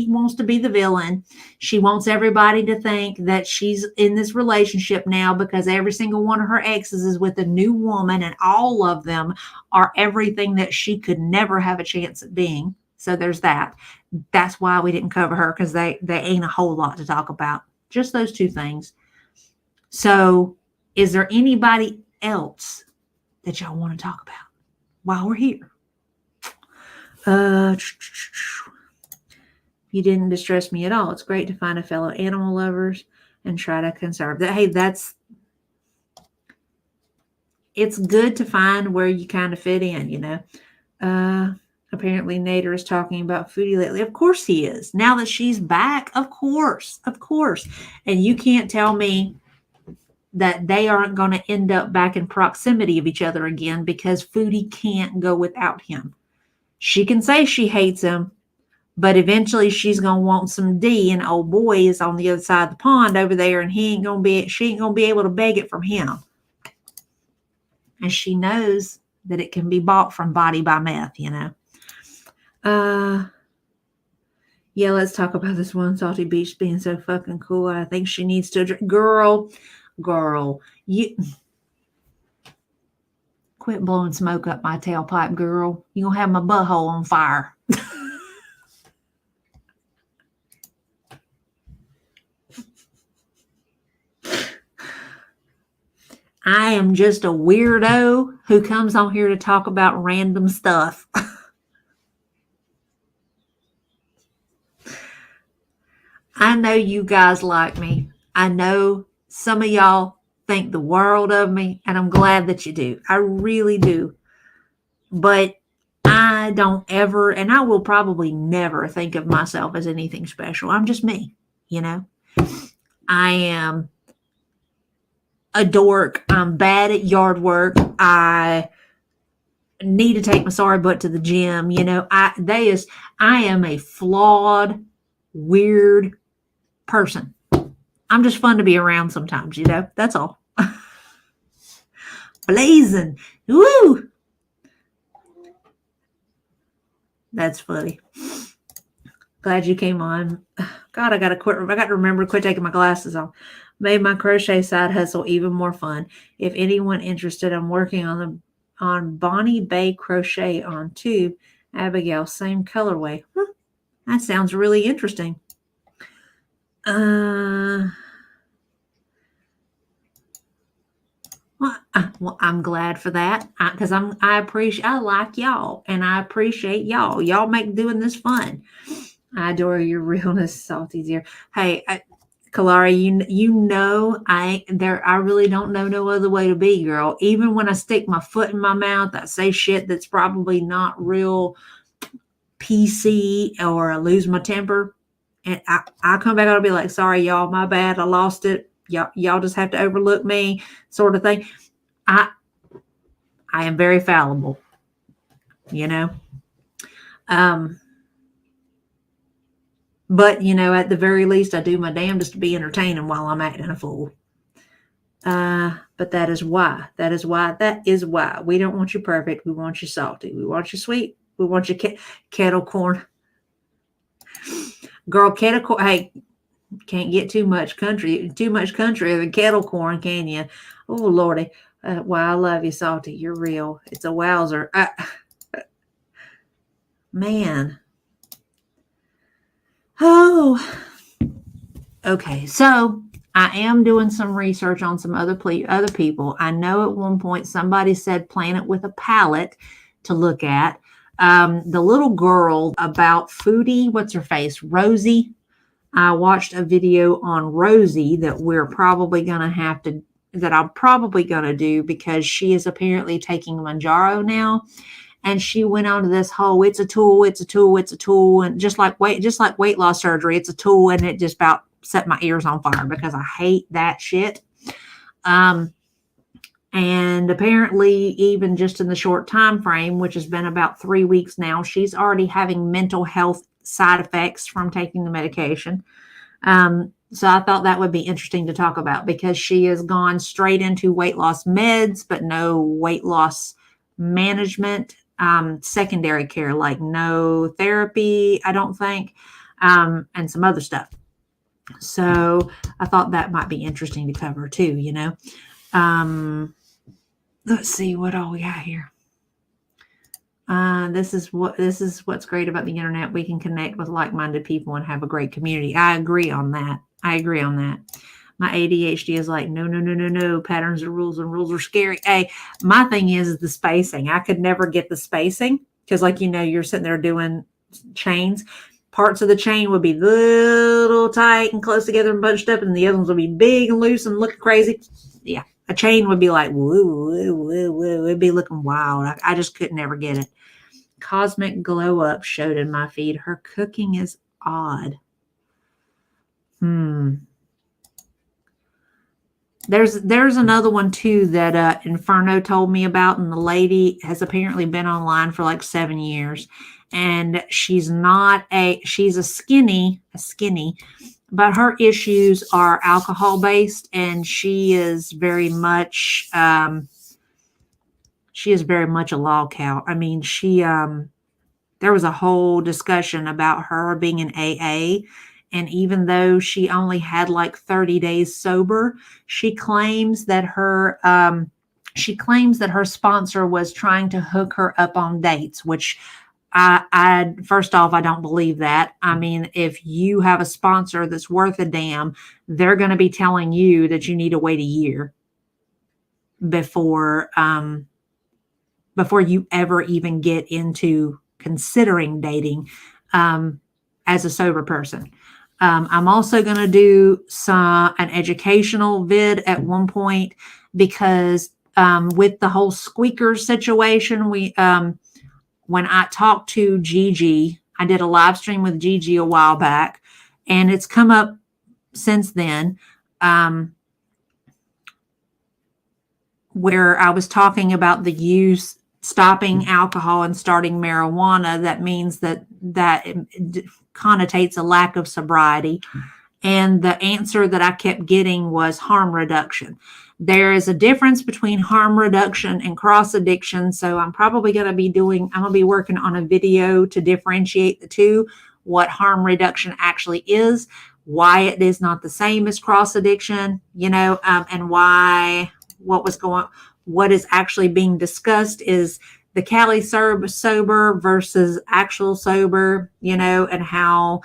wants to be the villain. She wants everybody to think that she's in this relationship now because every single one of her exes is with a new woman, and all of them are everything that she could never have a chance at being. So there's that. That's why we didn't cover her, because they ain't a whole lot to talk about. Just those two things. So, is there anybody else that y'all want to talk about while we're here? You didn't distress me at all. It's great to find a fellow animal lovers and try to conserve that. Hey, it's good to find where you kind of fit in, you know. Apparently Nader is talking about Foodie lately. Of course he is. Now that she's back, of course. And you can't tell me that they aren't going to end up back in proximity of each other again, because Foodie can't go without him. She can say she hates him, but eventually she's going to want some D, and old boy is on the other side of the pond over there, and she ain't going to be able to beg it from him. And she knows that it can be bought from Body by Meth, you know. Yeah, let's talk about this one Salty Beach being so fucking cool. I think she needs to girl, you quit blowing smoke up my tailpipe, girl. You're gonna have my butthole on fire. I am just a weirdo who comes on here to talk about random stuff. I know you guys like me. I know some of y'all think the world of me, and I'm glad that you do. I really do. But I don't ever, and I will probably never think of myself as anything special. I'm just me, you know. I am a dork. I'm bad at yard work. I need to take my sorry butt to the gym. You know, I am a flawed, weird person. I'm just fun to be around sometimes, you know. That's all. Blazing. Woo! That's funny. Glad you came on. God, I got to remember to quit taking my glasses off. Made my crochet side hustle even more fun. If anyone interested, I'm working on Bonnie Bay Crochet on Tube. Abigail, same colorway. That sounds really interesting. Well, I'm glad for that, because I like y'all, and I appreciate y'all. Y'all make doing this fun. I adore your realness, Salty Dear. Hey, Kalara, you know I really don't know no other way to be, girl. Even when I stick my foot in my mouth, I say shit that's probably not real PC, or I lose my temper, and I come back and be like, sorry, y'all, my bad, I lost it. Y'all just have to overlook me, sort of thing. I am very fallible, you know. But, you know, at the very least, I do my damnedest to be entertaining while I'm acting a fool. But that is why we don't want you perfect. We want you salty. We want you sweet. We want you kettle corn. Girl, kettle corn. Hey, can't get too much country of the kettle corn, can you? Oh, Lordy. Why, I love you, Salty. You're real. It's a wowzer. Man. Oh. Okay, so I am doing some research on some other people. I know at one point somebody said Planet with a Palette to look at. The little girl about Foodie, what's her face? Rosie. I watched a video on Rosie that I'm probably going to do, because she is apparently taking Manjaro now. And she went on to this whole, it's a tool. And just like weight loss surgery, it's a tool. And it just about set my ears on fire, because I hate that shit. And apparently, even just in the short time frame, which has been about 3 weeks now, she's already having mental health side effects from taking the medication. So I thought that would be interesting to talk about because she has gone straight into weight loss meds, but no weight loss management, secondary care, like no therapy, I don't think, and some other stuff. So I thought that might be interesting to cover too, you know. Let's see what all we got here. This is what's great about the internet. We can connect with like-minded people and have a great community. I agree on that. My ADHD is like, no. Patterns are rules and rules are scary. Hey, my thing is the spacing. I could never get the spacing because, like, you're sitting there doing chains. Parts of the chain would be little tight and close together and bunched up, and the other ones would be big and loose and looking crazy. Yeah, a chain would be like, woo. It'd be looking wild. I just could never get it. Cosmic Glow Up showed in my feed. Her cooking is odd. There's another one too that Inferno told me about, and the lady has apparently been online for like 7 years, and she's a skinny, but her issues are alcohol based, and she is very much a log cow. I mean, there was a whole discussion about her being in AA. And even though she only had like 30 days sober, she claims that her sponsor was trying to hook her up on dates, which I first off, I don't believe that. I mean, if you have a sponsor that's worth a damn, they're going to be telling you that you need to wait a year before you ever even get into considering dating as a sober person. I'm also going to do an educational vid at one point because with the whole squeaker situation, when I talked to Gigi, I did a live stream with Gigi a while back, and it's come up since then, where I was talking about the use stopping alcohol and starting marijuana. That means that it connotates a lack of sobriety. And the answer that I kept getting was harm reduction. There is a difference between harm reduction and cross addiction. So I'm probably going to be working on a video to differentiate the two, what harm reduction actually is, why it is not the same as cross addiction, and what is actually being discussed is the Cali sober versus actual sober, and how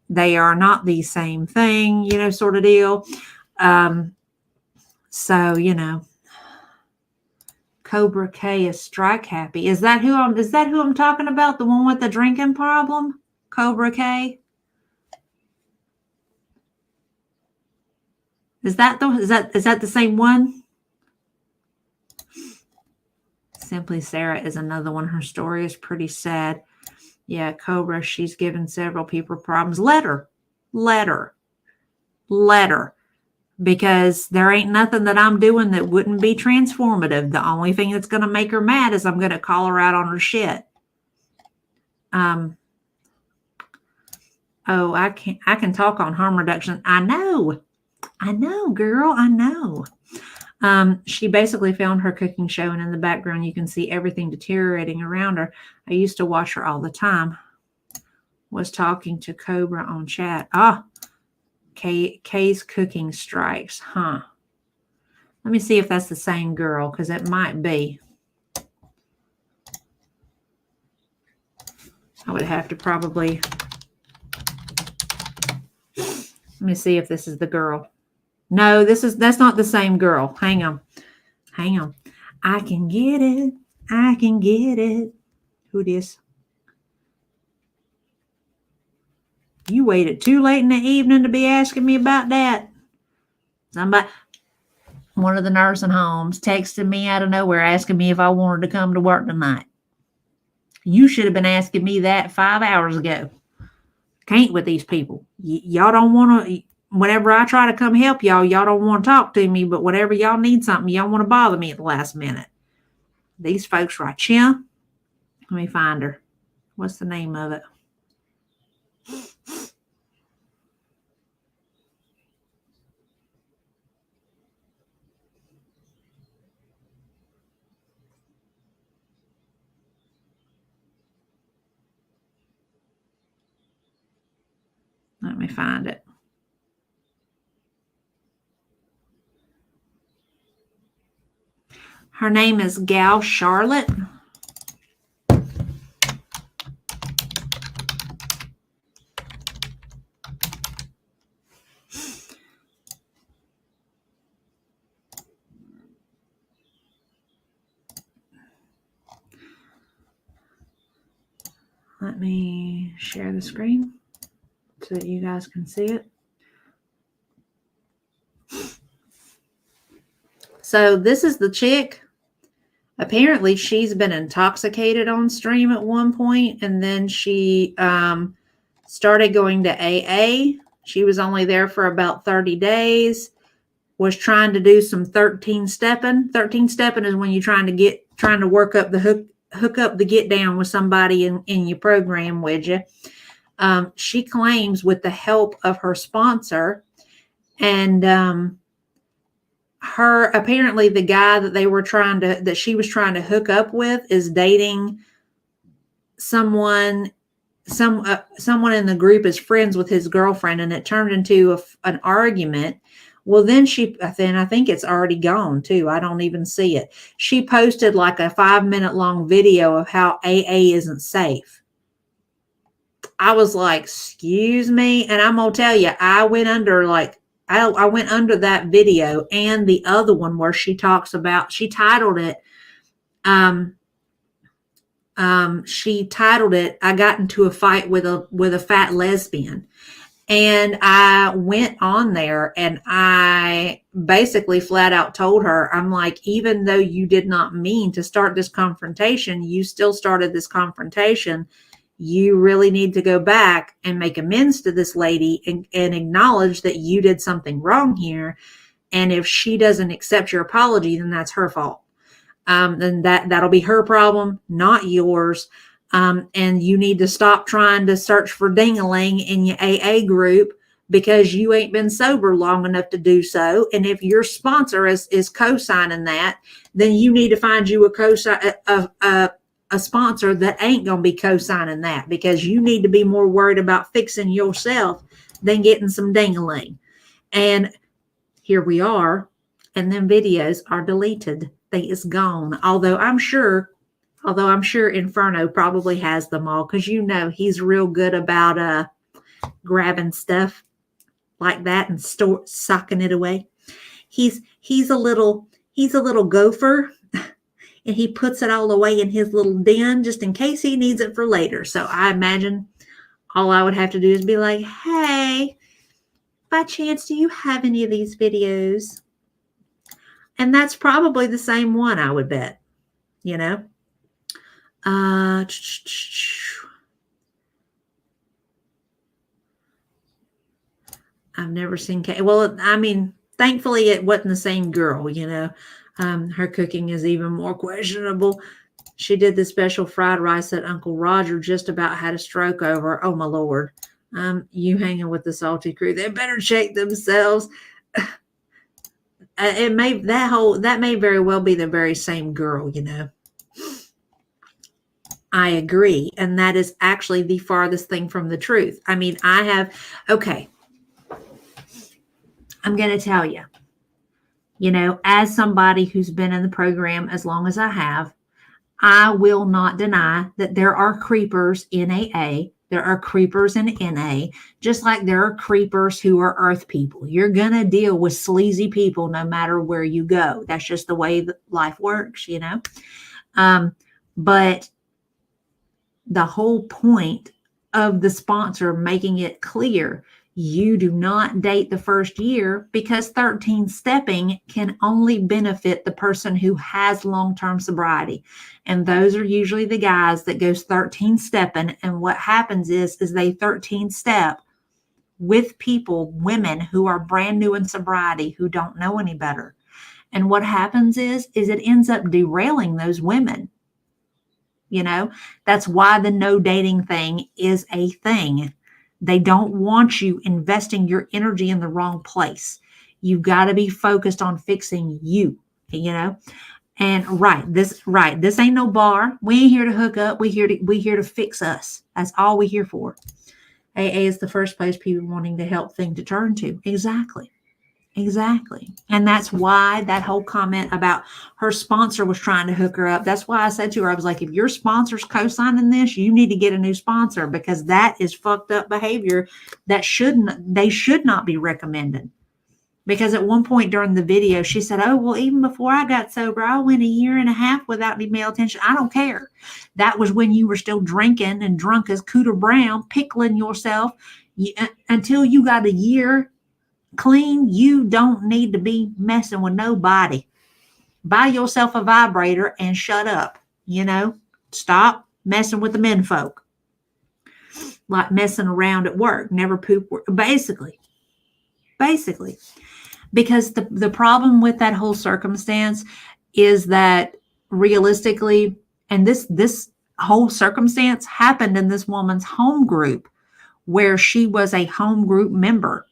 they are not the same thing, sort of deal. So, Cobra K is strike happy. Is that who I'm talking about? The one with the drinking problem? Cobra K? Is that the same one? Simply Sarah is another one. Her story is pretty sad. Yeah, Cobra, she's given several people problems. Let her. Because there ain't nothing that I'm doing that wouldn't be transformative. The only thing that's going to make her mad is I'm going to call her out on her shit. I can talk on harm reduction. I know, girl, I know. She basically found her cooking show, and in the background, you can see everything deteriorating around her. I used to watch her all the time. Was talking to Cobra on chat. Kay's cooking strikes, huh? Let me see if that's the same girl, because it might be. I would have to probably. Let me see if this is the girl. No, that's not the same girl. Hang on. I can get it. Who this? You waited too late in the evening to be asking me about that. One of the nursing homes texted me out of nowhere asking me if I wanted to come to work tonight. You should have been asking me that 5 hours ago. Can't with these people. Y'all don't want to. Whenever I try to come help y'all don't want to talk to me, but whenever y'all need something, y'all want to bother me at the last minute. These folks right here. Let me find her. What's the name of it? me find it. Her name is Gal Charlotte. Let me share the screen so that you guys can see it. So this is the chick. Apparently she's been intoxicated on stream at one point, and then she started going to AA. She was only there for about 30 days, was trying to do some 13 stepping. 13 stepping is when you're trying to work up the hook up the get down with somebody in your program with you. She claims with the help of her sponsor, and apparently the guy that she was trying to hook up with is dating someone in the group is friends with his girlfriend, and it turned into an argument. Well, then I think it's already gone too. I don't even see it. She posted like a 5-minute long video of how AA isn't safe. I was like, excuse me. And I'm going to tell you, I went under that video and the other one where she titled it, I got into a fight with a fat lesbian. And I went on there and I basically flat out told her, I'm like, even though you did not mean to start this confrontation, you still started this confrontation. You really need to go back and make amends to this lady and acknowledge that you did something wrong here. And if she doesn't accept your apology, then that's her fault. Then that'll be her problem, not yours. And you need to stop trying to search for ding-a-ling in your AA group because you ain't been sober long enough to do so. And if your sponsor is co-signing that, then you need to find you a sponsor that ain't going to be co-signing that, because you need to be more worried about fixing yourself than getting some ding-a-ling. And here we are, and then videos are deleted. It's gone. Although I'm sure Inferno probably has them all, because he's real good about grabbing stuff like that and socking it away. He's a little gopher, and he puts it all away in his little den just in case he needs it for later. So I imagine all I would have to do is be like, hey, by chance, do you have any of these videos? And that's probably the same one, I would bet, I've never seen well, I mean, thankfully it wasn't the same girl, her cooking is even more questionable. She did the special fried rice that Uncle Roger just about had a stroke over. Oh my Lord. You hanging with the salty crew, they better check themselves. That may very well be the very same girl, I agree. And that is actually the farthest thing from the truth. I mean, I'm going to tell you, as somebody who's been in the program as long as I have, I will not deny that there are creepers in AA. There are creepers in NA, just like there are creepers who are earth people. You're going to deal with sleazy people no matter where you go. That's just the way that life works, But the whole point of the sponsor making it clear, you do not date the first year, because 13 stepping can only benefit the person who has long-term sobriety. And those are usually the guys that goes 13 stepping. And what happens is they 13 step with women who are brand new in sobriety, who don't know any better. And what happens is it ends up derailing those women. That's why the no dating thing is a thing. They don't want you investing your energy in the wrong place. You've got to be focused on fixing you, And this ain't no bar. We ain't here to hook up. We here to fix us. That's all we're here for. AA is the first place people wanting to help thing to turn to. Exactly. Exactly. And that's why that whole comment about her sponsor was trying to hook her up. That's why I said to her, I was like, if your sponsor's co-signing this, you need to get a new sponsor, because that is fucked up behavior that they should not be recommended. Because at one point during the video, she said, oh, well, even before I got sober, I went a year and a half without any male attention. I don't care. That was when you were still drinking and drunk as Cooter Brown, pickling yourself until you got a year clean. You don't need to be messing with nobody. Buy yourself a vibrator and shut up. Stop messing with the men folk. Like messing around at work. Never poop. Basically. Because the problem with that whole circumstance is that realistically, and this whole circumstance happened in this woman's home group where she was a home group member.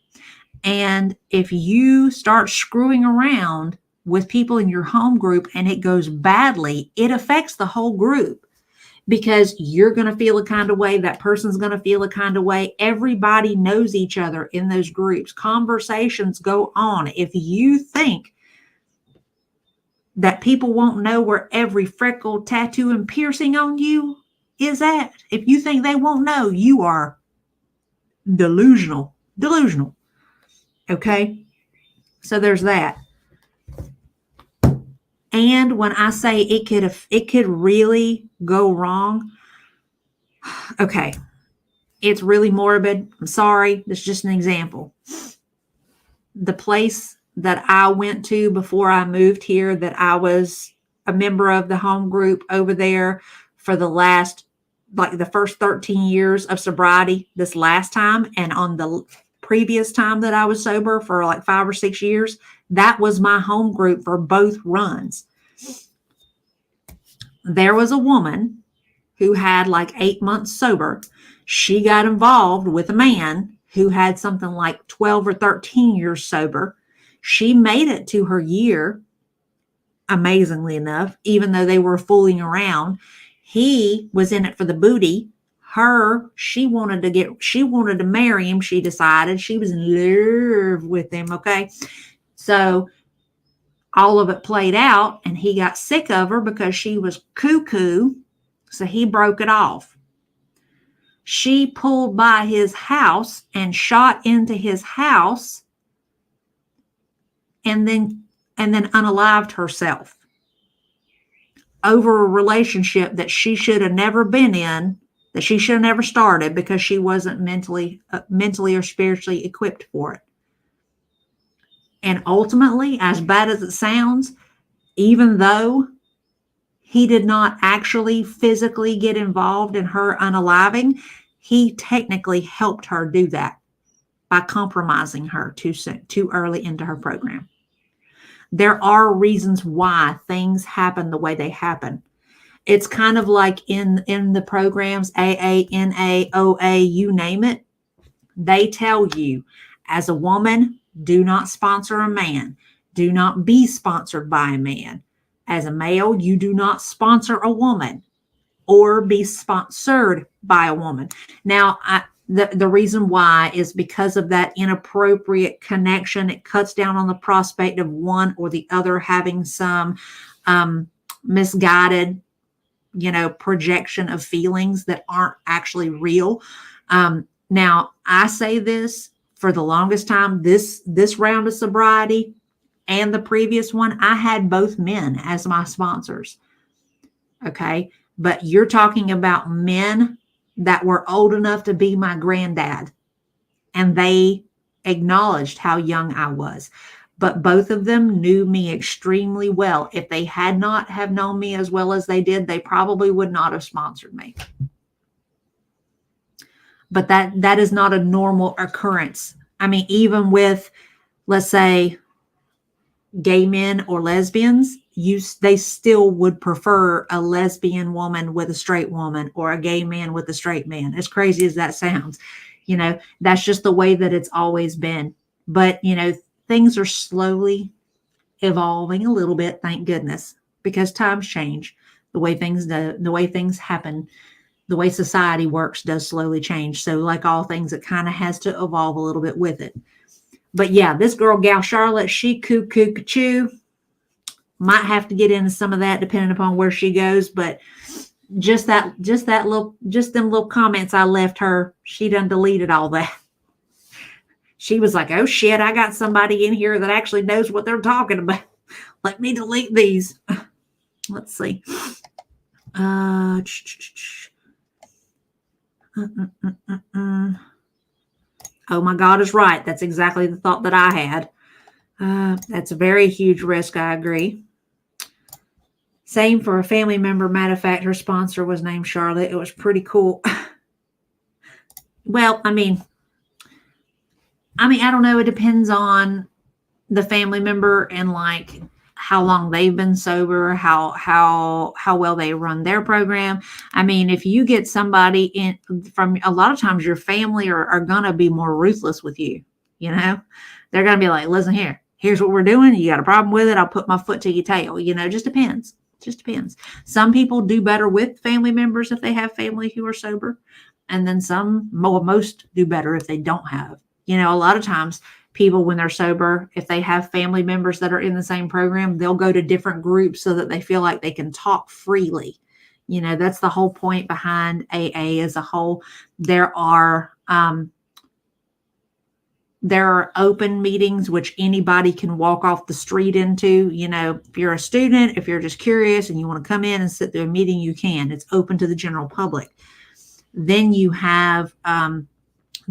And if you start screwing around with people in your home group and it goes badly, it affects the whole group, because you're going to feel a kind of way. That person's going to feel a kind of way. Everybody knows each other in those groups. Conversations go on. If you think that people won't know where every freckle, tattoo, and piercing on you is at, if you think they won't know, you are delusional. Okay? So there's that. And when I say it could really go wrong, okay, it's really morbid. I'm sorry. That's just an example. The place that I went to before I moved here, that I was a member of the home group over there for the first 13 years of sobriety this last time, and on the previous time that I was sober for like 5 or 6 years, that was my home group for both runs. There was a woman who had like 8 months sober. She got involved with a man who had something like 12 or 13 years sober. She made it to her year, amazingly enough, even though they were fooling around. He was in it for the booty. She wanted to marry him. She decided she was in love with him. Okay. So all of it played out, and he got sick of her because she was cuckoo. So he broke it off. She pulled by his house and shot into his house, and then unalived herself over a relationship that she should have never been in, that she should have never started, because she wasn't mentally or spiritually equipped for it. And ultimately, as bad as it sounds, even though he did not actually physically get involved in her unaliving, he technically helped her do that by compromising her too early into her program. There are reasons why things happen the way they happen. It's kind of like in the programs, AA, NA, OA, you name it. They tell you, as a woman, do not sponsor a man. Do not be sponsored by a man. As a male, you do not sponsor a woman or be sponsored by a woman. Now, the reason why is because of that inappropriate connection. It cuts down on the prospect of one or the other having some misguided, projection of feelings that aren't actually real. Now, I say this for the longest time, this round of sobriety and the previous one, I had both men as my sponsors. Okay. But you're talking about men that were old enough to be my granddad, and they acknowledged how young I was. But both of them knew me extremely well. If they had not have known me as well as they did, they probably would not have sponsored me. But that is not a normal occurrence. I mean, even with, let's say, gay men or lesbians, they still would prefer a lesbian woman with a straight woman, or a gay man with a straight man. As crazy as that sounds, that's just the way that it's always been. But, things are slowly evolving a little bit, thank goodness, because times change. The way things happen the way society works does slowly change. So like all things, it kind of has to evolve a little bit with it. But yeah, this gal Charlotte, she cuckoo. Might have to get into some of that depending upon where she goes, but just them little comments I left her, she done deleted all that. She was like, oh shit, I got somebody in here that actually knows what they're talking about. Let me delete these. Let's see. Oh my God is right. That's exactly the thought that I had. That's a very huge risk. I agree. Same for a family member. Matter of fact, her sponsor was named Charlotte. It was pretty cool. Well, I mean, I don't know. It depends on the family member and like how long they've been sober, how well they run their program. I mean, if you get somebody in from, a lot of times your family are gonna be more ruthless with you. You know, they're gonna be like, listen here, here's what we're doing. You got a problem with it? I'll put my foot to your tail. You know, just depends. Just depends. Some people do better with family members if they have family who are sober, and then most do better if they don't have. You know, a lot of times people, when they're sober, if they have family members that are in the same program, they'll go to different groups so that they feel like they can talk freely. You know, that's the whole point behind AA as a whole. There are open meetings which anybody can walk off the street into. You know, if you're a student, if you're just curious and you want to come in and sit through a meeting, you can. It's open to the general public. Then you have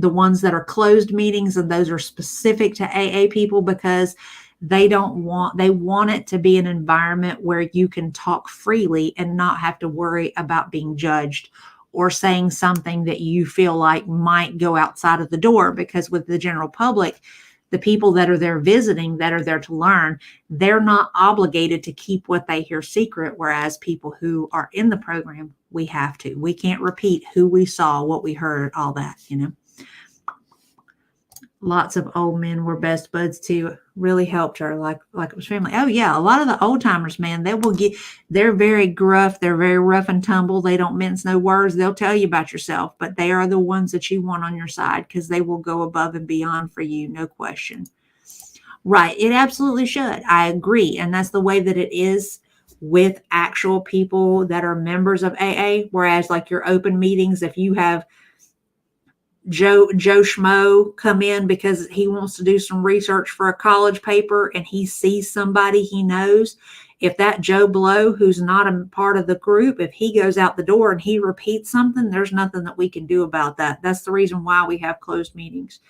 the ones that are closed meetings, and those are specific to AA people because they want it to be an environment where you can talk freely and not have to worry about being judged or saying something that you feel like might go outside of the door. Because with the general public, the people that are there visiting, that are there to learn, they're not obligated to keep what they hear secret. Whereas people who are in the program, we have to. We can't repeat who we saw, what we heard, all that, you know. Lots of old men were best buds too. Really helped her like it was family. Oh yeah, a lot of the old timers, man, they're very gruff, they're very rough and tumble. They don't mince no words. They'll tell you about yourself, but they are the ones that you want on your side because they will go above and beyond for you, no question. Right, it absolutely should. I agree, and that's the way that it is with actual people that are members of AA. Whereas like your open meetings, if you have Joe Schmo come in because he wants to do some research for a college paper and he sees somebody he knows, if that Joe Blow, who's not a part of the group, if he goes out the door and he repeats something, there's nothing that we can do about that. That's the reason why we have closed meetings.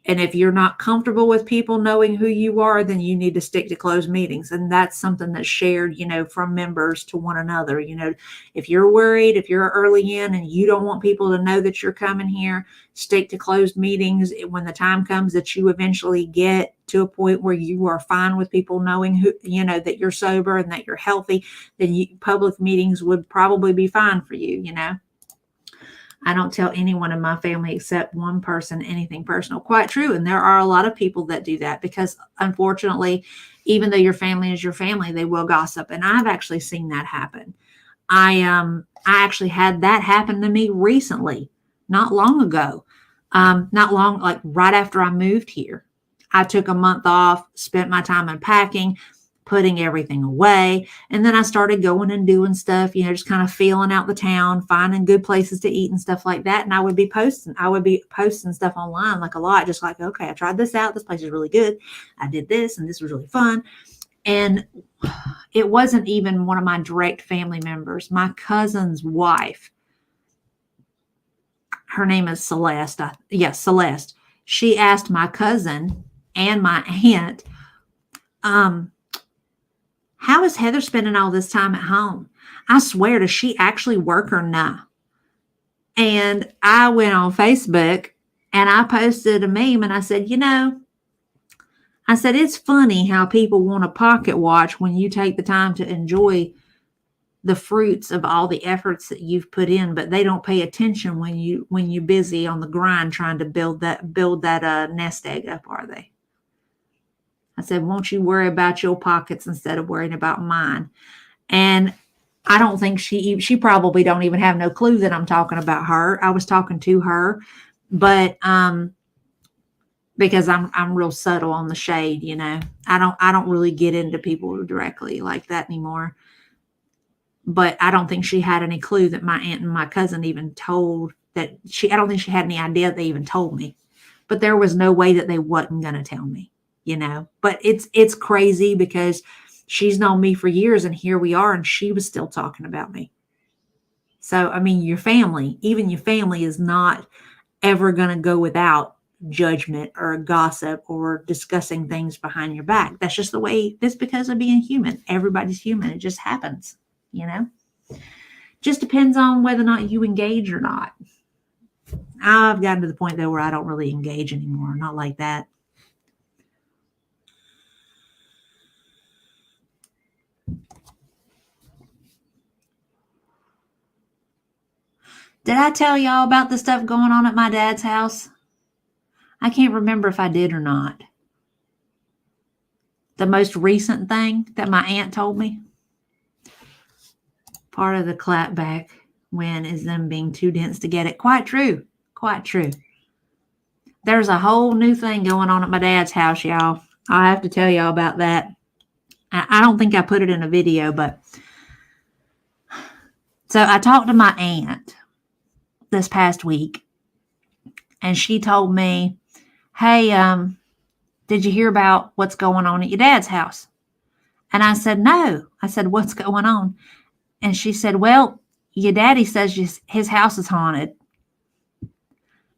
And if you're not comfortable with people knowing who you are, then you need to stick to closed meetings. And that's something that's shared, you know, from members to one another. You know, if you're worried, if you're early in and you don't want people to know that you're coming here, stick to closed meetings. When the time comes that you eventually get to a point where you are fine with people knowing who, you know, that you're sober and that you're healthy, then public meetings would probably be fine for you, you know. I don't tell anyone in my family except one person anything personal. Quite true. And there are a lot of people that do that because unfortunately, even though your family is your family, they will gossip. And I've actually seen that happen. I actually had that happen to me recently, not long ago. Like right after I moved here. I took a month off, spent my time unpacking, putting everything away. And then I started going and doing stuff, you know, just kind of feeling out the town, finding good places to eat and stuff like that. And I would be posting stuff online like a lot, just like, okay, I tried this out. This place is really good. I did this and this was really fun. And it wasn't even one of my direct family members. My cousin's wife, her name is Celeste. Celeste. She asked my cousin and my aunt, how is Heather spending all this time at home? I swear, does she actually work or not? And I went on Facebook and I posted a meme and I said, you know, it's funny how people want a pocket watch when you take the time to enjoy the fruits of all the efforts that you've put in, but they don't pay attention when you're busy on the grind trying to build that nest egg up, are they? I said, won't you worry about your pockets instead of worrying about mine? And I don't think she probably don't even have no clue that I'm talking about her. I was talking to her, but because I'm real subtle on the shade, you know. I don't really get into people directly like that anymore. But I don't think she had any clue that my aunt and my cousin even told that I don't think she had any idea they even told me. But there was no way that they wasn't going to tell me, you know. But it's crazy because she's known me for years and here we are and she was still talking about me. So, I mean, even your family is not ever going to go without judgment or gossip or discussing things behind your back. That's just the way, that's because of being human. Everybody's human. It just happens, you know? Just depends on whether or not you engage or not. I've gotten to the point though where I don't really engage anymore. Not like that. Did I tell y'all about the stuff going on at my dad's house? I can't remember if I did or not. The most recent thing that my aunt told me. Part of the clapback win is them being too dense to get it. Quite true. Quite true. There's a whole new thing going on at my dad's house, y'all. I'll have to tell y'all about that. I don't think I put it in a video, but so I talked to my aunt this past week and she told me, hey, did you hear about what's going on at your dad's house? And I said, no. I said, what's going on? And she said, well, your daddy says his house is haunted.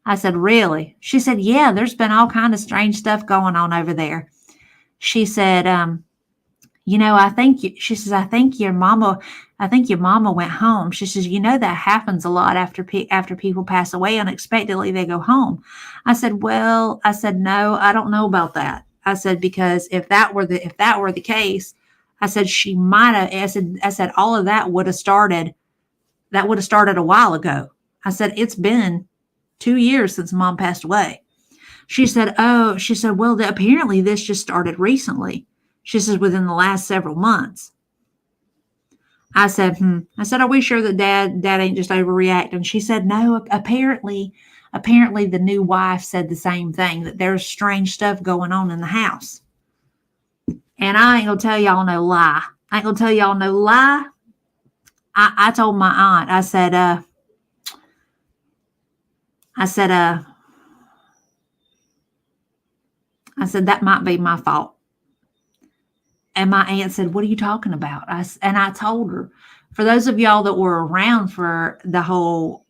I said, really? She said, yeah, there's been all kind of strange stuff going on over there. She said, you know, I think your mama went home. She says, you know, that happens a lot after people pass away unexpectedly, they go home. I said, no, I don't know about that. I said, because if that were the case, I said, she might have, I said, all of that would have started a while ago. I said, it's been 2 years since mom passed away. She said, well, apparently this just started recently. She says, within the last several months. I said, are we sure that dad ain't just overreacting? She said, no, apparently the new wife said the same thing, that there's strange stuff going on in the house. And I ain't gonna tell y'all no lie. I told my aunt, I said, that might be my fault. And my aunt said, what are you talking about? And I told her, for those of y'all that were around for the whole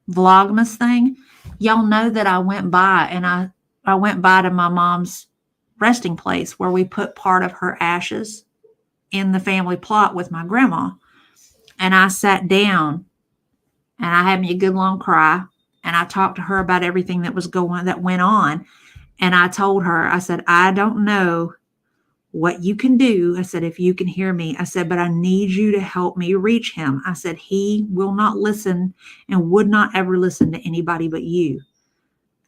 Vlogmas thing, y'all know that I went by and I went by to my mom's resting place where we put part of her ashes in the family plot with my grandma. And I sat down and I had me a good long cry and I talked to her about everything that went on. And I told her, I said, I don't know what you can do. I said, if you can hear me, I said, but I need you to help me reach him. I said, he will not listen and would not ever listen to anybody but you.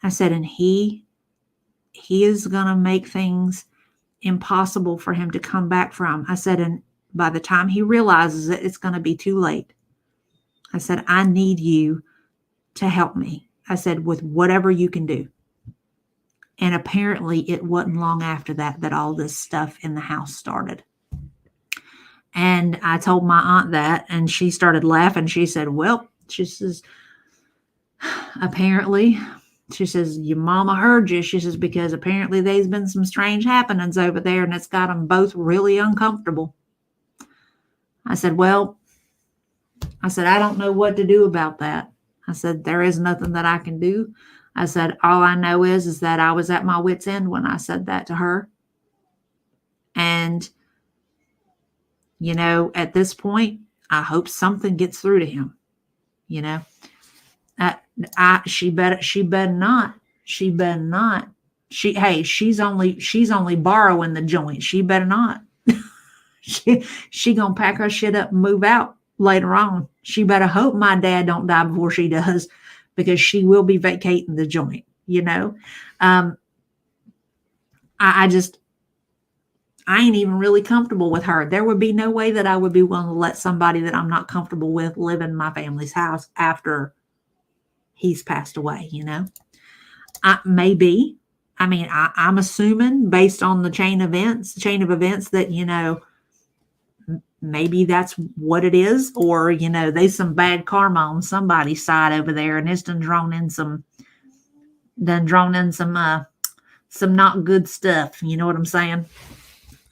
I said, and he is going to make things impossible for him to come back from. I said, and by the time he realizes it, it's going to be too late. I said, I need you to help me. I said, with whatever you can do. And apparently it wasn't long after that all this stuff in the house started. And I told my aunt that, and she started laughing. She said, well, she says, apparently, she says, your mama heard you. She says, because apparently there's been some strange happenings over there and it's got them both really uncomfortable. I said, well, I don't know what to do about that. I said, there is nothing that I can do. I said, all I know is that I was at my wit's end when I said that to her. And, you know, at this point, I hope something gets through to him. You know, she better not. She's only borrowing the joint. She better not. she gonna pack her shit up and move out later on. She better hope my dad don't die before she does, because she will be vacating the joint, you know. I I ain't even really comfortable with her. There would be no way that I would be willing to let somebody that I'm not comfortable with live in my family's house after he's passed away, you know? Maybe. I mean, I'm assuming based on the chain of events that, you know, maybe that's what it is, or, you know, there's some bad karma on somebody's side over there, and it's done drawn in some not good stuff. You know what I'm saying?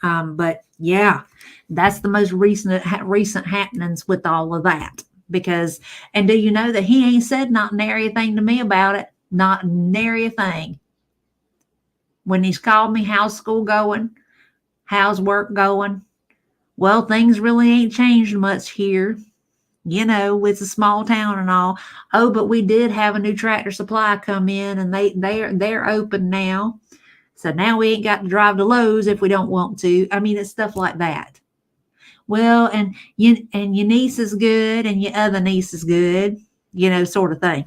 But yeah, that's the most recent happenings with all of that. Because, and do you know that he ain't said not nary a thing to me about it? Not nary a thing. When he's called me, how's school going? How's work going? Well, things really ain't changed much here. You know, it's a small town and all. Oh, but we did have a new Tractor Supply come in, and they're open now. So now we ain't got to drive to Lowe's if we don't want to. I mean, it's stuff like that. Well, and your niece is good, and your other niece is good, you know, sort of thing.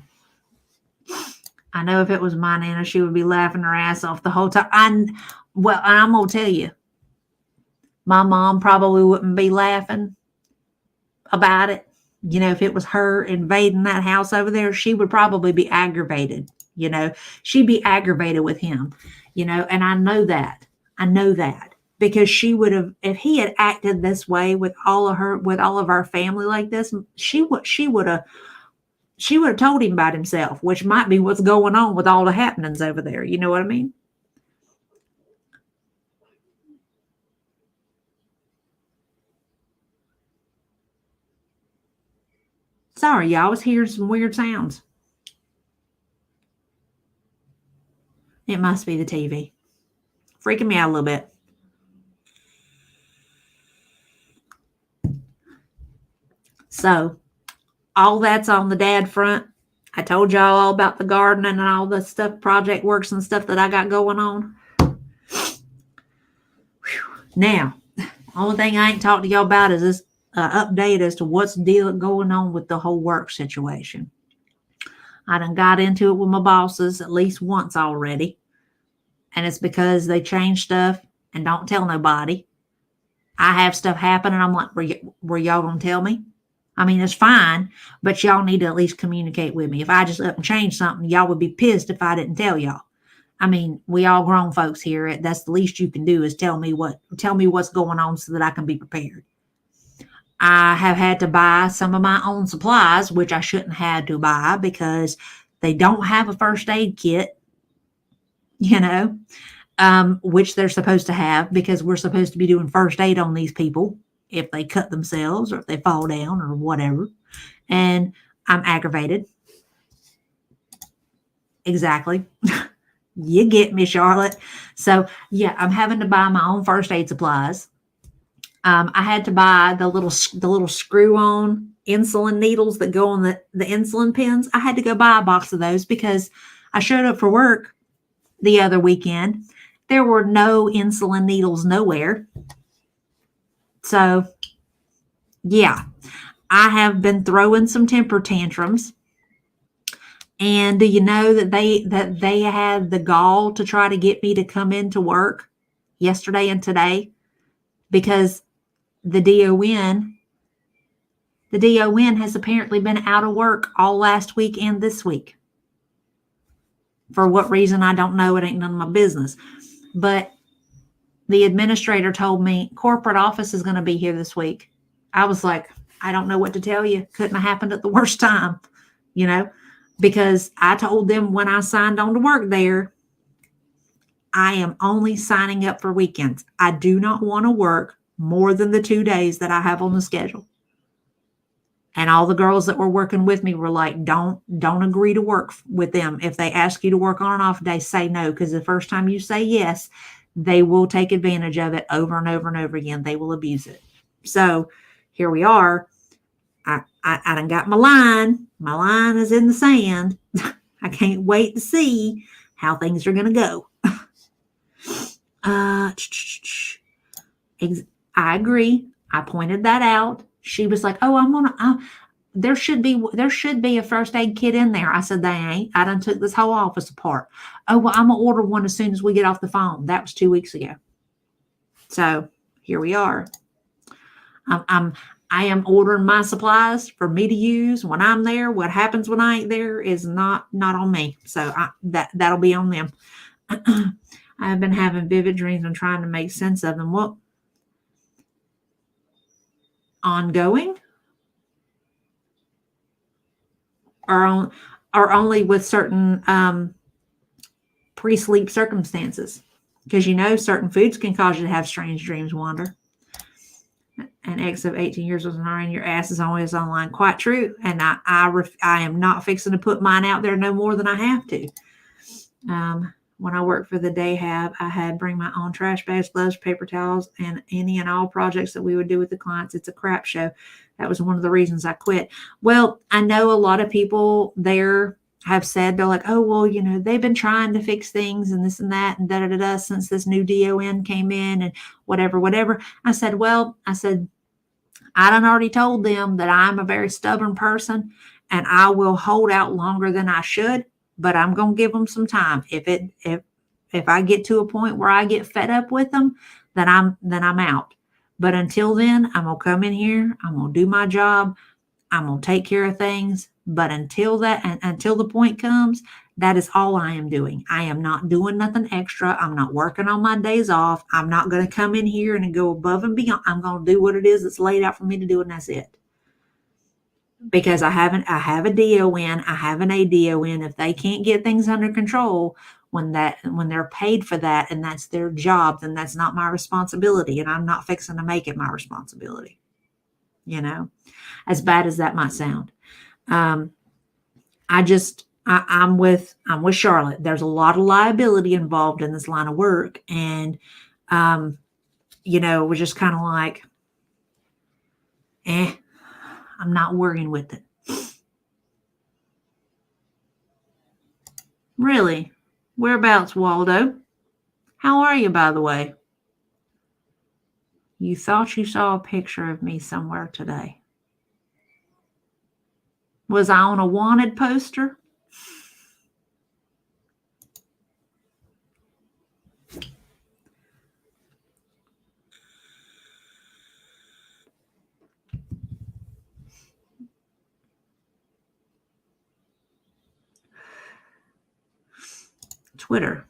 I know if it was my Nana, she would be laughing her ass off the whole time. I'm gonna tell you, my mom probably wouldn't be laughing about it. You know, if it was her invading that house over there, she would probably be aggravated. You know, she'd be aggravated with him, you know, and I know that because she would have, if he had acted this way with all of our family like this, she would have told him about himself, which might be what's going on with all the happenings over there. You know what I mean? Sorry, y'all. I was hearing some weird sounds. It must be the TV. Freaking me out a little bit. So, all that's on the dad front. I told y'all all about the gardening and all the stuff, project works and stuff that I got going on. Whew. Now, only thing I ain't talked to y'all about is this update as to what's going on with the whole work situation. I done got into it with my bosses at least once already. And it's because they change stuff and don't tell nobody. I have stuff happen and I'm like, were y'all going to tell me? I mean, it's fine, but y'all need to at least communicate with me. If I just up and change something, y'all would be pissed if I didn't tell y'all. I mean, we all grown folks here. That's the least you can do is tell me what's going on so that I can be prepared. I have had to buy some of my own supplies, which I shouldn't have had to buy because they don't have a first aid kit, you know, which they're supposed to have because we're supposed to be doing first aid on these people if they cut themselves or if they fall down or whatever. And I'm aggravated. Exactly. You get me, Charlotte. So yeah, I'm having to buy my own first aid supplies. I had to buy the little screw-on insulin needles that go on the insulin pens. I had to go buy a box of those because I showed up for work the other weekend. There were no insulin needles nowhere. So, yeah, I have been throwing some temper tantrums. And do you know that they had the gall to try to get me to come into work yesterday and today because the DON has apparently been out of work all last week and this week. For what reason, I don't know. It ain't none of my business. But the administrator told me corporate office is going to be here this week. I was like, I don't know what to tell you. Couldn't have happened at the worst time, you know, because I told them when I signed on to work there, I am only signing up for weekends. I do not want to work more than the 2 days that I have on the schedule. And all the girls that were working with me were like, don't agree to work with them. If they ask you to work on an off day, say no. Because the first time you say yes, they will take advantage of it over and over and over again. They will abuse it. So here we are. I done got my line. My line is in the sand. I can't wait to see how things are going to go. I agree. I pointed that out. She was like, "Oh, there should be a first aid kit in there." I said, "They ain't. I done took this whole office apart." "Oh, well, I'm gonna order one as soon as we get off the phone." That was 2 weeks ago. So here we are. I am ordering my supplies for me to use when I'm there. What happens when I ain't there is not on me. So that'll be on them. I've been having vivid dreams and trying to make sense of them. Well, ongoing or only with certain pre-sleep circumstances, because certain foods can cause you to have strange dreams, Wanda. An ex of 18 years was an your ass is always online. Quite true. And I am not fixing to put mine out there no more than I have to. When I worked for the day hab, I had bring my own trash bags, gloves, paper towels, and any and all projects that we would do with the clients. It's a crap show. That was one of the reasons I quit. Well, I know a lot of people there have said, they're like, oh, well, they've been trying to fix things and this and that and da-da-da-da since this new DON came in and whatever. I said, I done already told them that I'm a very stubborn person and I will hold out longer than I should, but I'm going to give them some time. If I get to a point where I get fed up with them, then I'm out. But until then, I'm going to come in here. I'm going to do my job. I'm going to take care of things. But until the point comes, that is all I am doing. I am not doing nothing extra. I'm not working on my days off. I'm not going to come in here and go above and beyond. I'm going to do what it is that's laid out for me to do, and that's it. Because I have a DON, I have an ADON. If they can't get things under control when they're paid for that and that's their job, then that's not my responsibility, and I'm not fixing to make it my responsibility. As bad as that might sound. I'm with Charlotte. There's a lot of liability involved in this line of work. And, we're just kind of like, I'm not worrying with it. Really? Whereabouts, Waldo? How are you, by the way? You thought you saw a picture of me somewhere today. Was I on a wanted poster? Twitter.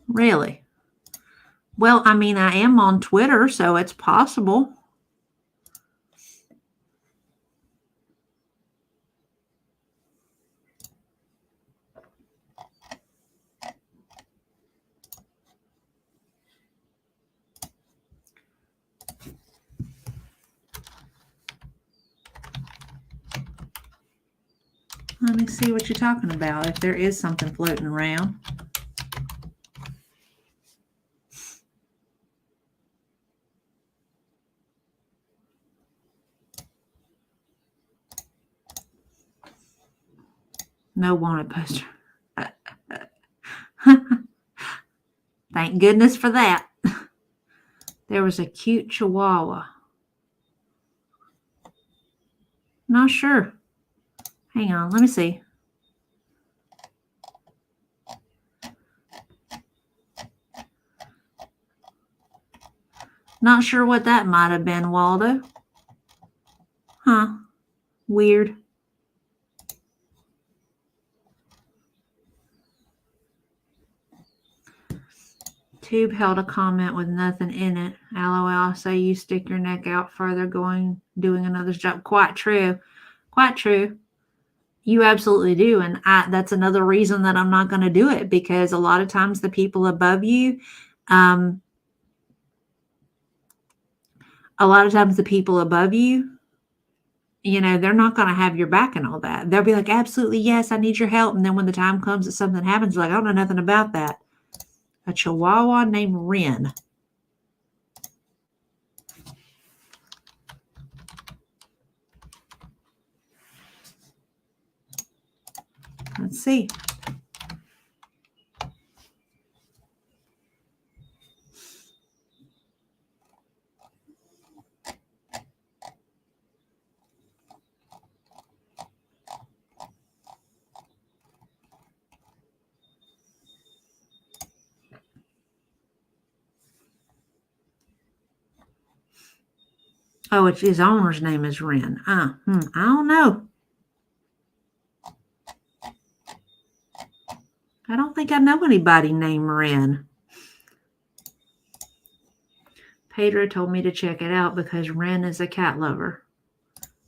Really? Well, I mean, I am on Twitter, so it's possible. Let me see what you're talking about, if there is something floating around. No wanted poster. Thank goodness for that. There was a cute chihuahua. Not sure. Hang on, let me see. Not sure what that might have been, Waldo. Huh. Weird. Tube held a comment with nothing in it. LOL, say you stick your neck out further doing another's job. Quite true. Quite true. You absolutely do. And that's another reason that I'm not going to do it, because a lot of times the people above you, they're not going to have your back and all that. They'll be like, absolutely, yes, I need your help. And then when the time comes that something happens, like, I don't know nothing about that. A chihuahua named Ren. Let's see. Oh, it's his owner's name is Ren. I don't know. I don't think I know anybody named Ren. Pedro told me to check it out because Ren is a cat lover.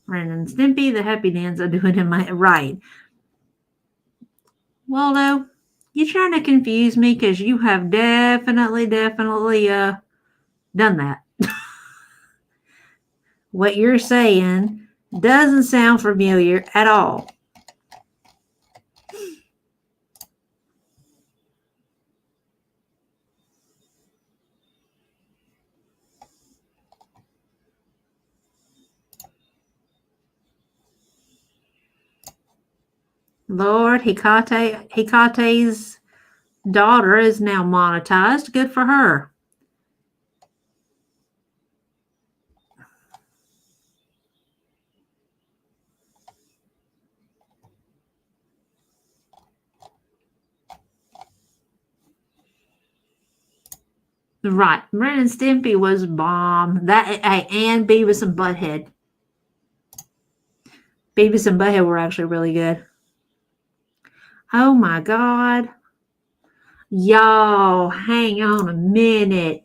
Ren and Stimpy, the Happy Dance, are doing it right. Waldo, you're trying to confuse me because you have definitely done that. What you're saying doesn't sound familiar at all. Lord, Hikate's daughter is now monetized. Good for her. Right. Ren and Stimpy was bomb. And Beavis and Butthead. Beavis and Butthead were actually really good. Oh my God. Y'all, hang on a minute.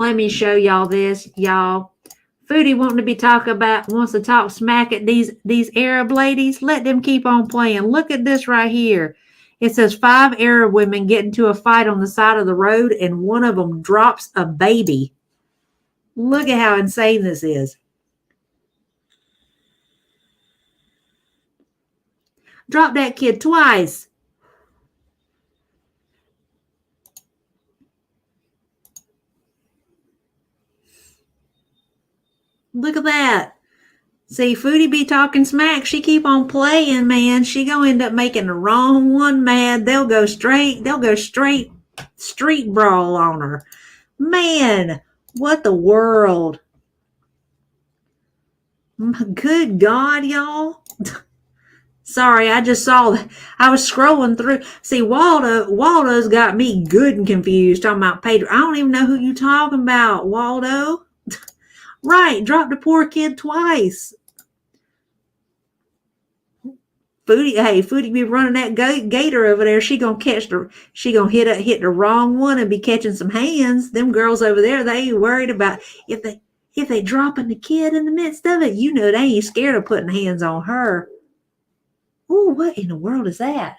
Let me show y'all this, y'all. Foodie wants to talk smack at these Arab ladies. Let them keep on playing. Look at this right here. It says 5 Arab women get into a fight on the side of the road and one of them drops a baby. Look at how insane this is. Drop that kid twice. Look at that. See, Foodie be talking smack. She keep on playing, man. She gonna end up making the wrong one mad. They'll go straight street brawl on her. Man, what the world? Good God, y'all. Sorry, I just saw that. I was scrolling through. See, Waldo's got me good and confused talking about Pedro. I don't even know who you talking about, Waldo. Right, dropped the poor kid twice. Foodie be running that gator over there. She gonna hit the wrong one and be catching some hands. Them girls over there, they ain't worried about if they dropping the kid in the midst of it. You know they ain't scared of putting hands on her. Ooh, what in the world is that?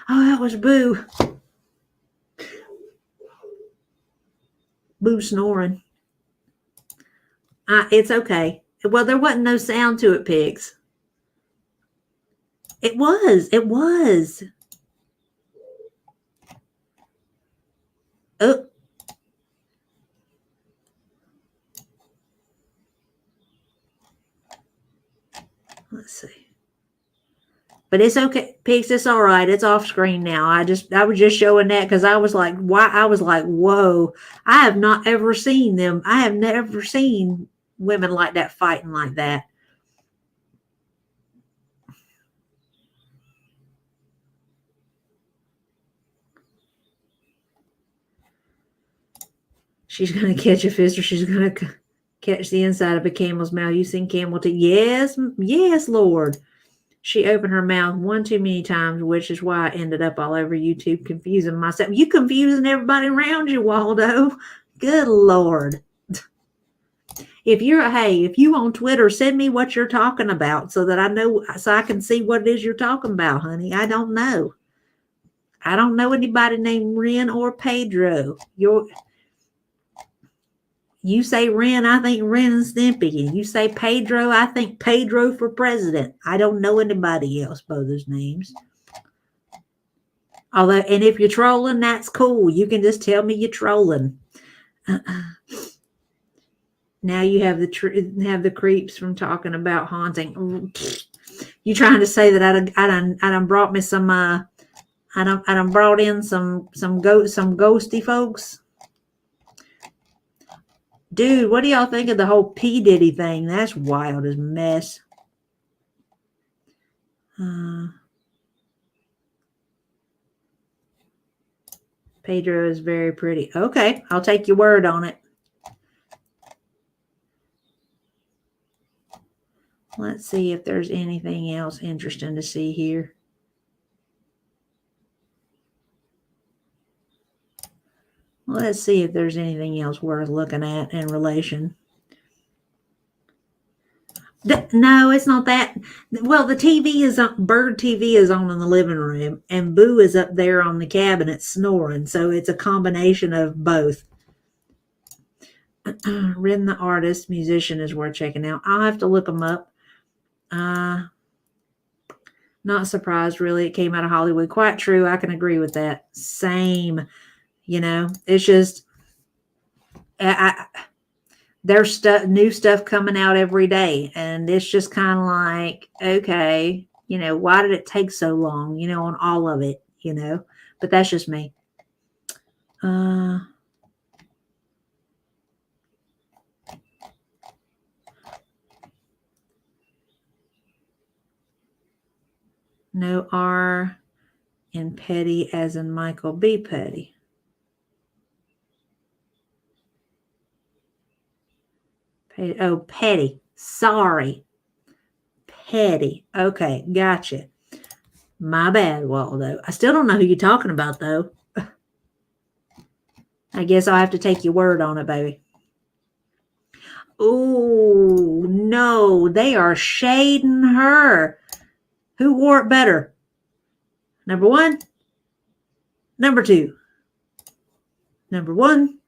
Oh, that was Boo. Boo snoring. It's okay. Well, there wasn't no sound to it, pigs. It was. Oh. Let's see. But it's okay, pigs. It's all right. It's off screen now. I was just showing that because I was like, why? I was like, whoa! I have not ever seen them. I have never seen women like that fighting like that. She's gonna catch a fist, or she's gonna catch the inside of a camel's mouth. You seen camel teeth? Yes, Lord. She opened her mouth one too many times, which is why I ended up all over YouTube confusing myself. You confusing everybody around you, Waldo. Good Lord. If you on Twitter, send me what you're talking about so that I know, so I can see what it is you're talking about, honey. I don't know. I don't know anybody named Ren or Pedro. You say Ren, I think Ren and Stimpy. And you say Pedro, I think Pedro for president. I don't know anybody else by those names. Although, and if you're trolling, that's cool. You can just tell me you're trolling. Now you have the creeps from talking about haunting. You trying to say that I done brought me some I done brought in some ghosty folks. Dude, what do y'all think of the whole P. Diddy thing? That's wild as mess. Pedro is very pretty. Okay, I'll take your word on it. Let's see if there's anything else interesting to see here. Let's see if there's anything else worth looking at in relation. No, it's not that. Well, the TV is on, Bird TV is on in the living room, and Boo is up there on the cabinet snoring. So it's a combination of both. Ren the artist, musician is worth checking out. I'll have to look them up. Not surprised, really. It came out of Hollywood. Quite true. I can agree with that. Same. You know, it's just there's new stuff coming out every day, and it's just kind of like, okay, you know, why did it take so long, you know, on all of it, you know? But that's just me. No R in Petty as in Michael B. Petty. Oh, Petty. Sorry. Petty. Okay, gotcha. My bad, Waldo. I still don't know who you're talking about, though. I guess I'll have to take your word on it, baby. Oh, no. They are shading her. Who wore it better? Number one? Number two? Number one?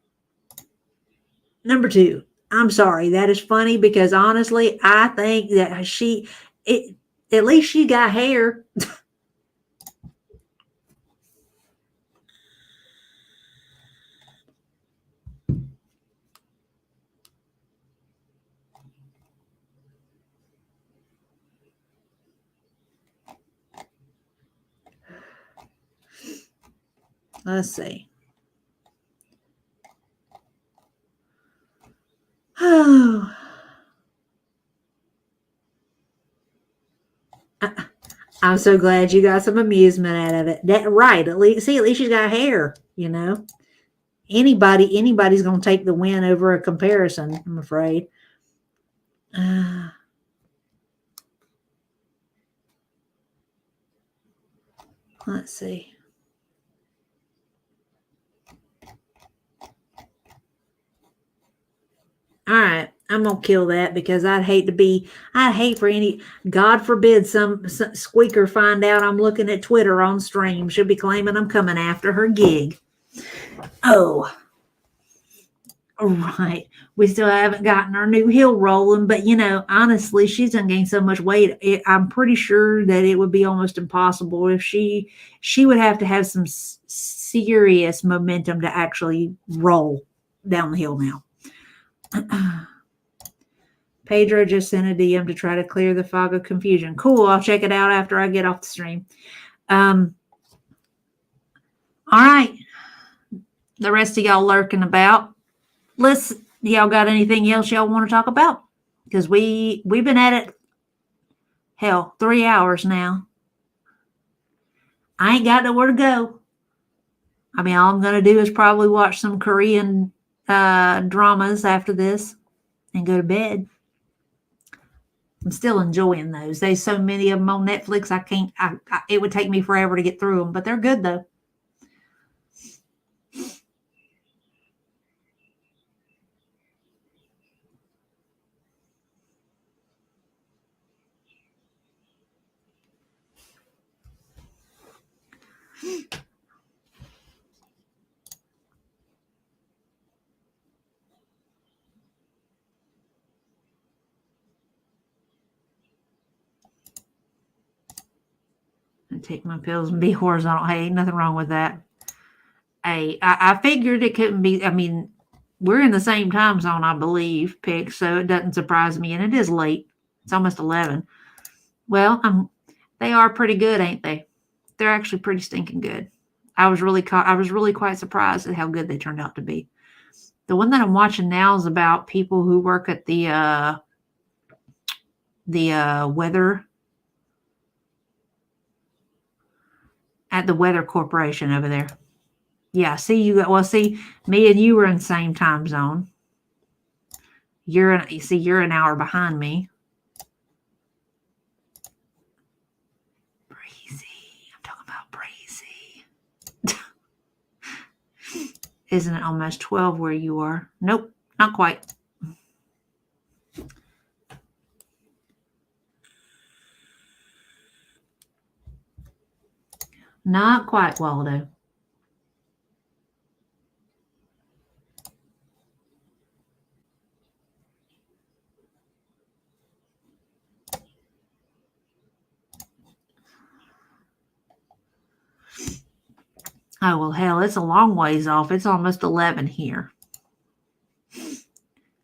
Number two. I'm sorry. That is funny because honestly, I think that at least she got hair. Let's see. Oh. I'm so glad you got some amusement out of it. That right. At least she's got hair, you know. Anybody's gonna take the win over a comparison, I'm afraid. Let's see. All right, I'm gonna kill that because I'd hate for any, God forbid, some squeaker find out I'm looking at Twitter on stream. She'll be claiming I'm coming after her gig. Oh, all right. We still haven't gotten our new hill rolling, but you know, honestly, she's done gained so much weight. I'm pretty sure that it would be almost impossible if she would have to have some serious momentum to actually roll down the hill now. Pedro just sent a DM to try to clear the fog of confusion. Cool. I'll check it out after I get off the stream. All right. The rest of y'all lurking about. Y'all got anything else y'all want to talk about? Because we've been at it, 3 hours now. I ain't got nowhere to go. I mean, all I'm going to do is probably watch some Korean dramas after this and go to bed. I'm still enjoying those. There's so many of them on Netflix. It would take me forever to get through them, but they're good though. Take my pills and be horizontal. Hey, ain't nothing wrong with that. Hey, I figured it couldn't be. I mean, we're in the same time zone, I believe, Pick, so it doesn't surprise me. And it is late. It's almost 11. Well, they are pretty good, ain't they? They're actually pretty stinking good. I was really quite surprised at how good they turned out to be. The one that I'm watching now is about people who work at the weather. At the weather corporation over there. Yeah, see you. Well, see, me and you were in the same time zone. You're an hour behind me. Breezy. I'm talking about breezy. Isn't it almost 12 where you are? Nope, not quite. Not quite, Waldo. Oh, well, hell, it's a long ways off. It's almost 11 here.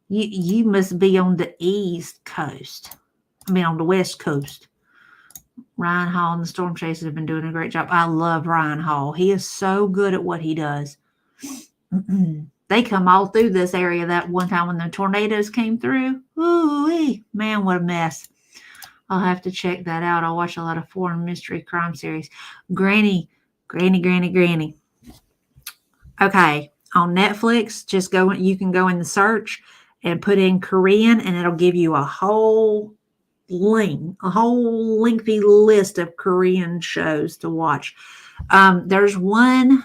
You must be on the East Coast. I mean, on the West Coast. Ryan Hall and the Storm Chasers have been doing a great job. I love Ryan Hall. He is so good at what he does. They come all through this area that one time when the tornadoes came through. Ooh, man, what a mess. I'll have to check that out. I watch a lot of foreign mystery crime series. Granny. Okay, on Netflix, just go. You can go in the search and put in Korean, and it'll give you a whole lengthy list of Korean shows to watch. There's one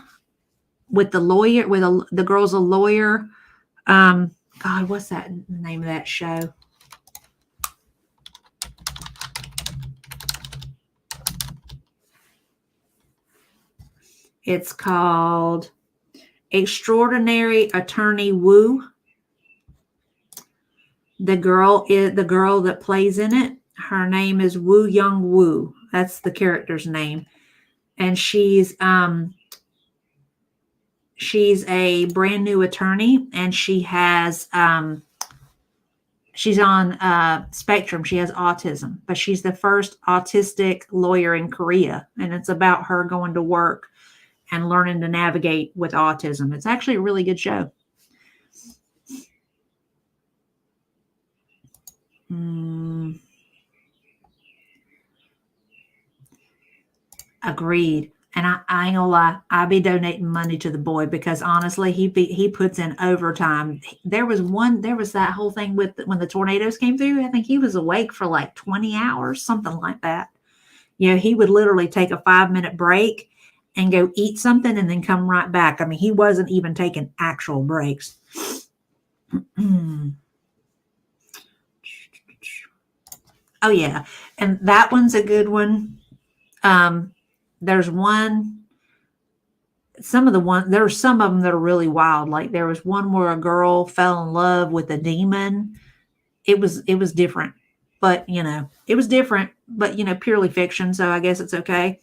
with the lawyer, the girl's a lawyer. God, what's that name of that show? It's called Extraordinary Attorney Woo. The girl that plays in it. Her name is Woo Young Woo. That's the character's name, and she's a brand new attorney, and she has she's on spectrum. She has autism, but she's the first autistic lawyer in Korea, and it's about her going to work and learning to navigate with autism. It's actually a really good show. Agreed. And I ain't gonna lie, I be donating money to the boy because honestly, he puts in overtime. There was that whole thing with when the tornadoes came through. I think he was awake for like 20 hours, something like that. You know, he would literally take a 5-minute break and go eat something and then come right back. I mean, he wasn't even taking actual breaks. Oh yeah, and that one's a good one. There's one. There are some of them that are really wild. Like there was one where a girl fell in love with a demon. It was different, but it was different, but purely fiction. So I guess it's okay.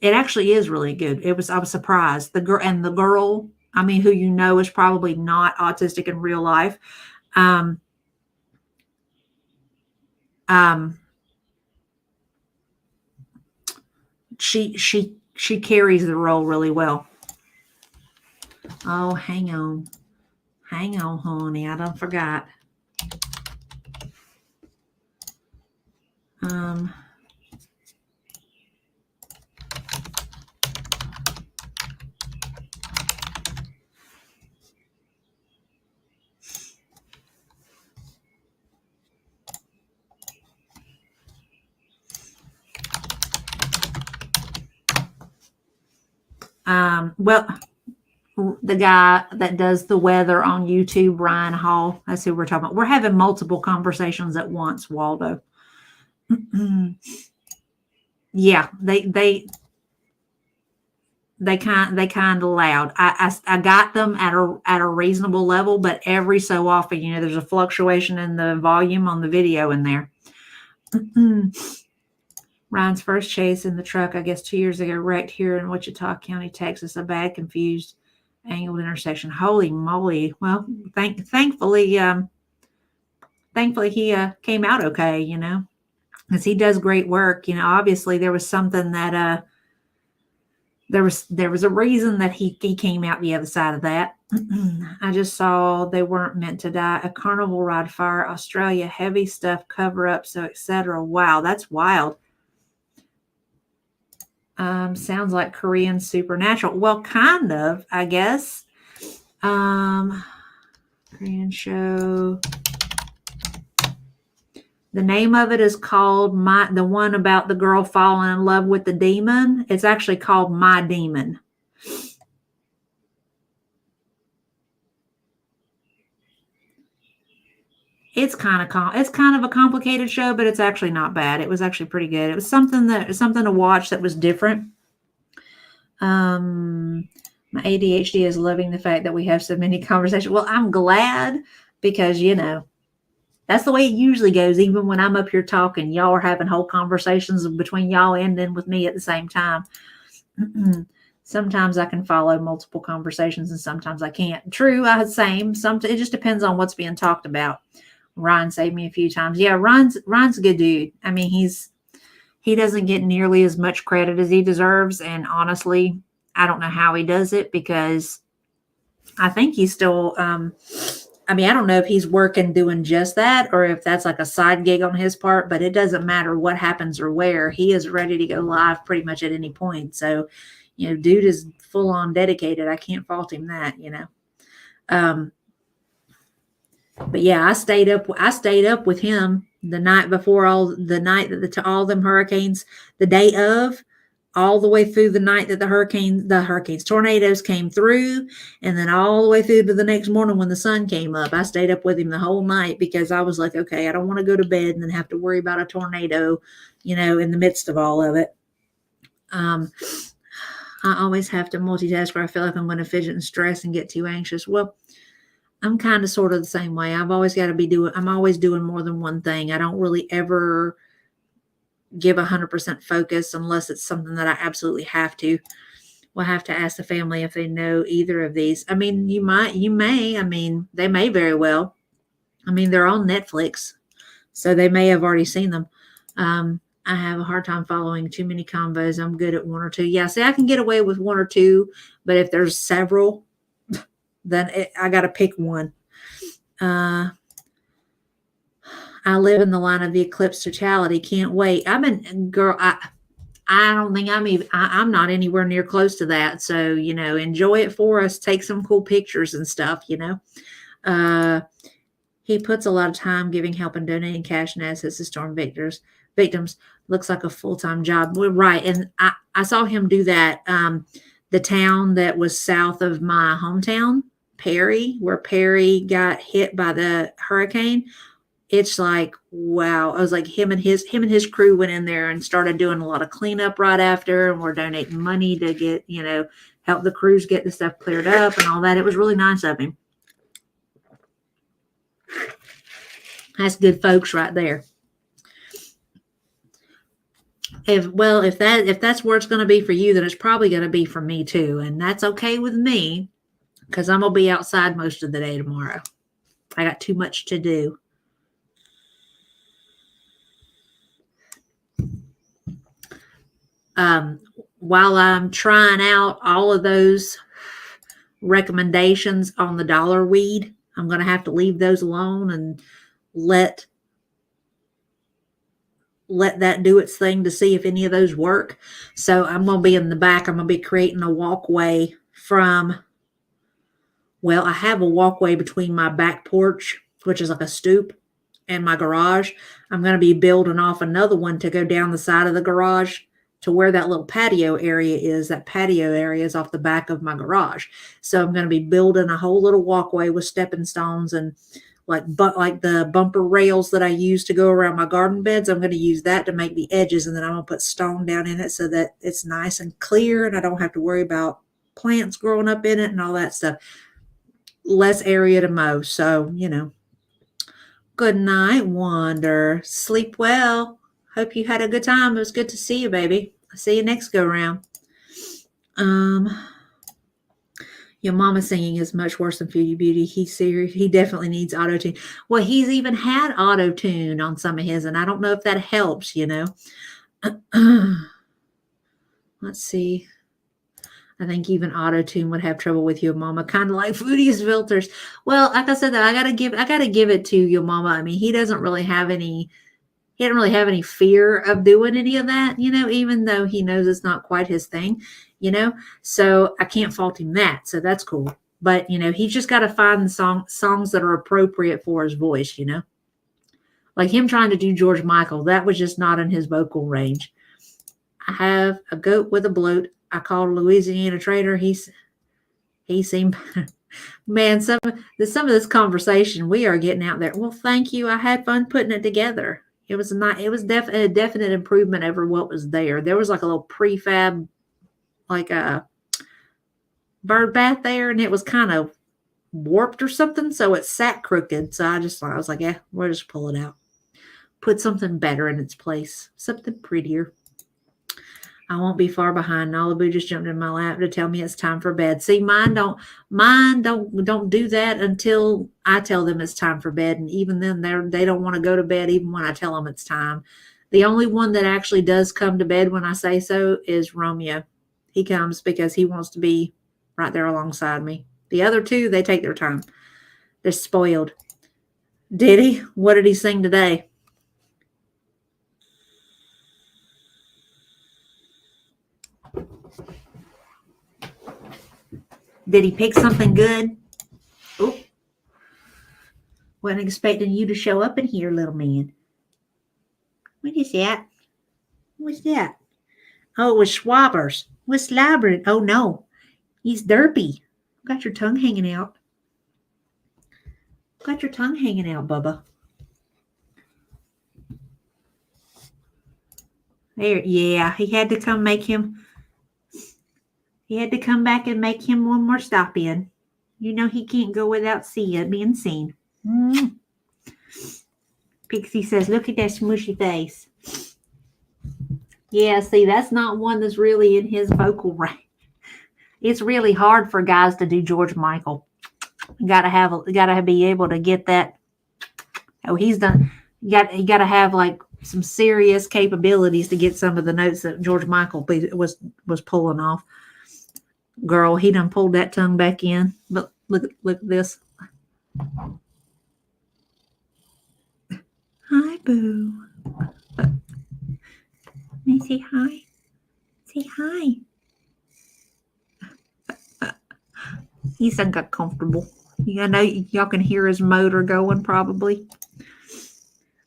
It actually is really good. I was surprised. The girl, I mean, who is probably not autistic in real life. She carries the role really well. Oh, hang on, honey. I done forgot. Well, the guy that does the weather on YouTube, Ryan Hall, that's who we're talking about. We're having multiple conversations at once, Waldo. Yeah, they kind of loud. I got them at a reasonable level, but every so often, there's a fluctuation in the volume on the video in there. Ryan's first chase in the truck, I guess 2 years ago, wrecked here in Wichita County, Texas. A bad, confused, angled intersection. Holy moly! Well, thankfully he came out okay. Because he does great work. Obviously there was something that there was a reason that he came out the other side of that. I just saw they weren't meant to die. A carnival ride fire, Australia, heavy stuff, cover up, so etc. Wow, that's wild. Sounds like Korean supernatural. Well, kind of, I guess. Korean show. The name of it is called the one about the girl falling in love with the demon. It's actually called My Demon. It's kind of a complicated show, but it's actually not bad. It was actually pretty good. It was something to watch that was different. My ADHD is loving the fact that we have so many conversations. Well, I'm glad because, that's the way it usually goes. Even when I'm up here talking, y'all are having whole conversations between y'all and then with me at the same time. Sometimes I can follow multiple conversations and sometimes I can't. True, same. It just depends on what's being talked about. Ryan saved me a few times. Yeah, Ryan's a good dude. I mean, he doesn't get nearly as much credit as he deserves. And honestly, I don't know how he does it because I think he's still, I don't know if he's working doing just that or if that's like a side gig on his part, but it doesn't matter what happens or where. He is ready to go live pretty much at any point. So, dude is full on dedicated. I can't fault him that, But yeah, I stayed up with him the night before all them hurricanes, the day of, all the way through the night that the tornadoes came through, and then all the way through to the next morning when the sun came up. I stayed up with him the whole night because I was like, okay, I don't want to go to bed and then have to worry about a tornado, in the midst of all of it. I always have to multitask or I feel like I'm going to fidget and stress and get too anxious. Well, I'm kind of sort of the same way. I'm always doing more than one thing. I don't really ever give 100% focus unless it's something that I absolutely have to. We'll have to ask the family if they know either of these. I mean, you may, they may very well. They're on Netflix, so they may have already seen them. I have a hard time following too many combos. I'm good at one or two. Yeah, see, I can get away with one or two, but if there's several, then I got to pick one. I live in the line of the eclipse totality. Can't wait. I don't think I'm not anywhere near close to that. So, enjoy it for us. Take some cool pictures and stuff, He puts a lot of time giving help and donating cash and assets to storm victims. Looks like a full-time job. We're right. And I saw him do that. The town that was south of my hometown, Perry, where Perry got hit by the hurricane. It's like, wow. I was like, him and his crew went in there and started doing a lot of cleanup right after, and we're donating money to get, help the crews get the stuff cleared up and all that. It was really nice of him. That's good folks right there. If that's where it's going to be for you, then it's probably going to be for me too. And that's okay with me because I'm going to be outside most of the day tomorrow. I got too much to do. While I'm trying out all of those recommendations on the dollar weed, I'm going to have to leave those alone and let that do its thing to see if any of those work. So I'm going to be in the back. I'm going to be creating a walkway I have a walkway between my back porch, which is like a stoop, and my garage. I'm going to be building off another one to go down the side of the garage to where that little patio area is. That patio area is off the back of my garage. So I'm going to be building a whole little walkway with stepping stones and like the bumper rails that I use to go around my garden beds. I'm going to use that to make the edges, and then I'm going to put stone down in it so that it's nice and clear and I don't have to worry about plants growing up in it and all that stuff. Less area to mow. So, good night, Wander. Sleep well. Hope you had a good time. It was good to see you, baby. I'll see you next go round. Your mama singing is much worse than Foodie Beauty. He's serious. He definitely needs auto-tune. Well, he's even had auto-tune on some of his, and I don't know if that helps, Let's see. I think even auto-tune would have trouble with your mama, kind of like Foodie's filters. Well, like I said, I gotta give it to your mama. He doesn't really have any he didn't really have any fear of doing any of that, even though he knows it's not quite his thing, So I can't fault him that. So that's cool. But, he's just got to find the songs that are appropriate for his voice, Like him trying to do George Michael, that was just not in his vocal range. I have a goat with a bloat. I called a Louisiana trader. He seemed, man, some of this conversation, we are getting out there. Well, thank you. I had fun putting it together. It was a definite improvement over what was there. There was like a little prefab, like a bird bath there, and it was kind of warped or something, so it sat crooked. So I was like, yeah, we'll just pull it out. Put something better in its place, something prettier. I won't be far behind. Malibu just jumped in my lap to tell me it's time for bed. See, mine don't do that until I tell them it's time for bed. And even then they don't want to go to bed even when I tell them it's time. The only one that actually does come to bed when I say so is Romeo. He comes because he wants to be right there alongside me. The other two, they take their time. They're spoiled. Did he? What did he sing today? Did he pick something good? Oh, wasn't expecting you to show up in here, little man. What is that? What's that? Oh, it was Schwaber's. What's slobbering? Oh, no. He's derpy. Got your tongue hanging out. Got your tongue hanging out, Bubba. There, yeah, he had to come back and make him one more stop in. He can't go without being seen. Pixie says, look at that smushy face. Yeah, see, that's not one that's really in his vocal range. It's really hard for guys to do George Michael. You gotta be able to get that. Oh, he's done. You gotta have like some serious capabilities to get some of the notes that George Michael was pulling off. Girl, he done pulled that tongue back in. But look at this. Hi, Boo. Let me say hi. Say hi. He's done got comfortable. I know y'all can hear his motor going probably.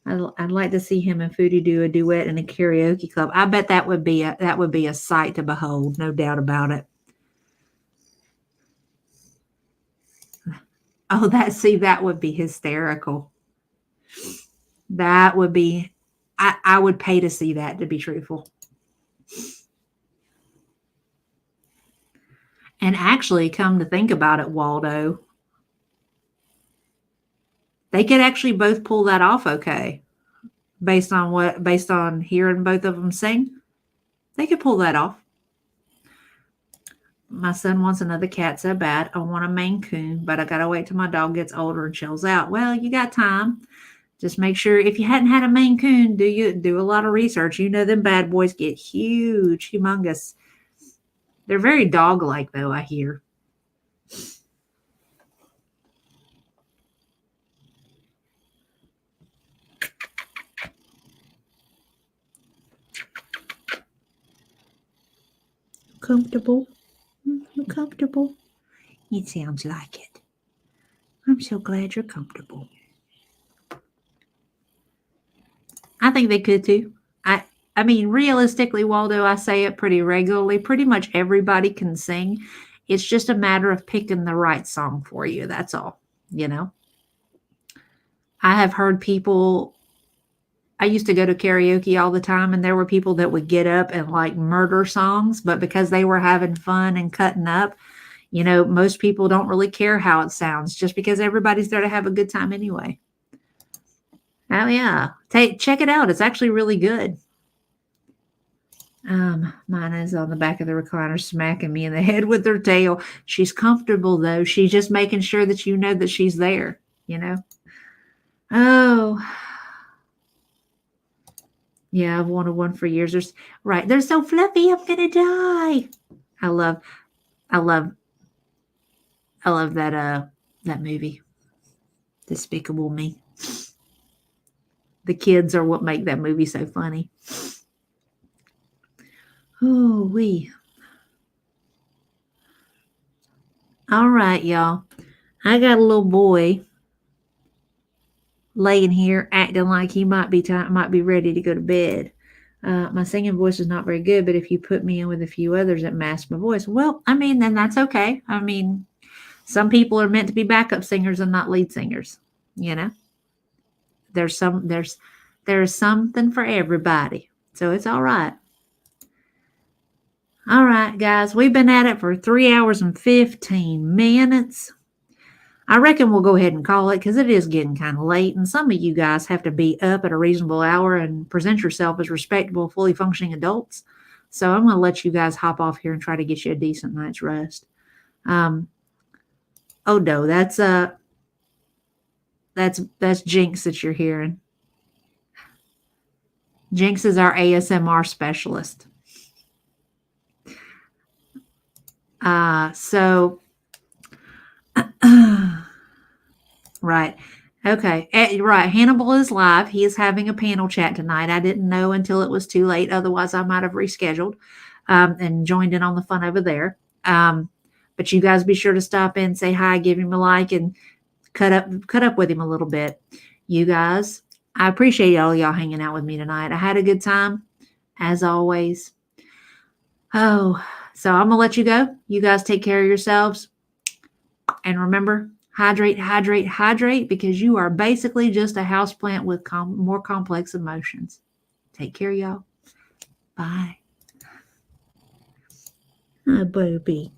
I'd like to see him and Foodie do a duet in a karaoke club. I bet that would be a sight to behold, no doubt about it. Oh, that would be hysterical. That would be, I would pay to see that, to be truthful. And actually, come to think about it, Waldo, they could actually both pull that off okay. Based on hearing both of them sing, they could pull that off. My son wants another cat so bad. I want a Maine Coon, but I gotta wait till my dog gets older and chills out. Well, you got time. Just make sure, if you hadn't had a Maine Coon, do a lot of research. Them bad boys get huge, humongous. They're very dog-like, though, I hear. Comfortable? You comfortable? It sounds like it. I'm so glad you're comfortable. I think they could too. I mean, realistically, Waldo, I say it pretty regularly. Pretty much everybody can sing. It's just a matter of picking the right song for you. That's all, I have heard people, I used to go to karaoke all the time, and there were people that would get up and like murder songs, but because they were having fun and cutting up, most people don't really care how it sounds, just because everybody's there to have a good time anyway. Oh yeah. Check it out. It's actually really good. Mine is on the back of the recliner smacking me in the head with her tail. She's comfortable though. She's just making sure that that she's there, Oh. Yeah, I've wanted one for years. They're so fluffy, I'm gonna die. I love that movie. Despicable Me. The kids are what make that movie so funny. Oh, wee. All right, y'all. I got a little boy laying here acting like he might be ready to go to bed. My singing voice is not very good, but if you put me in with a few others that mask my voice, well, I mean, then that's okay. I mean, some people are meant to be backup singers and not lead singers. You know, there's something for everybody, so it's all right. All right, guys, we've been at it for 3 hours and 15 minutes. I reckon we'll go ahead and call it because it is getting kind of late, and some of you guys have to be up at a reasonable hour and present yourself as respectable, fully functioning adults. So I'm going to let you guys hop off here and try to get you a decent night's rest. Oh no, that's Jinx that you're hearing. Jinx is our ASMR specialist. Right. Okay. Right. Hannibal is live. He is having a panel chat tonight. I didn't know until it was too late. Otherwise, I might have rescheduled and joined in on the fun over there. But you guys be sure to stop in, say hi, give him a like, and cut up with him a little bit. You guys, I appreciate all y'all hanging out with me tonight. I had a good time, as always. Oh, so I'm going to let you go. You guys take care of yourselves. And remember, hydrate, hydrate, hydrate, because you are basically just a houseplant with more complex emotions. Take care, y'all. Bye. Oh, baby.